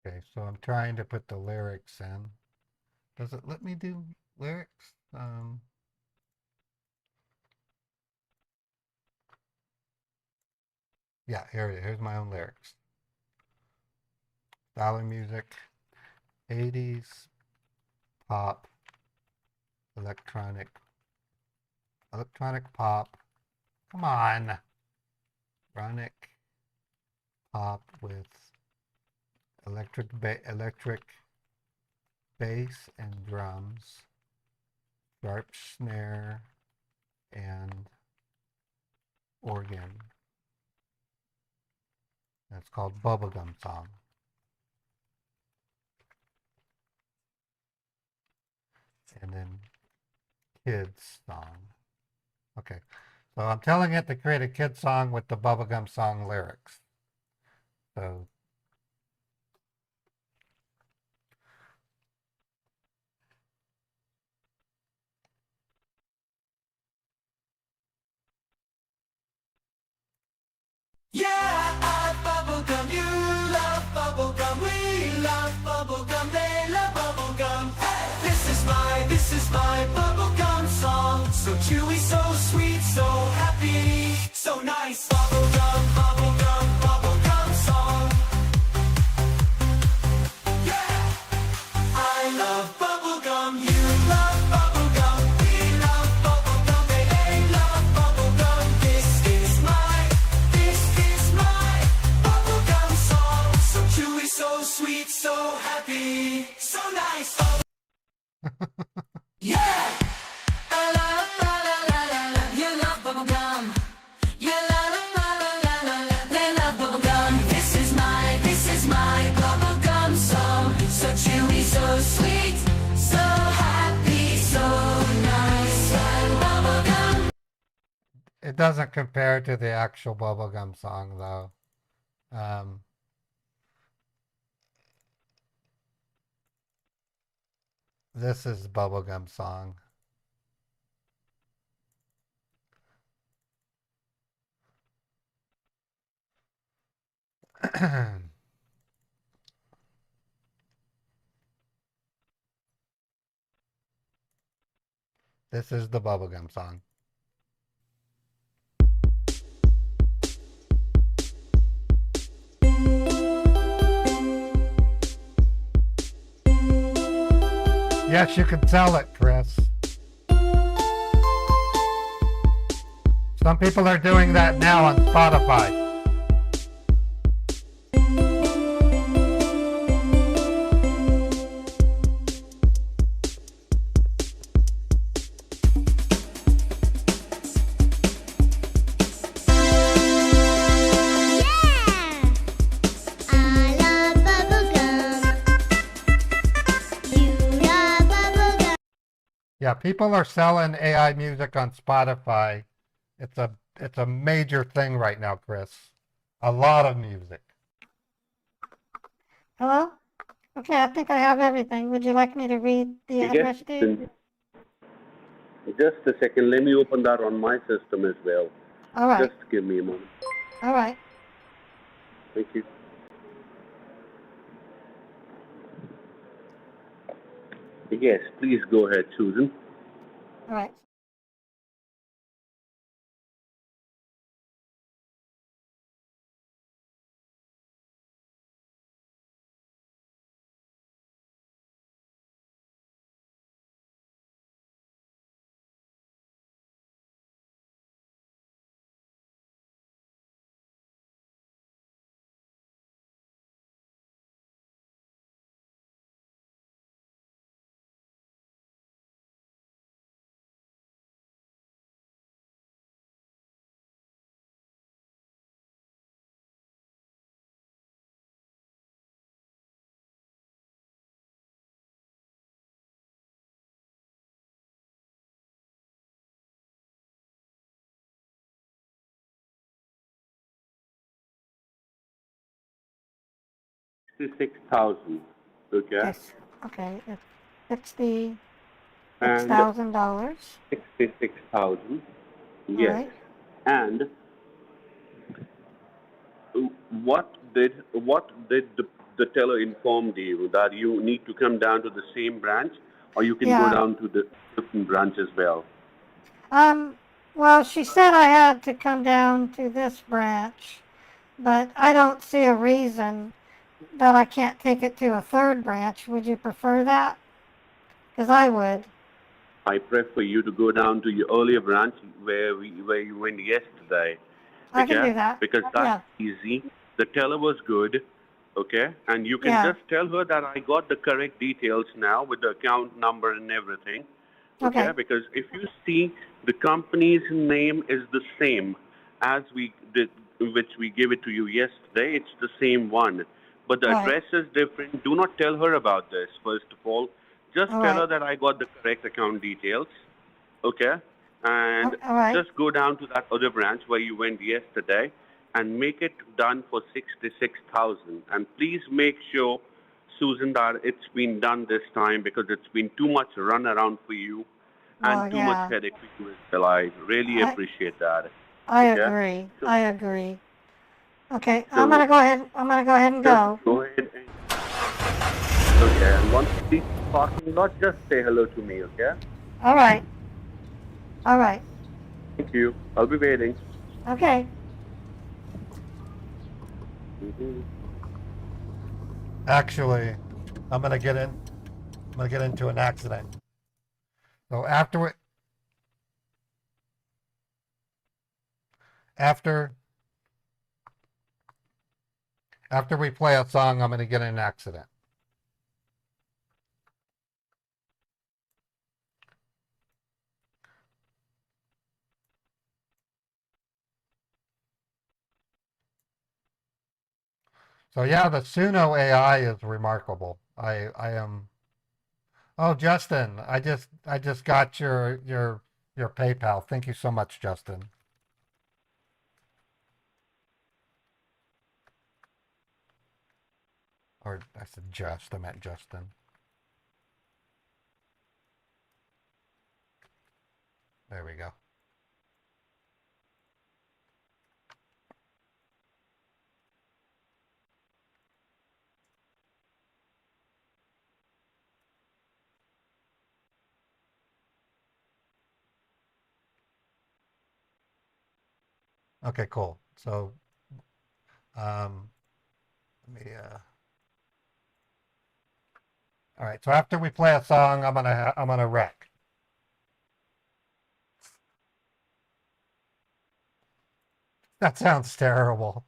Speaker 1: Okay, so I'm trying to put the lyrics in. Does it let me do lyrics? Yeah, here's my own lyrics. Style of music, 80s, pop, electronic pop. Come on. Electronic pop with electric bass and drums, sharp snare, and organ. That's called Bubblegum Song. And then Kids Song. Okay, so I'm telling it to create a kid song with the Bubblegum Song lyrics. So
Speaker 7: Yeah, bubblegum, you love bubblegum, we love bubblegum, they love bubblegum. Hey! This is my bubblegum song. So chewy, so sweet, so happy, so nice. Bubblegum, bubblegum, bubblegum song. Yeah! I love bubblegum, you love bubblegum, we love bubblegum, they love bubblegum. This is my bubblegum song. So chewy, so sweet, so happy, so nice. Yeah! La la la la la la la. You love bubblegum. You la la la la la la la. They love bubblegum. This is my bubblegum song. So chewy, so sweet, so happy, so nice. Bubblegum.
Speaker 1: it doesn't compare to the actual Bubblegum Song though. This is Bubblegum Song. This is the Bubblegum Song. Yes, you can sell it, Chris. Some people are doing that now on Spotify. Yeah, people are selling AI music on Spotify. It's a major thing right now, Chris. A lot of music.
Speaker 15: Hello? Okay, I think I have everything. Would you like me to read the address to you?
Speaker 14: Just a second. Let me open that on my system as well.
Speaker 15: All right.
Speaker 14: Just give me a moment.
Speaker 15: All right.
Speaker 14: Thank you. Yes, please go ahead, Susan.
Speaker 15: All right.
Speaker 14: $66,000. Okay.
Speaker 15: Yes. Okay. It's the
Speaker 14: And
Speaker 15: $6,000.
Speaker 14: 66,000.
Speaker 15: All
Speaker 14: Yes.
Speaker 15: right.
Speaker 14: And what did the teller informed you that you need to come down to the same branch, or you can go
Speaker 15: Yeah.
Speaker 14: down to the different branch as well?
Speaker 15: Well, she said I had to come down to this branch, but I don't see a reason that I can't take it to a third branch. Would you prefer that? Because I would.
Speaker 14: I prefer you to go down to your earlier branch where you went yesterday.
Speaker 15: I can
Speaker 14: Okay?
Speaker 15: do that.
Speaker 14: Because that's
Speaker 15: Yeah.
Speaker 14: easy. The teller was good. Okay? And you can
Speaker 15: Yeah.
Speaker 14: just tell her that I got the correct details now with the account number and everything. Okay?
Speaker 15: Okay.
Speaker 14: Because if you see the company's name is the same as we did, which we gave it to you yesterday, it's the same one. But the
Speaker 15: Right.
Speaker 14: address is different. Do not tell her about this, first of all. Just
Speaker 15: All
Speaker 14: tell her
Speaker 15: right.
Speaker 14: that I got the correct account details. Okay? And
Speaker 15: All right.
Speaker 14: just go down to that other branch where you went yesterday and make it done for 66,000. And please make sure, Susan, that it's been done this time because it's been too much run around for you and
Speaker 15: Well,
Speaker 14: too much
Speaker 15: yeah.
Speaker 14: headache for you as well. I really
Speaker 15: I
Speaker 14: appreciate that.
Speaker 15: I
Speaker 14: Okay?
Speaker 15: agree.
Speaker 14: So,
Speaker 15: I agree. Okay,
Speaker 14: so
Speaker 15: I'm gonna go ahead. I'm gonna go ahead and
Speaker 14: just
Speaker 15: go.
Speaker 14: go ahead and okay. And once you reach the parking lot, just say hello to me. Okay?
Speaker 15: All right. All right.
Speaker 14: Thank you. I'll be waiting.
Speaker 15: Okay.
Speaker 1: Actually, I'm gonna get in. I'm gonna get into an accident. So after after we play a song, I'm gonna get in an accident. So yeah, the Suno AI is remarkable. I am. Oh, Justin, I just got your PayPal. Thank you so much, Justin. Or I said Just, I meant Justin. There we go. Okay, cool. So, um, let me. All right. So after we play a song, I'm gonna wreck. That sounds terrible.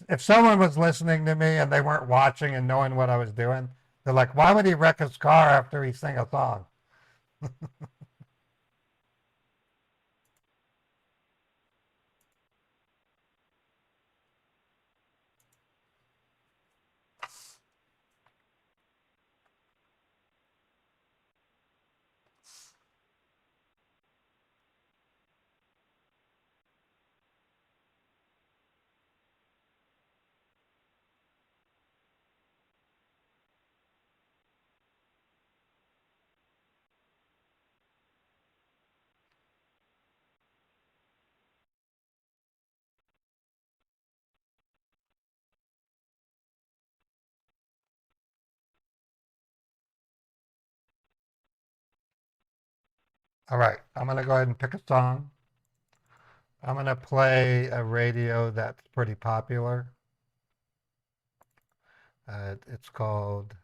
Speaker 1: If someone was listening to me and they weren't watching and knowing what I was doing, they're like, "Why would he wreck his car after he sang a song?" All right, I'm gonna go ahead and pick a song. I'm gonna play a radio that's pretty popular. It's called.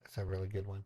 Speaker 1: It's a really good one.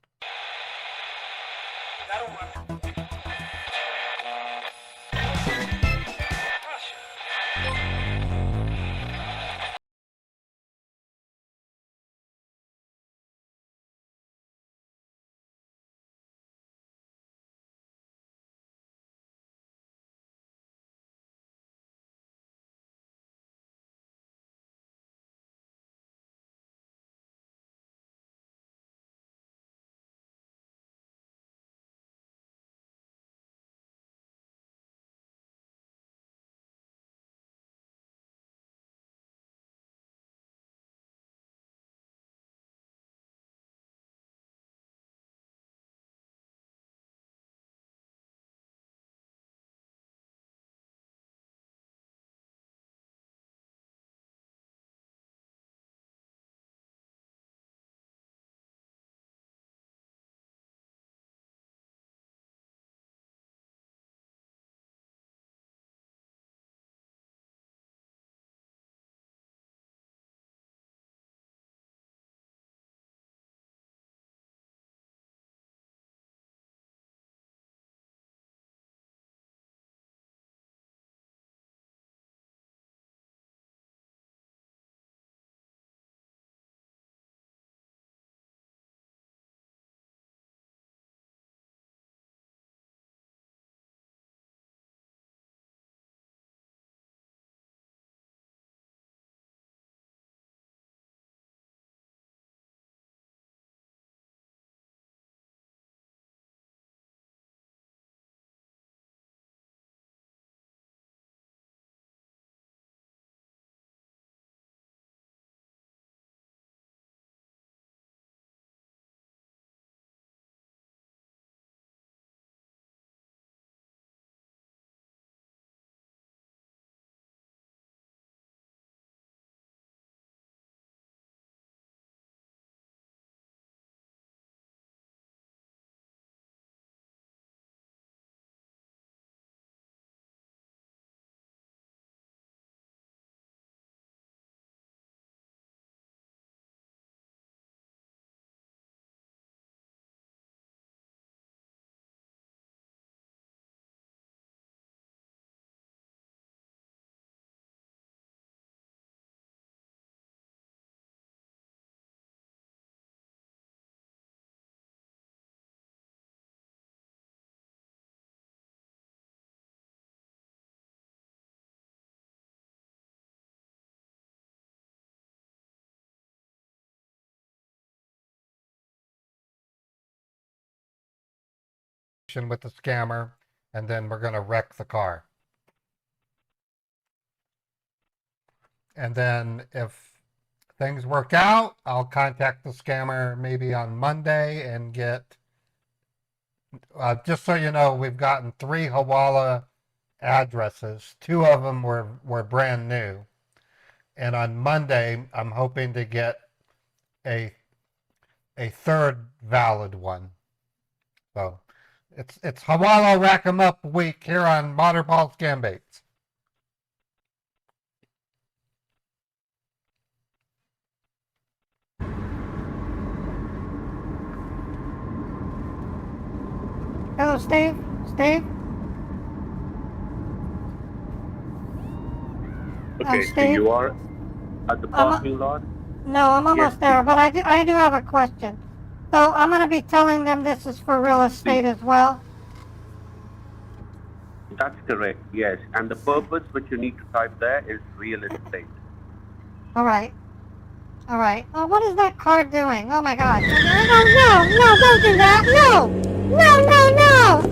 Speaker 1: with the scammer, and then we're going to wreck the car. And then if things work out, I'll contact the scammer maybe on Monday and get, just so you know, we've gotten 3 Hawala addresses. 2 of them were brand new. And on Monday, I'm hoping to get a third valid one. So it's Hawala Rack 'em Up week here on Motorball Scambaits.
Speaker 15: Hello, Steve? Steve?
Speaker 14: Okay, so
Speaker 15: Steve?
Speaker 14: you are at the parking lot?
Speaker 15: No, I'm almost there, but I do have a question. So I'm going to be telling them this is for real estate as well?
Speaker 14: That's correct, yes. And the purpose which you need to type there is real estate.
Speaker 15: All right. All right. Oh, what is that car doing? Oh my God. No, no, don't do that. No! No, no, no!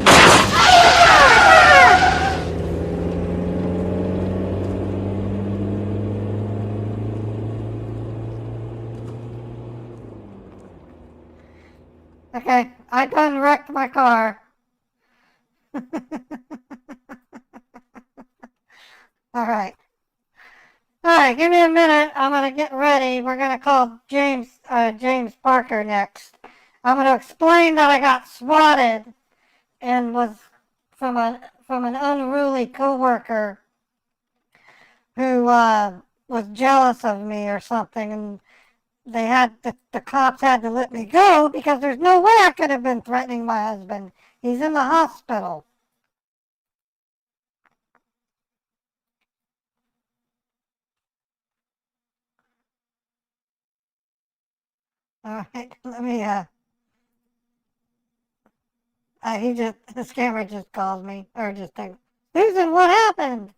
Speaker 15: Okay, I done wrecked my car. All right. All right, give me a minute. I'm gonna get ready. We're gonna call James Parker next. I'm gonna explain that I got swatted and was from an unruly coworker who was jealous of me or something, and they had the cops had to let me go because there's no way I could have been threatening my husband. He's in the hospital. All right, let me the scammer just called me, or just texted, Susan, what happened?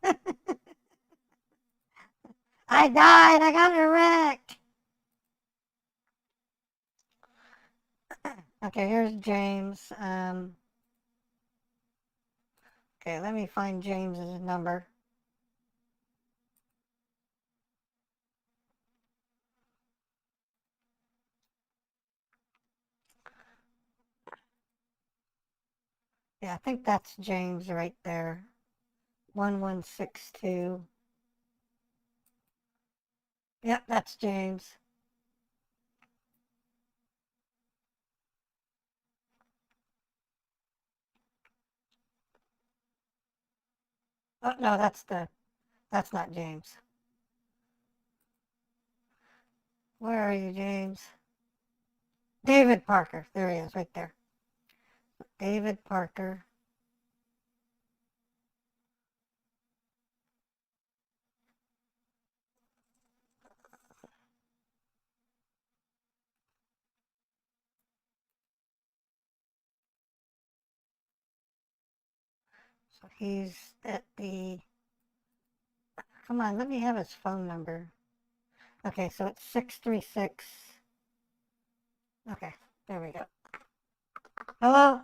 Speaker 15: I died, I got wrecked. Okay, here's James. Okay, let me find James's number. Yeah, I think that's James right there. 1162. Yep, that's James. Oh, no, that's not James. Where are you, James? David Parker. There he is, right there. David Parker. So he's at the... Come on, let me have his phone number. Okay, so it's 636. Okay, there we go. Hello?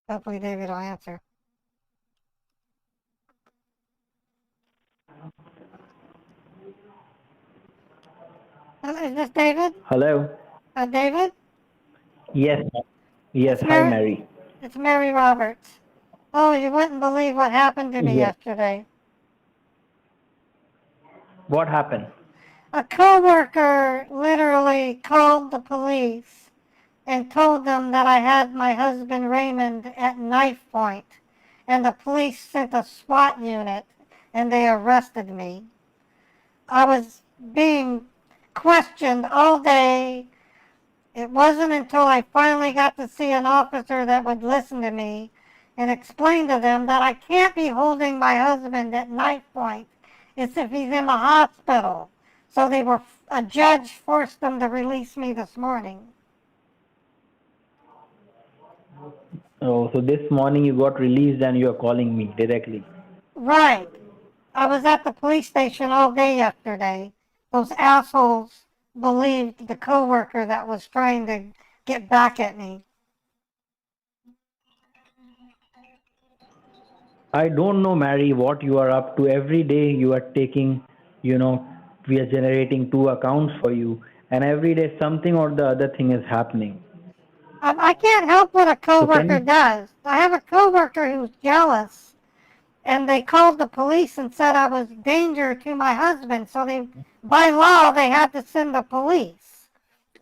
Speaker 15: Hopefully David will answer. Is this David?
Speaker 17: Hello.
Speaker 15: David?
Speaker 17: Yes. Yes.
Speaker 15: It's
Speaker 17: Hi, Mary.
Speaker 15: It's Mary Roberts. Oh, you wouldn't believe what happened to me
Speaker 17: Yes.
Speaker 15: yesterday.
Speaker 17: What happened?
Speaker 15: A coworker literally called the police and told them that I had my husband Raymond at knife point, and the police sent a SWAT unit and they arrested me. I was being questioned all day. It wasn't until I finally got to see an officer that would listen to me and explain to them that I can't be holding my husband at knife point. It's if he's in the hospital. So a judge forced them to release me this morning.
Speaker 17: Oh, so this morning you got released and you are calling me directly.
Speaker 15: Right. I was at the police station all day yesterday. Those assholes believed the coworker that was trying to get back at me.
Speaker 17: I don't know, Mary, what you are up to. Every day you are taking, you know, we are generating two accounts for you, and every day something or the other thing is happening.
Speaker 15: I can't help what a
Speaker 17: So can
Speaker 15: coworker
Speaker 17: you?
Speaker 15: does. I have a coworker who's jealous, and they called the police and said I was danger to my husband. So they, by law, they had to send the police.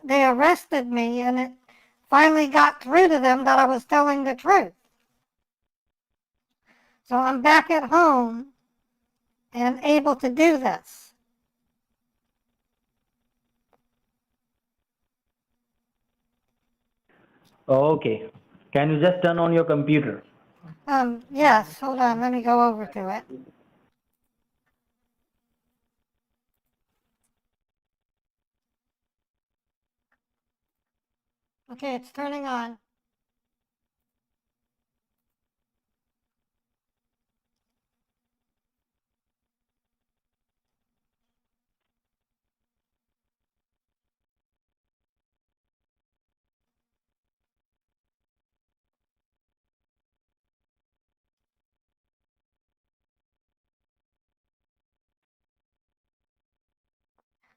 Speaker 15: They arrested me, and it finally got through to them that I was telling the truth. So I'm back at home and able to do this.
Speaker 17: Okay. Can you just turn on your computer?
Speaker 15: Yes, hold on, let me go over to it. Okay, it's turning on.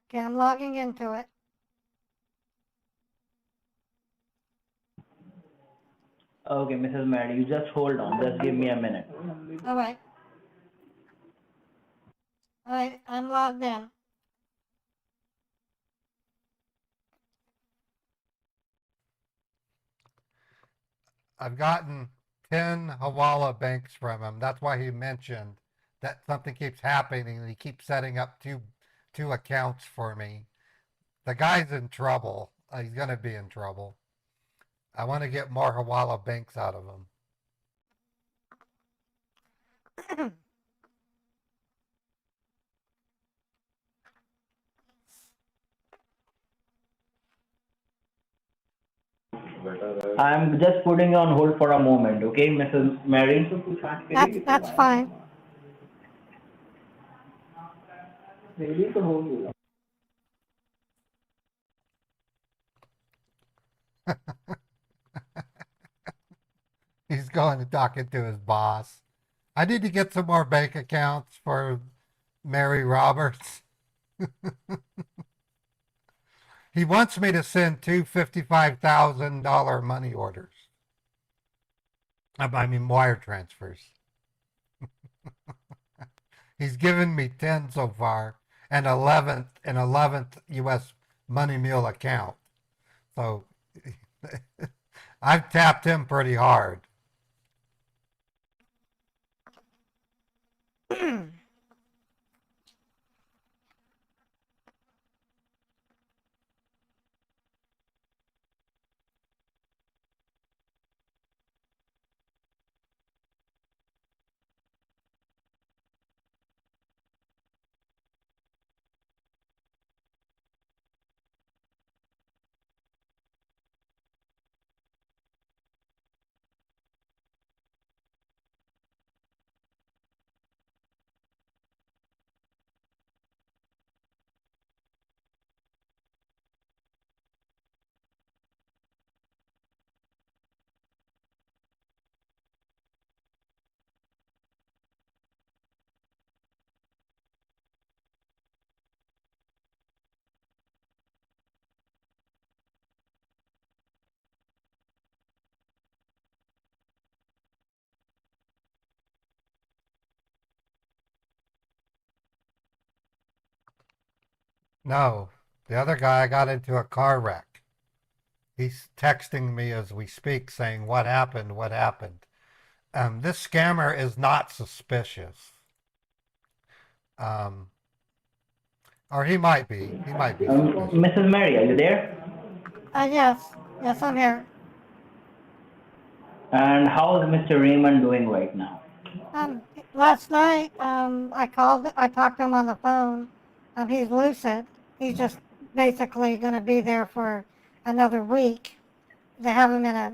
Speaker 15: Okay, I'm logging into it.
Speaker 17: Okay, Mrs. Mary, you just hold on. Just give me a minute.
Speaker 15: All right. All right, I'm logged in.
Speaker 1: I've gotten 10 Hawala banks from him. That's why he mentioned that something keeps happening and he keeps setting up two accounts for me. The guy's in trouble. He's going to be in trouble. I want to get more Hawala banks out of him.
Speaker 17: I'm just putting you on hold for a moment, okay, Mrs. Mary?
Speaker 15: That's fine.
Speaker 1: He's going to talking to his boss. I need to get some more bank accounts for Mary Roberts. He wants me to send two $55,000 money orders. I mean, wire transfers. He's given me 10 so far, and 11th U.S. Money Mule account. So I've tapped him pretty hard. No, the other guy got into a car wreck. He's texting me as we speak saying, "What happened? What happened?" This scammer is not suspicious. Um, or he might be. He might be suspicious.
Speaker 17: Mrs. Mary, are you there?
Speaker 15: Yes. Yes, I'm here.
Speaker 17: And how is Mr. Raymond doing right now?
Speaker 15: Last night, I talked to him on the phone. He's lucid. He's just basically going to be there for another week. They have him in a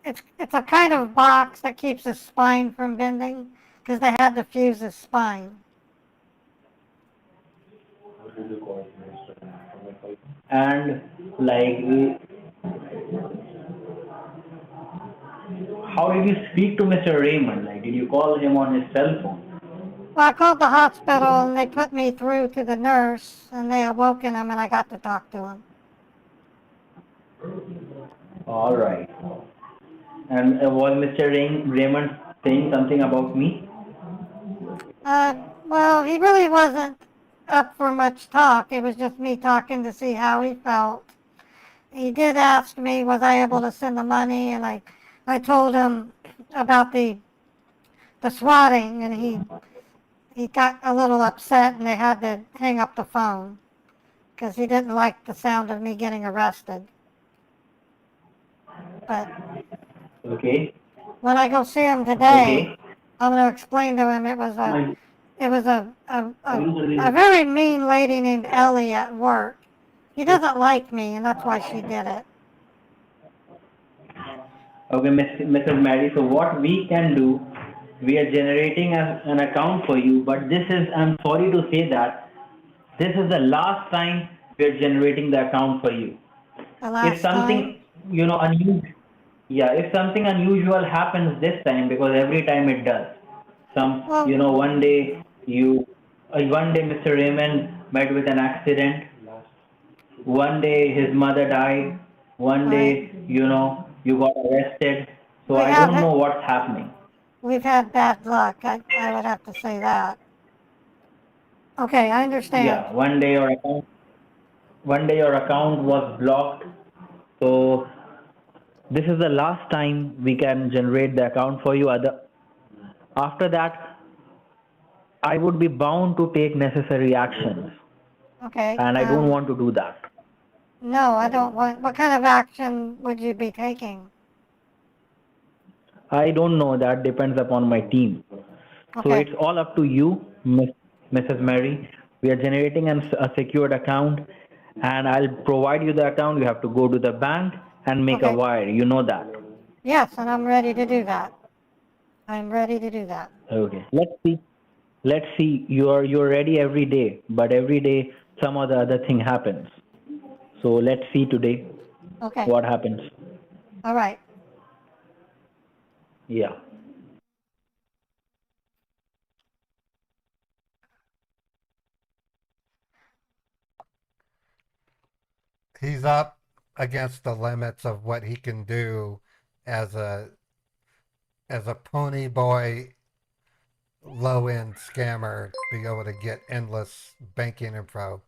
Speaker 15: It's a kind of box that keeps his spine from bending because they had to fuse his spine.
Speaker 17: And like, how did you speak to Mr. Raymond? Like, did you call him on his cell phone?
Speaker 15: Well, I called the hospital and they put me through to the nurse and they awoken him and I got to talk to him.
Speaker 17: All right. And was Mr. Raymond saying something about me?
Speaker 15: Well, he really wasn't up for much talk. It was just me talking to see how he felt. He did ask me, was I able to send the money, and I told him about the swatting, and he got a little upset, and they had to hang up the phone because he didn't like the sound of me getting arrested. But
Speaker 17: Okay.
Speaker 15: when I go see him today,
Speaker 17: Okay.
Speaker 15: I'm going to explain to him it was a very mean lady named Ellie at work. He doesn't like me, and that's why she did it.
Speaker 17: Okay, Mrs. Mary, so what we can do, we are generating an account for you, but this is, I'm sorry to say that, this is the last time we are generating the account for you. If something, unusual, yeah, if something unusual happens this time, because every time it does, one day Mr. Raymond met with an accident, one day his mother died, one day, you got arrested, so I don't know what's happening.
Speaker 15: We've had bad luck. I would have to say that. Okay, I understand.
Speaker 17: Yeah, one day your account was blocked, so this is the last time we can generate the account for you. After that, I would be bound to take necessary actions,
Speaker 15: Okay.
Speaker 17: and I don't want to do that.
Speaker 15: No, I don't want. What kind of action would you be taking?
Speaker 17: I don't know. That depends upon my team.
Speaker 15: Okay.
Speaker 17: So it's all up to you, Mrs. Mary. We are generating a secured account, and I'll provide you the account. You have to go to the bank and make a wire. You know that.
Speaker 15: Yes, and I'm ready to do that. I'm ready to do that.
Speaker 17: Okay. Let's see. You're ready every day, but every day some or the other thing happens. So let's see today.
Speaker 15: Okay.
Speaker 17: What happens.
Speaker 15: All right.
Speaker 17: Yeah.
Speaker 1: He's up against the limits of what he can do as a pony boy low end scammer, be able to get endless banking info.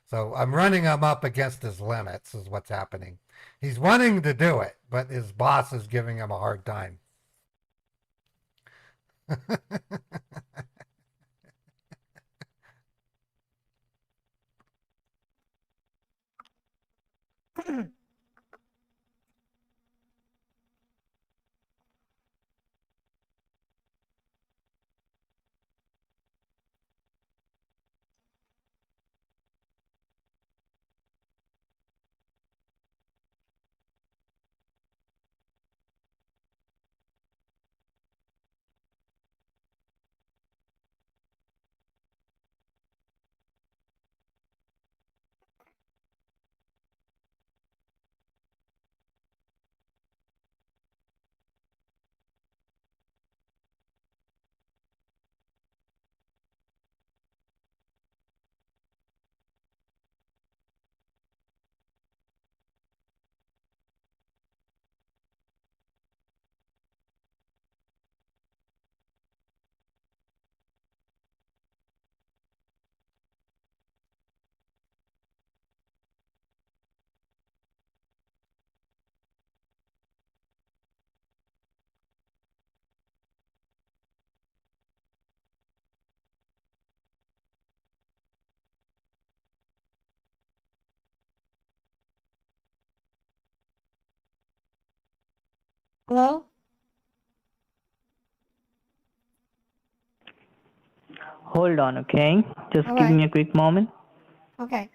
Speaker 1: So I'm running him up against his limits is what's happening. He's wanting to do it, but his boss is giving him a hard time.
Speaker 15: Hello?
Speaker 18: Hold on, okay? Just
Speaker 15: All
Speaker 18: give
Speaker 15: right.
Speaker 18: me a quick moment.
Speaker 15: Okay.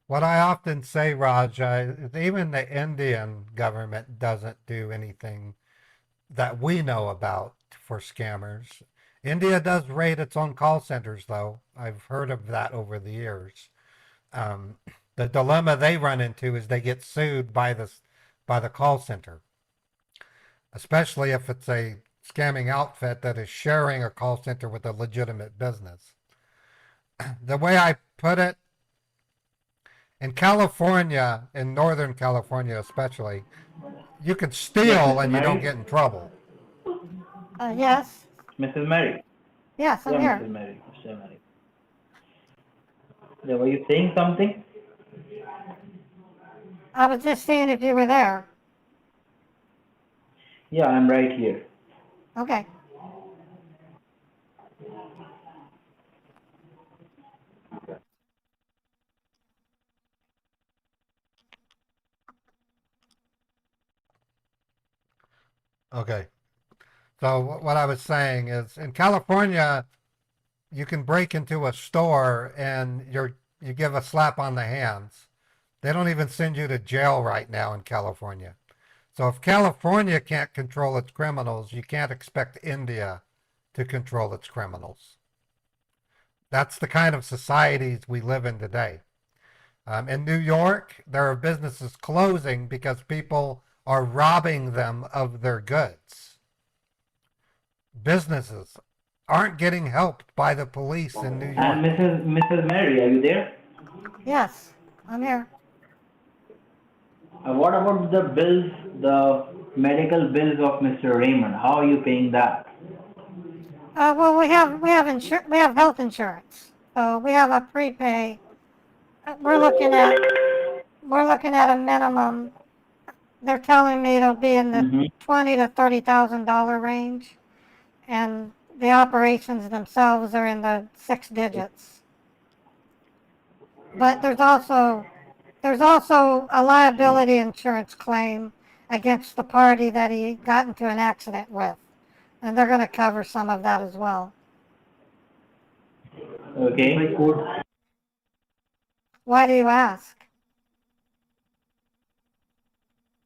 Speaker 1: What I often say, Raj, is even the Indian government doesn't do anything that we know about for scammers. India does raid its own call centers, though. I've heard of that over the years. Um, the dilemma they run into is they get sued by the call center, especially if it's a scamming outfit that is sharing a call center with a legitimate business. The way I put it, in California, in Northern California especially, you can
Speaker 17: Yes,
Speaker 1: steal
Speaker 17: Mr.
Speaker 1: and you don't
Speaker 17: Mary?
Speaker 1: get in trouble.
Speaker 15: Yes.
Speaker 17: Mrs. Mary?
Speaker 15: Yes, I'm
Speaker 17: Yeah,
Speaker 15: here.
Speaker 17: Mrs. Mary. Mr. Mary. Yeah, were you saying something?
Speaker 15: I was just seeing if you were there.
Speaker 17: Yeah, I'm right here.
Speaker 15: Okay.
Speaker 1: Okay. So what I was saying is, in California, you can break into a store and you give a slap on the hands. They don't even send you to jail right now in California. So if California can't control its criminals, you can't expect India to control its criminals. That's the kind of societies we live in today. In New York, there are businesses closing because people are robbing them of their goods. Businesses aren't getting helped by the police in New York.
Speaker 17: And Mrs. Mary, are you there?
Speaker 15: Yes, I'm here.
Speaker 17: What about the bills, the medical bills of Mr. Raymond? How are you paying that?
Speaker 15: Well, we have health insurance, so we have a prepay. We're looking at a minimum. They're telling me it'll be in the $20,000 to $30,000 range, and the operations themselves are in the 6 digits. But there's also a liability insurance claim against the party that he got into an accident with, and they're going to cover some of that as well.
Speaker 17: Okay.
Speaker 15: Why do you ask?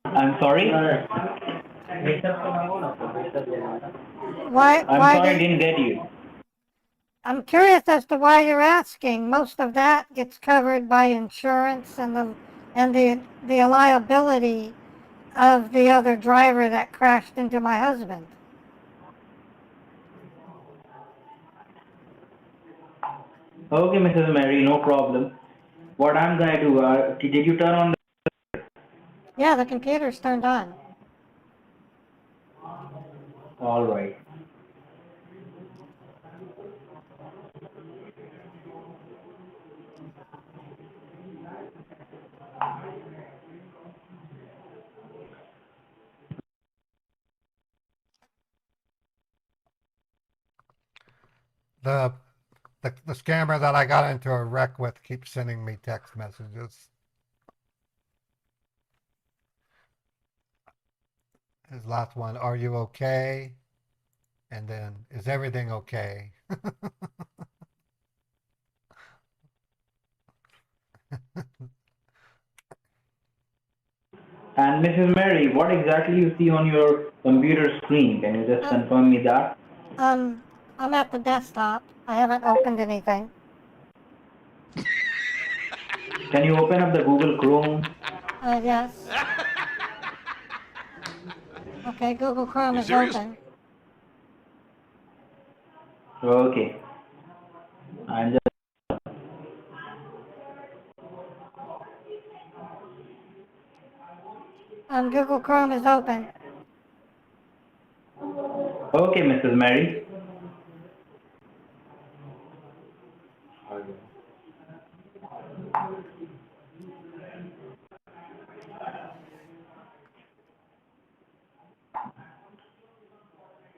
Speaker 17: I'm sorry?
Speaker 15: Why
Speaker 17: I didn't get you.
Speaker 15: I'm curious as to why you're asking. Most of that gets covered by insurance and the liability of the other driver that crashed into my husband.
Speaker 17: Okay, Mrs. Mary, no problem. What I'm gonna do, did you turn on
Speaker 15: Yeah, the computer's turned on.
Speaker 17: All right.
Speaker 1: The the scammer that I got into a wreck with keeps sending me text messages. His last one, are you okay? And then, is everything okay?
Speaker 17: And Mrs. Mary, what exactly you see on your computer screen? Can you just confirm me that?
Speaker 15: I'm at the desktop. I haven't opened anything.
Speaker 17: Can you open up the Google Chrome?
Speaker 15: Yes. Okay, Google Chrome is open.
Speaker 17: Okay. I'm just
Speaker 15: Google Chrome is open.
Speaker 17: okay, Mrs. Mary.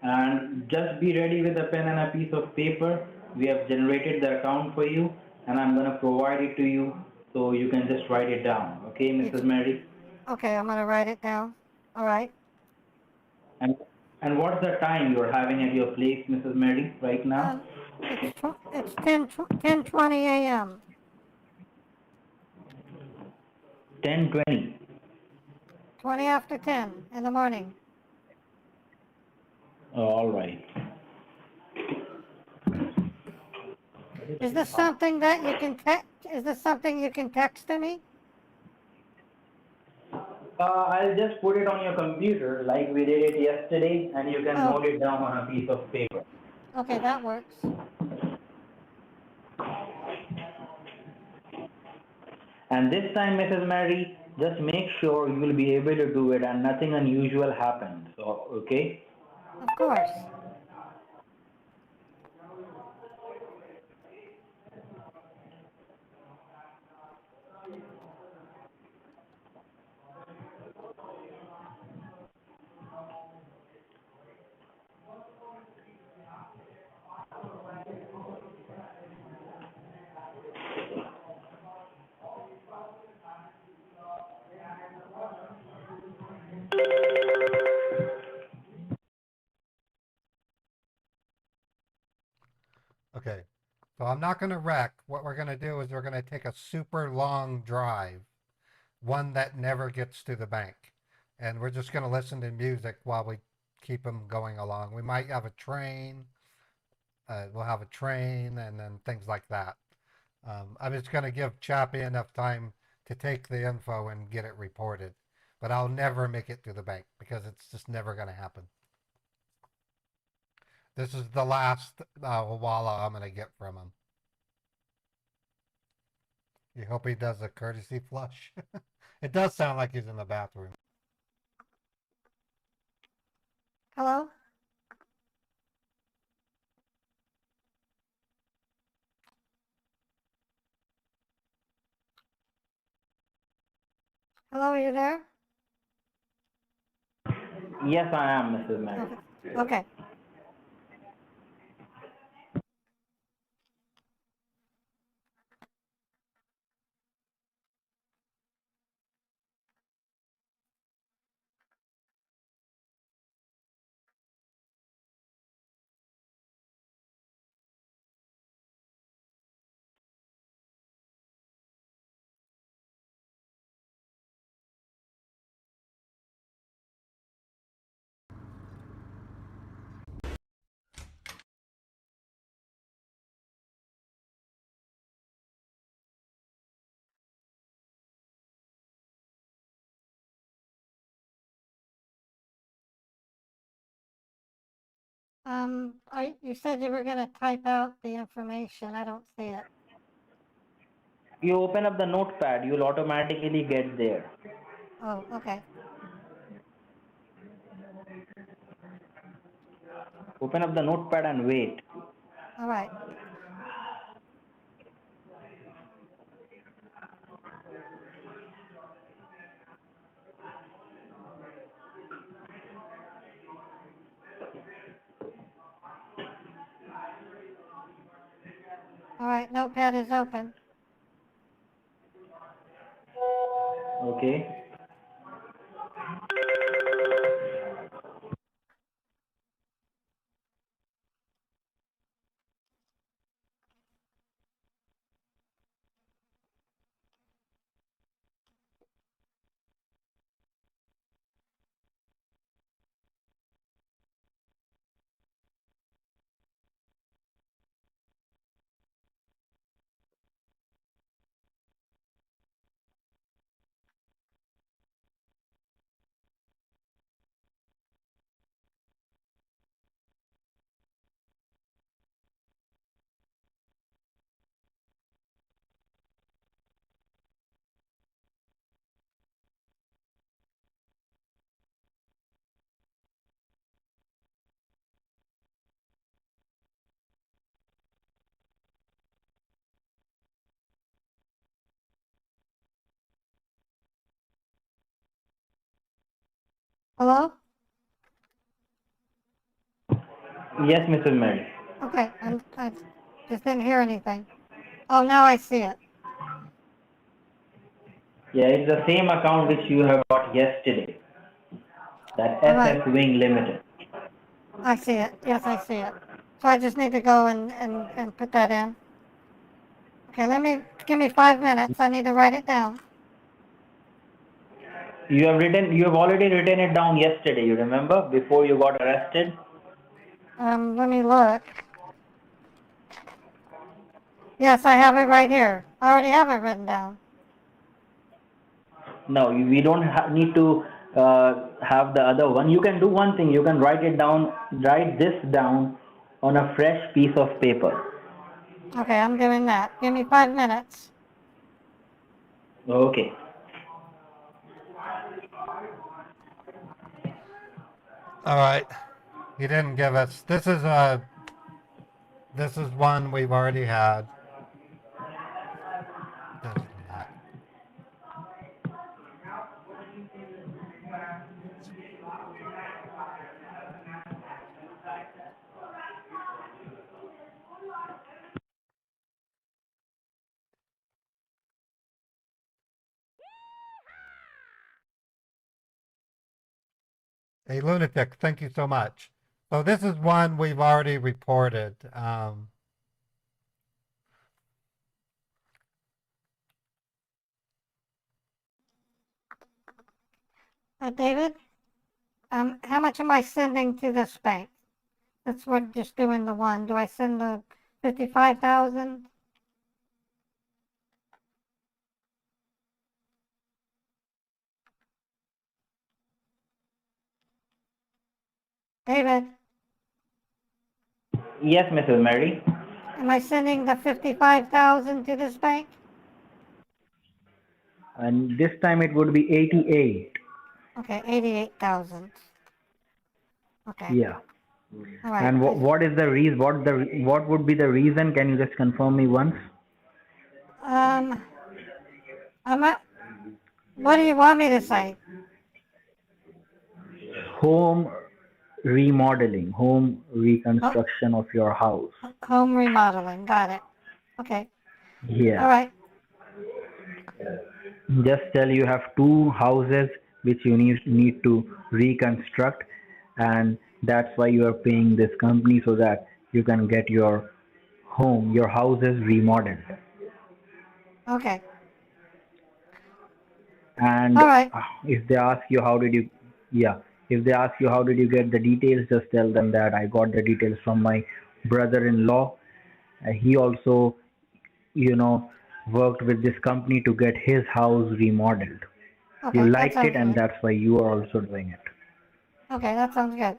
Speaker 17: And just be ready with a pen and a piece of paper. We have generated the account for you, and I'm gonna provide it to you so you can just write it down. Okay, Mrs. Mary?
Speaker 15: Okay, I'm gonna write it down. All right.
Speaker 17: And and what's the time you're having at your place, Mrs. Mary, right now?
Speaker 15: It's 10:20 a.m.
Speaker 17: 10:20.
Speaker 15: 20 after 10 in the morning.
Speaker 17: All right.
Speaker 15: Is this something that you can text? Is this something you can text to me?
Speaker 17: I'll just put it on your computer like we did it yesterday, and you can note it down on a piece of paper.
Speaker 15: Okay, that works.
Speaker 17: And this time, Mrs. Mary, just make sure you will be able to do it and nothing unusual happens. So, okay?
Speaker 15: Of course.
Speaker 1: Okay, so I'm not going to wreck. What we're going to do is we're going to take a super long drive, one that never gets to the bank. And we're just going to listen to music while we keep them going along. We might have a train. We'll have a train and then things like that. I'm just going to give Chappie enough time to take the info and get it reported. But I'll never make it to the bank because it's just never going to happen. This is the last walla I'm going to get from him. You hope he does a courtesy flush. It does sound like he's in the bathroom.
Speaker 15: Hello? Hello, are you there?
Speaker 17: Yes, I am, Mrs. Mary.
Speaker 15: Okay. You said you were going to type out the information. I don't see it.
Speaker 17: You open up the notepad, you'll automatically get there.
Speaker 15: Oh, okay.
Speaker 17: Open up the notepad and wait.
Speaker 15: All right. All right, notepad is open.
Speaker 17: Okay.
Speaker 15: Hello?
Speaker 17: Yes, Mrs. Mary.
Speaker 15: Okay, I just didn't hear anything. Oh, now I see it.
Speaker 17: Yeah, it's the same account which you have got yesterday. That SS Wing Limited.
Speaker 15: I see it. Yes, I see it. So I just need to go and put that in. Okay, give me 5 minutes. I need to write it down.
Speaker 17: You have already written it down yesterday, you remember, before you got arrested?
Speaker 15: Let me look. Yes, I have it right here. I already have it written down.
Speaker 17: No, we don't need to have the other one. You can do one thing. You can write this down on a fresh piece of paper.
Speaker 15: Okay, I'm doing that. Give me 5 minutes.
Speaker 17: Okay.
Speaker 1: All right. He didn't give us. This is one we've already had. Doesn't that. A lunatic. Thank you so much. So this is one we've already reported.
Speaker 15: David, how much am I sending to this bank? That's we're just doing the one. Do I send the 55,000? David,
Speaker 17: Yes, Mrs. Mary.
Speaker 15: am I sending the 55,000 to this bank?
Speaker 17: And this time it would be 88.
Speaker 15: Okay, 88,000. Okay.
Speaker 17: Yeah.
Speaker 15: All right.
Speaker 17: And what is the reason? What would be the reason? Can you just confirm me once?
Speaker 15: I'm not, what do you want me to say?
Speaker 17: Home remodeling, home reconstruction of your house.
Speaker 15: Home remodeling. Got it. Okay.
Speaker 17: Yeah.
Speaker 15: All right.
Speaker 17: Just tell you have two houses which you need to reconstruct, and that's why you are paying this company so that you can get your houses remodeled.
Speaker 15: Okay.
Speaker 17: And
Speaker 15: All right.
Speaker 17: if they ask you if they ask you how did you get the details, just tell them that I got the details from my brother-in-law. He also, you know, worked with this company to get his house remodeled.
Speaker 15: Okay,
Speaker 17: You
Speaker 15: that
Speaker 17: liked
Speaker 15: sounds
Speaker 17: it, and
Speaker 15: good.
Speaker 17: that's why you are also doing it.
Speaker 15: Okay, that sounds good.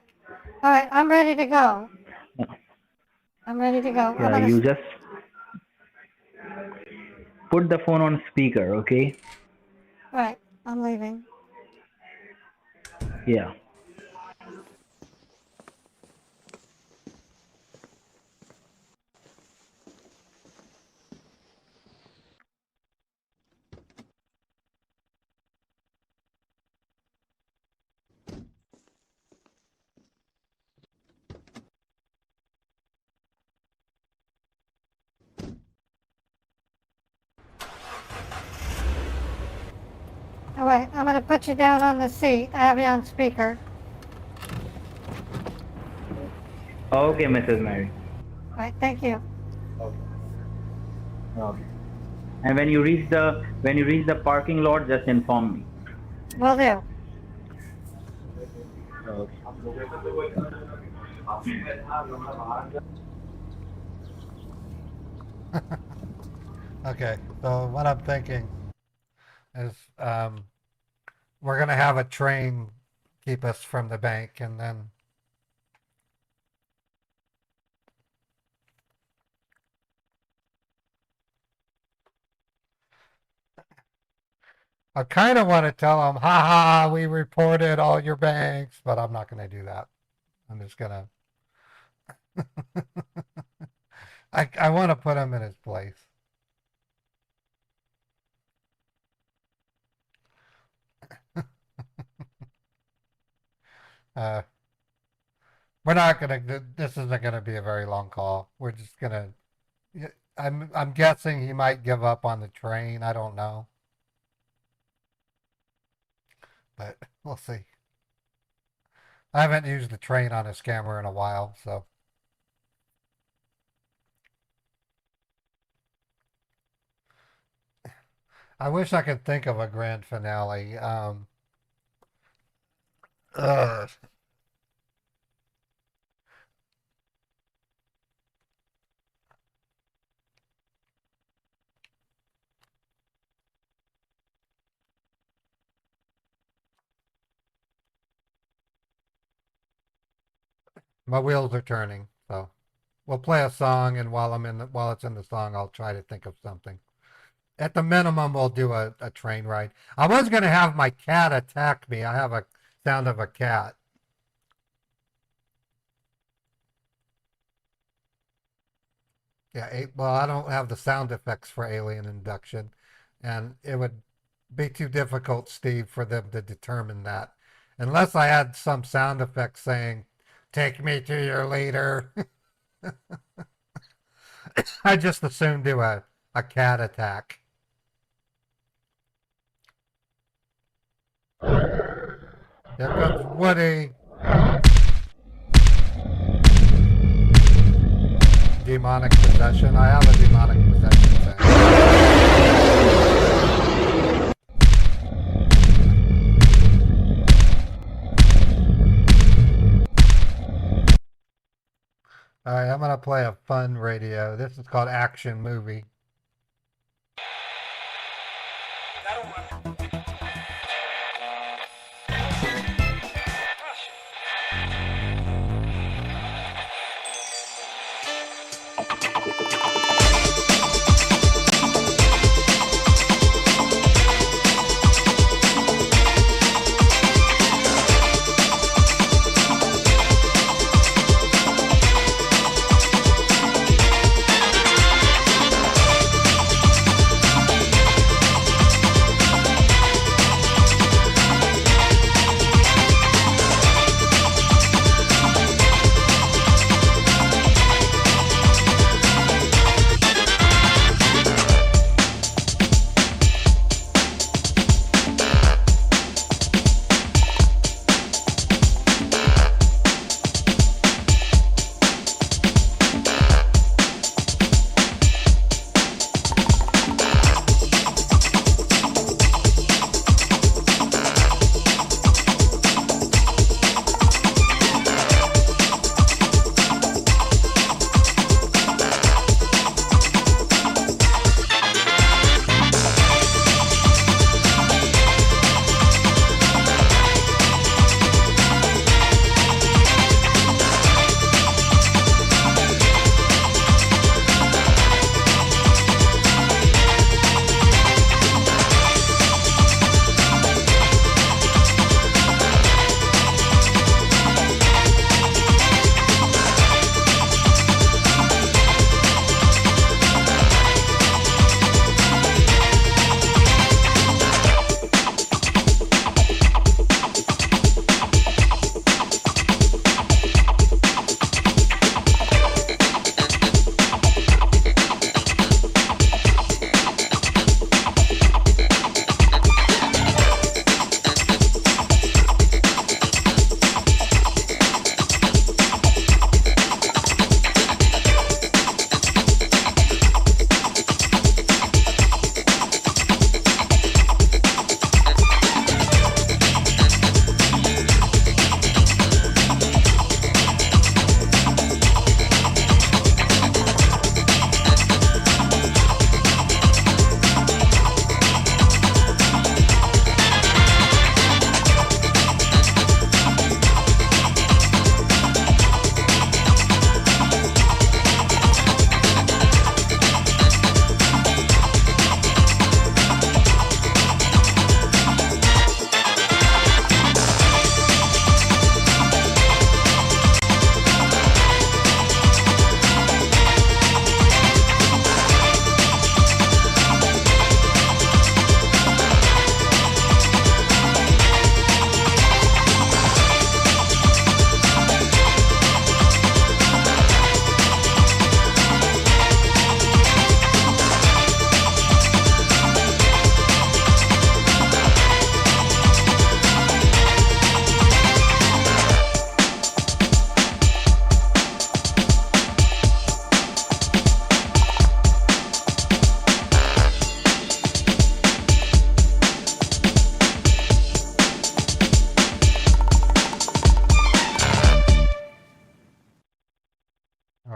Speaker 15: All right, I'm ready to go. I'm ready to go.
Speaker 17: Yeah, you just put the phone on speaker, okay?
Speaker 15: All right, I'm leaving.
Speaker 17: Yeah.
Speaker 15: All right, I'm gonna put you down on the seat. I have you on speaker.
Speaker 17: Okay, Mrs. Mary.
Speaker 15: All right, thank you.
Speaker 17: Okay. And when you reach the parking lot, just inform me.
Speaker 15: Will do.
Speaker 1: Okay. So what I'm thinking is we're gonna have a train keep us from the bank, and then I kind of want to tell them, ha ha, we reported all your banks, but I'm not going to do that. I'm just going to, I want to put him in his place. uh, we're not going to, this isn't going to be a very long call. We're just going to, I'm guessing he might give up on the train. I don't know. But we'll see. I haven't used the train on a scammer in a while, so. I wish I could think of a grand finale. Ugh. My wheels are turning, so we'll play a song, and while it's in the song, I'll try to think of something. At the minimum, we'll do a train ride. I was going to have my cat attack me. I have a sound of a cat. Yeah, well, I don't have the sound effects for alien induction, and it would be too difficult, Steve, for them to determine that. Unless I had some sound effects saying, take me to your leader. I just assumed do a cat attack. Here comes Woody. Demonic possession. I have a demonic possession thing. Alright, I'm going to play a fun radio. This is called Action Movie.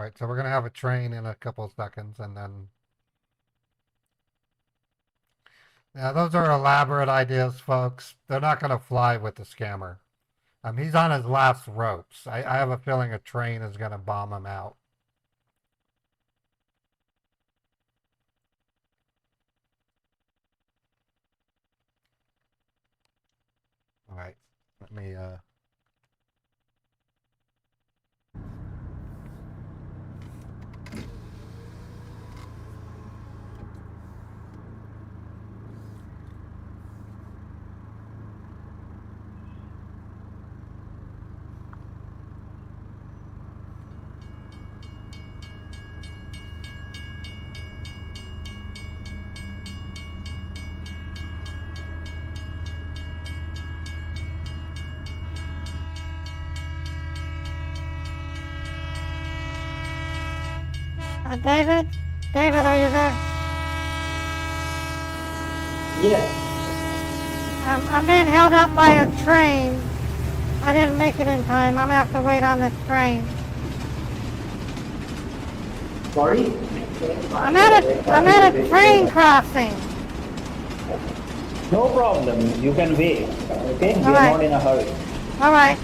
Speaker 1: right, so we're going to have a train in a couple of seconds, and then... Yeah, those are elaborate ideas, folks. They're not going to fly with the scammer. He's on his last ropes. I have a feeling a train is going to bomb him out. All right, let me...
Speaker 15: David? David, are you there?
Speaker 17: Yes.
Speaker 15: I'm being held up by a train. I didn't make it in time. I'm gonna have to wait on this train.
Speaker 17: Sorry?
Speaker 15: I'm at a train crossing.
Speaker 17: No problem. You can wait. Okay? We
Speaker 15: All
Speaker 17: are
Speaker 15: right.
Speaker 17: not in a hurry.
Speaker 15: All right.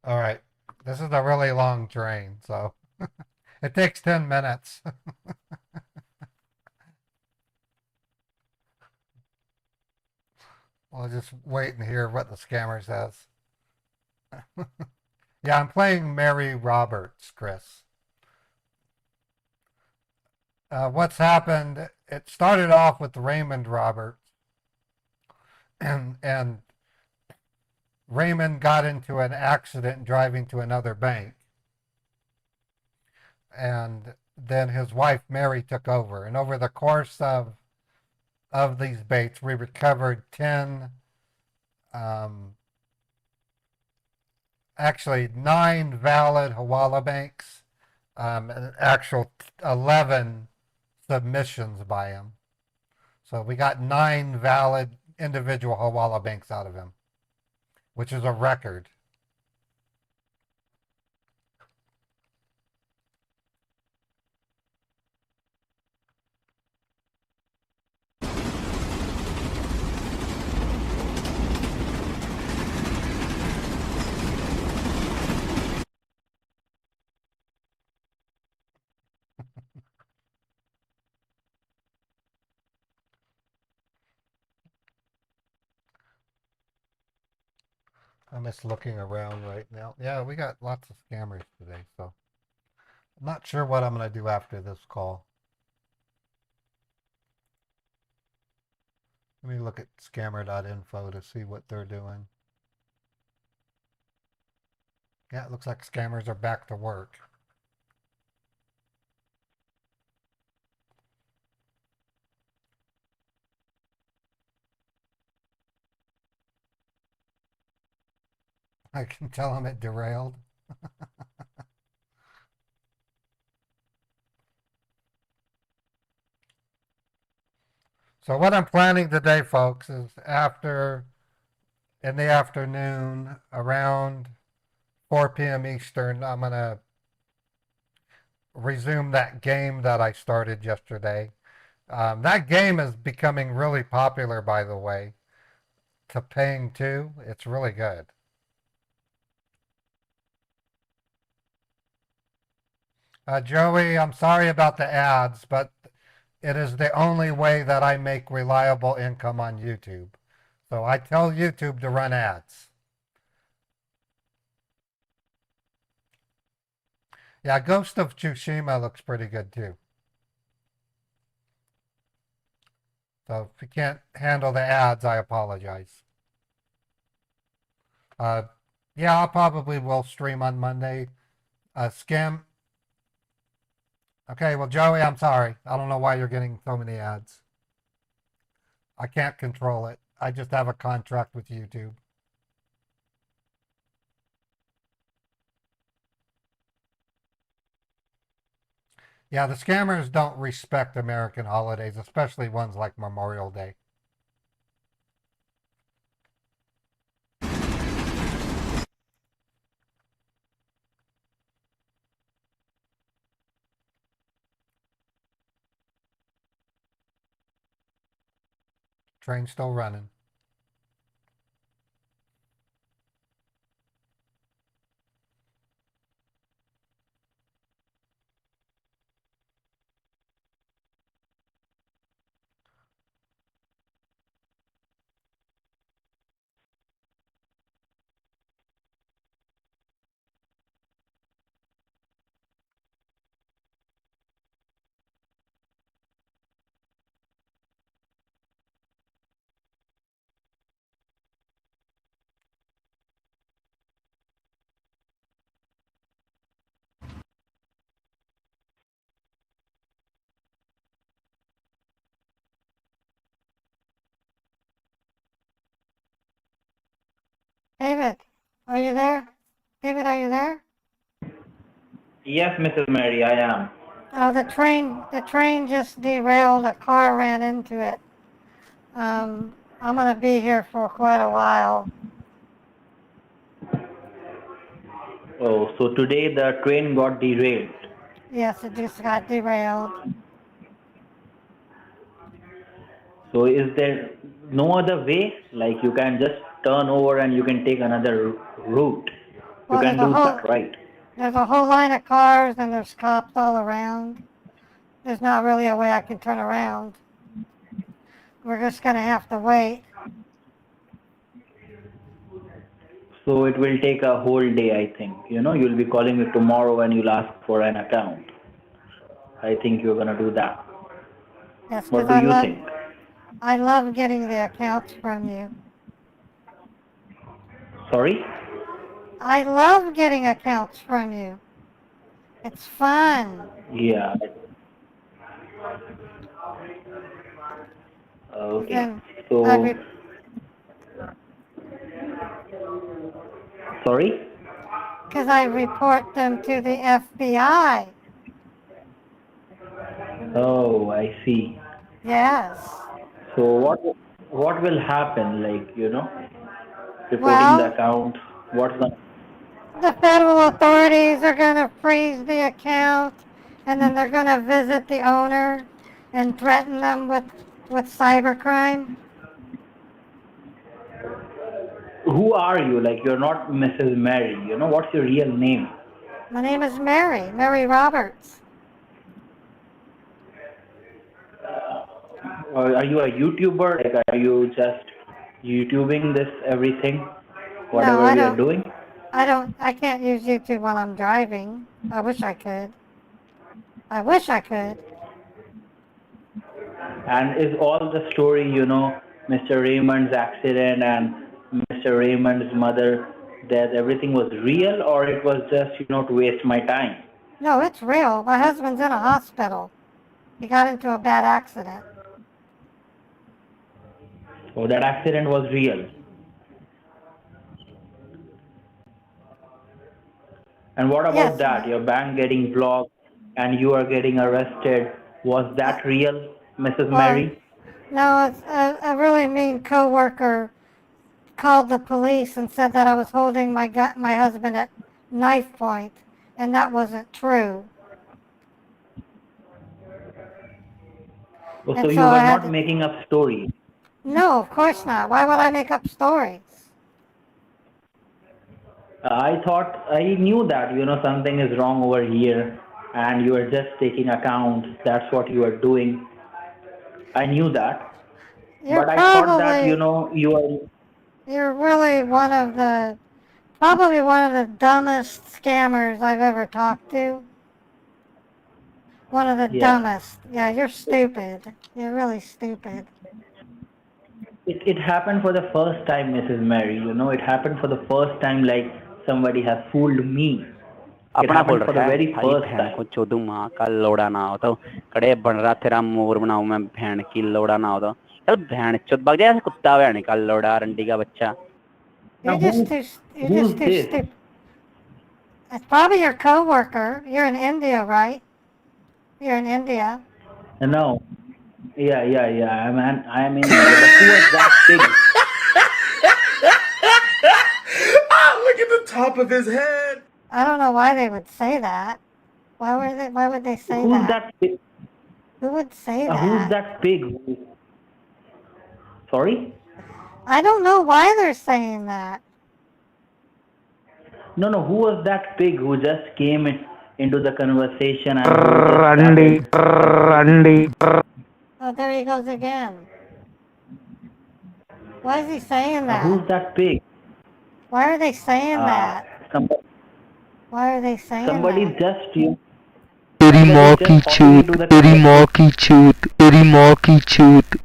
Speaker 1: All right, this is a really long train, so it takes 10 minutes. We'll just wait and hear what the scammer says. Yeah, I'm playing Mary Roberts, Chris. What's happened, it started off with Raymond Roberts, and Raymond got into an accident driving to another bank. And then his wife, Mary, took over. And over the course of these baits, we recovered 10, actually 9 valid Hawala banks, and an actual 11 submissions by him. So we got 9 valid individual Hawala banks out of him, which is a record. I'm just looking around right now. Yeah, we got lots of scammers today, so I'm not sure what I'm going to do after this call. Let me look at scammer.info to see what they're doing. Yeah, it looks like scammers are back to work. I can tell them it derailed. So what I'm planning today, folks, is in the afternoon, around 4 p.m. Eastern, I'm going to resume that game that I started yesterday. That game is becoming really popular, by the way. To paying 2, it's really good. Joey, I'm sorry about the ads, but it is the only way that I make reliable income on YouTube. So I tell YouTube to run ads. Yeah, Ghost of Tsushima looks pretty good too. So if you can't handle the ads, I apologize. Yeah, I probably will stream on Monday. Okay, well, Joey, I'm sorry. I don't know why you're getting so many ads. I can't control it. I just have a contract with YouTube. Yeah, the scammers don't respect American holidays, especially ones like Memorial Day. Train's still running.
Speaker 15: David, are you there? David, are you there?
Speaker 17: Yes, Mrs. Mary, I am.
Speaker 15: Oh, the train just derailed. A car ran into it. I'm gonna be here for quite a while.
Speaker 17: Oh, so today the train got derailed.
Speaker 15: Yes, it just got derailed.
Speaker 17: So is there no other way? Like you can just turn over and you can take another route. You
Speaker 15: Well,
Speaker 17: can do that, right?
Speaker 15: there's a whole line of cars and there's cops all around. There's not really a way I can turn around. We're just gonna have to wait.
Speaker 17: So it will take a whole day, I think. You know, you'll be calling me tomorrow and you'll ask for an account. I think you're gonna do that.
Speaker 15: Yes,
Speaker 17: What
Speaker 15: because
Speaker 17: do you think?
Speaker 15: I love getting the accounts from you.
Speaker 17: Sorry?
Speaker 15: I love getting accounts from you. It's fun.
Speaker 17: Yeah. Okay.
Speaker 15: Then
Speaker 17: So, sorry?
Speaker 15: because I report them to the FBI.
Speaker 17: Oh, I see.
Speaker 15: Yes.
Speaker 17: So what will happen? Like, you know, reporting the
Speaker 15: Well,
Speaker 17: account. What's
Speaker 15: the federal authorities are going to freeze the account, and then they're going to visit the owner and threaten them with cybercrime.
Speaker 17: Who are you? Like, you're not Mrs. Mary. You know, what's your real name?
Speaker 15: My name is Mary Roberts.
Speaker 17: Or are you a YouTuber? Like, are you just YouTubing this everything? Whatever
Speaker 15: No, I
Speaker 17: we are
Speaker 15: don't.
Speaker 17: doing?
Speaker 15: I can't use YouTube while I'm driving. I wish I could. I wish I could.
Speaker 17: And is all the story, you know, Mr. Raymond's accident and Mr. Raymond's mother death, everything was real, or it was just, you know, to waste my time?
Speaker 15: No, it's real. My husband's in a hospital. He got into a bad accident.
Speaker 17: So that accident was real. And what about that? Your bank getting blocked and you are getting arrested. Was that real, Mrs. Mary?
Speaker 15: No, it's a really mean coworker called the police and said that I was holding my husband at knife point, and that wasn't true.
Speaker 17: Oh,
Speaker 15: And
Speaker 17: so you
Speaker 15: so
Speaker 17: were
Speaker 15: I had
Speaker 17: not making up stories.
Speaker 15: No, of course not. Why would I make up stories?
Speaker 17: I thought, I knew that, you know, something is wrong over here and you are just taking accounts. That's what you are doing. I knew that.
Speaker 15: You're
Speaker 17: But I thought that, you
Speaker 15: probably
Speaker 17: know, you are,
Speaker 15: you're really probably one of the dumbest scammers I've ever talked to. One of the
Speaker 17: yeah.
Speaker 15: dumbest. Yeah, you're stupid. You're really stupid.
Speaker 17: It happened for the first time, Mrs. Mary. You know, it happened for the first time like somebody has fooled me. It
Speaker 10: अपना खोल
Speaker 17: happened for the
Speaker 10: रखा है
Speaker 17: very
Speaker 10: भाई
Speaker 17: first
Speaker 10: बहन
Speaker 17: time.
Speaker 10: को चोदू माँ का लोड़ा ना हो तो कड़े बन रहा तेरा मोर बनाऊं मैं बहन की लोड़ा ना हो तो चल बहन चोद भाग जाए कुत्ता बहन का लोड़ा रंडी का बच्चा
Speaker 15: You're just too stupid. It's probably your coworker. You're in India, right? You're in India.
Speaker 17: No. Yeah. I'm in India. But who was that pig?
Speaker 6: Ah, look at the top of his head.
Speaker 15: I don't know why they would say that. Why would they say
Speaker 17: Who's
Speaker 15: that?
Speaker 17: that pig?
Speaker 15: Who would say
Speaker 17: Who's
Speaker 15: that?
Speaker 17: that pig? Sorry?
Speaker 15: I don't know why they're saying that.
Speaker 17: No. Who was that pig who just came into the conversation and
Speaker 12: Randy, Randy.
Speaker 15: Oh, there he goes again. Why is he saying that?
Speaker 17: who's that pig?
Speaker 15: Why are they saying that?
Speaker 17: Somebody,
Speaker 15: Why are they saying
Speaker 17: somebody's
Speaker 15: that?
Speaker 17: just
Speaker 4: तेरी
Speaker 17: somebody's
Speaker 4: माँ
Speaker 17: just
Speaker 4: की
Speaker 17: hopping
Speaker 4: चूत
Speaker 17: into the
Speaker 4: तेरी माँ
Speaker 17: conversation.
Speaker 4: की चूत तेरी माँ की चूत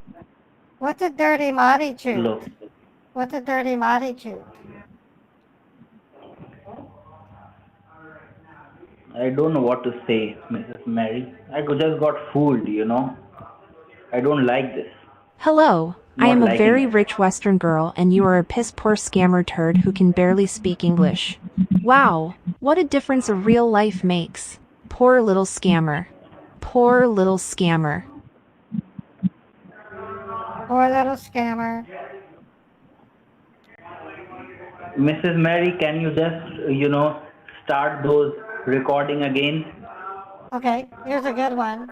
Speaker 15: What's a dirty Marty shoot?
Speaker 17: Look,
Speaker 15: What's a dirty Marty shoot?
Speaker 17: I don't know what to say, Mrs. Mary. I just got fooled, you know. I don't like this.
Speaker 19: Hello, I
Speaker 17: Not
Speaker 19: am a
Speaker 17: liking
Speaker 19: very
Speaker 17: it.
Speaker 19: rich Western girl and you are a piss poor scammer turd who can barely speak English. Wow, what a difference a real life makes. Poor little scammer. Poor little scammer.
Speaker 15: Poor little scammer.
Speaker 17: Mrs. Mary, can you just, start those recording again?
Speaker 15: Okay, here's a good one.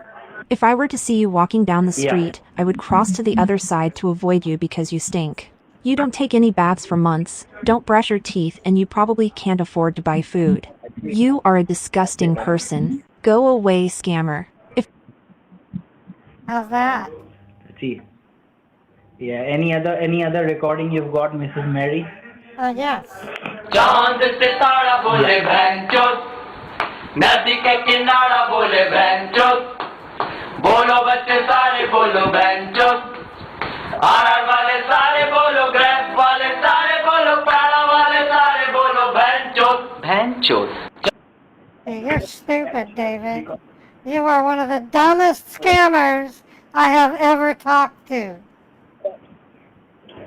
Speaker 19: If I were to see you walking down the
Speaker 17: Yeah.
Speaker 19: street, I would cross to the other side to avoid you because you stink. You don't take any baths for months, don't brush your teeth, and you probably can't afford to buy food. You are a disgusting person. Go away, scammer.
Speaker 15: How's that?
Speaker 17: See. Yeah. Any other recording you've got, Mrs. Mary?
Speaker 15: Yes.
Speaker 7: चांद सितारा बोले भैंचोद, नदी के किनारा बोले भैंचोद, बोलो बच्चे सारे बोलो भैंचोद, आर वाले सारे बोलो, ग्रैप वाले सारे बोलो, पैड़ा वाले सारे बोलो भैंचोद, भैंचोद.
Speaker 15: Hey, you're stupid, David. You are one of the dumbest scammers I have ever talked to.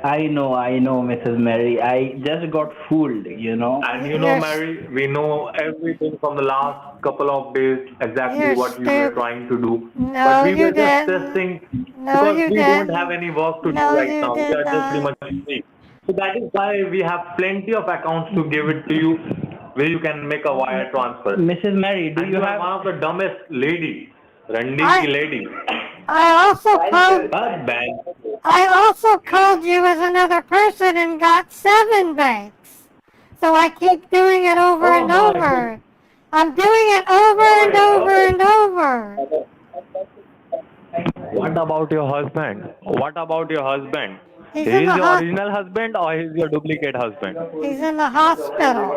Speaker 17: I know, Mrs. Mary. I just got fooled, you know.
Speaker 20: And you know, Mary, we know everything from the last couple of days exactly
Speaker 15: You're
Speaker 20: what you were
Speaker 15: stupid.
Speaker 20: trying to do.
Speaker 15: No,
Speaker 20: But we
Speaker 15: you
Speaker 20: were just
Speaker 15: didn't.
Speaker 20: testing
Speaker 15: No,
Speaker 20: because
Speaker 15: you
Speaker 20: we
Speaker 15: didn't.
Speaker 20: don't have any work to
Speaker 15: No,
Speaker 20: do right
Speaker 15: you
Speaker 20: now. We
Speaker 15: did
Speaker 20: are just pretty
Speaker 15: not.
Speaker 20: much free. So that is why we have plenty of accounts to give it to you where you can make a wire transfer.
Speaker 17: Mrs. Mary, do
Speaker 20: And
Speaker 17: you
Speaker 20: you are
Speaker 17: have?
Speaker 20: one of the dumbest lady, Randy
Speaker 15: I-
Speaker 20: ki lady.
Speaker 15: I also called.
Speaker 20: But bad.
Speaker 15: I also called you as another person and got 7 banks. So I keep doing it over
Speaker 20: Oh
Speaker 15: and
Speaker 20: my
Speaker 15: over. I'm doing it over and over and over.
Speaker 20: What about your husband? What about your husband?
Speaker 15: He's
Speaker 20: He
Speaker 15: in
Speaker 20: is
Speaker 15: the
Speaker 20: your original husband or he is your duplicate husband?
Speaker 15: He's in the hospital.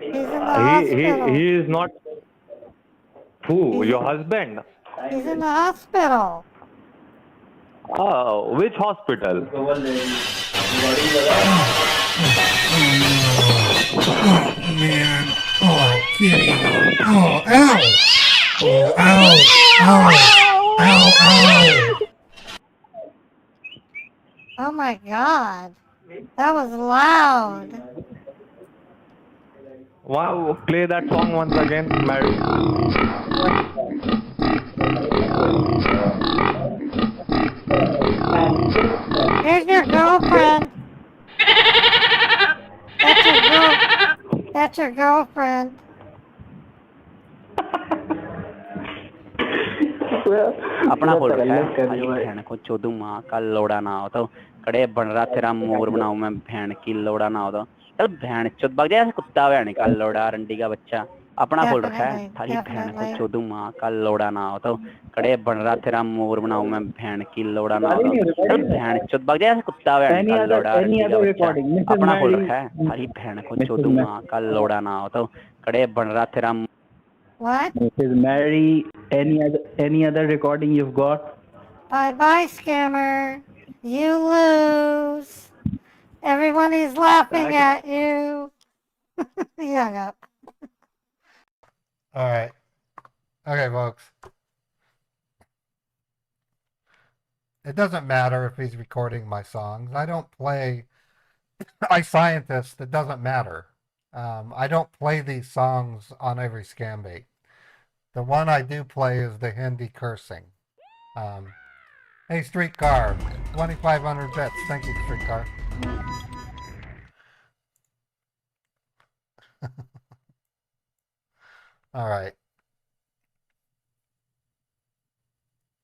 Speaker 15: He's in the hospital.
Speaker 20: He is not. Who? Your husband?
Speaker 15: He's in the hospital.
Speaker 20: Oh, which hospital?
Speaker 1: Oh man. Oh, kitty. Oh, ow. Oh, ow. Ow. Ow, ow.
Speaker 15: Oh my God. That was loud.
Speaker 20: Wow, play that song once again, Mary.
Speaker 15: Here's your girlfriend. That's your girlfriend.
Speaker 10: अपना खोल रखा है अरे बहन को चोदू माँ का लोड़ा ना हो तो कड़े बन रहा तेरा मोर बनाऊं मैं बहन की लोड़ा ना हो तो चल बहन चोद भाग जाए कुत्ता बहन का लोड़ा रंडी का बच्चा अपना खोल रखा है थारी बहन को चोदू माँ का लोड़ा ना हो तो कड़े बन रहा तेरा मोर बनाऊं मैं बहन की लोड़ा ना हो तो चल बहन चोद भाग जाए कुत्ता बहन का लोड़ा रंडी का बच्चा अपना खोल रखा है थारी बहन को चोदू माँ का लोड़ा ना हो तो कड़े बन रहा तेरा
Speaker 15: What?
Speaker 17: Mrs. Mary, any other recording you've got?
Speaker 15: Bye-bye, scammer. You lose. Everyone is laughing at you. He hung up.
Speaker 1: All right. Okay, folks. It doesn't matter if he's recording my songs. I don't play. I scientist. It doesn't matter. I don't play these songs on every scam bait. The one I do play is the Hindi cursing. Hey, Streetcar, 2,500 bits. Thank you, Streetcar. All right.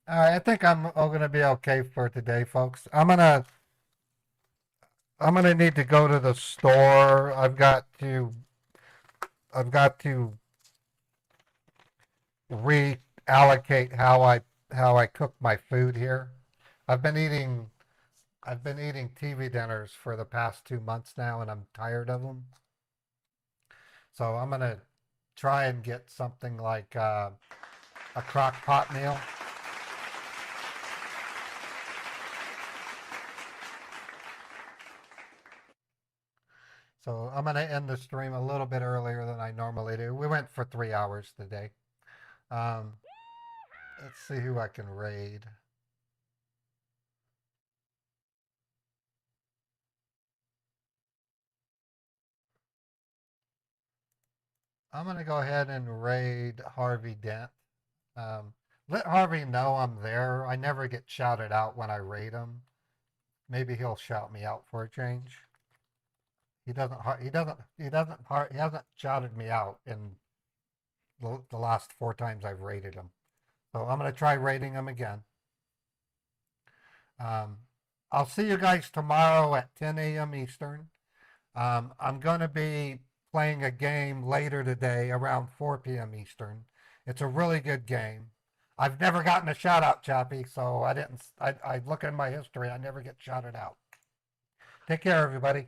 Speaker 1: All right, I think I'm gonna be okay for today, folks. I'm gonna need to go to the store. I've got to reallocate how I cook my food here. I've been eating TV dinners for the past 2 months now, and I'm tired of them. So I'm gonna try and get something like a crock pot meal. So I'm going to end the stream a little bit earlier than I normally do. We went for 3 hours today. Let's see who I can raid. I'm going to go ahead and raid Harvey Dent. Let Harvey know I'm there. I never get shouted out when I raid him. Maybe he'll shout me out for a change. He hasn't shouted me out in the last 4 times I've raided him. So I'm going to try raiding him again. I'll see you guys tomorrow at 10 a.m. Eastern. I'm going to be playing a game later today around 4 p.m. Eastern. It's a really good game. I've never gotten a shout out, Choppy, so I look in my history, I never get shouted out. Take care, everybody.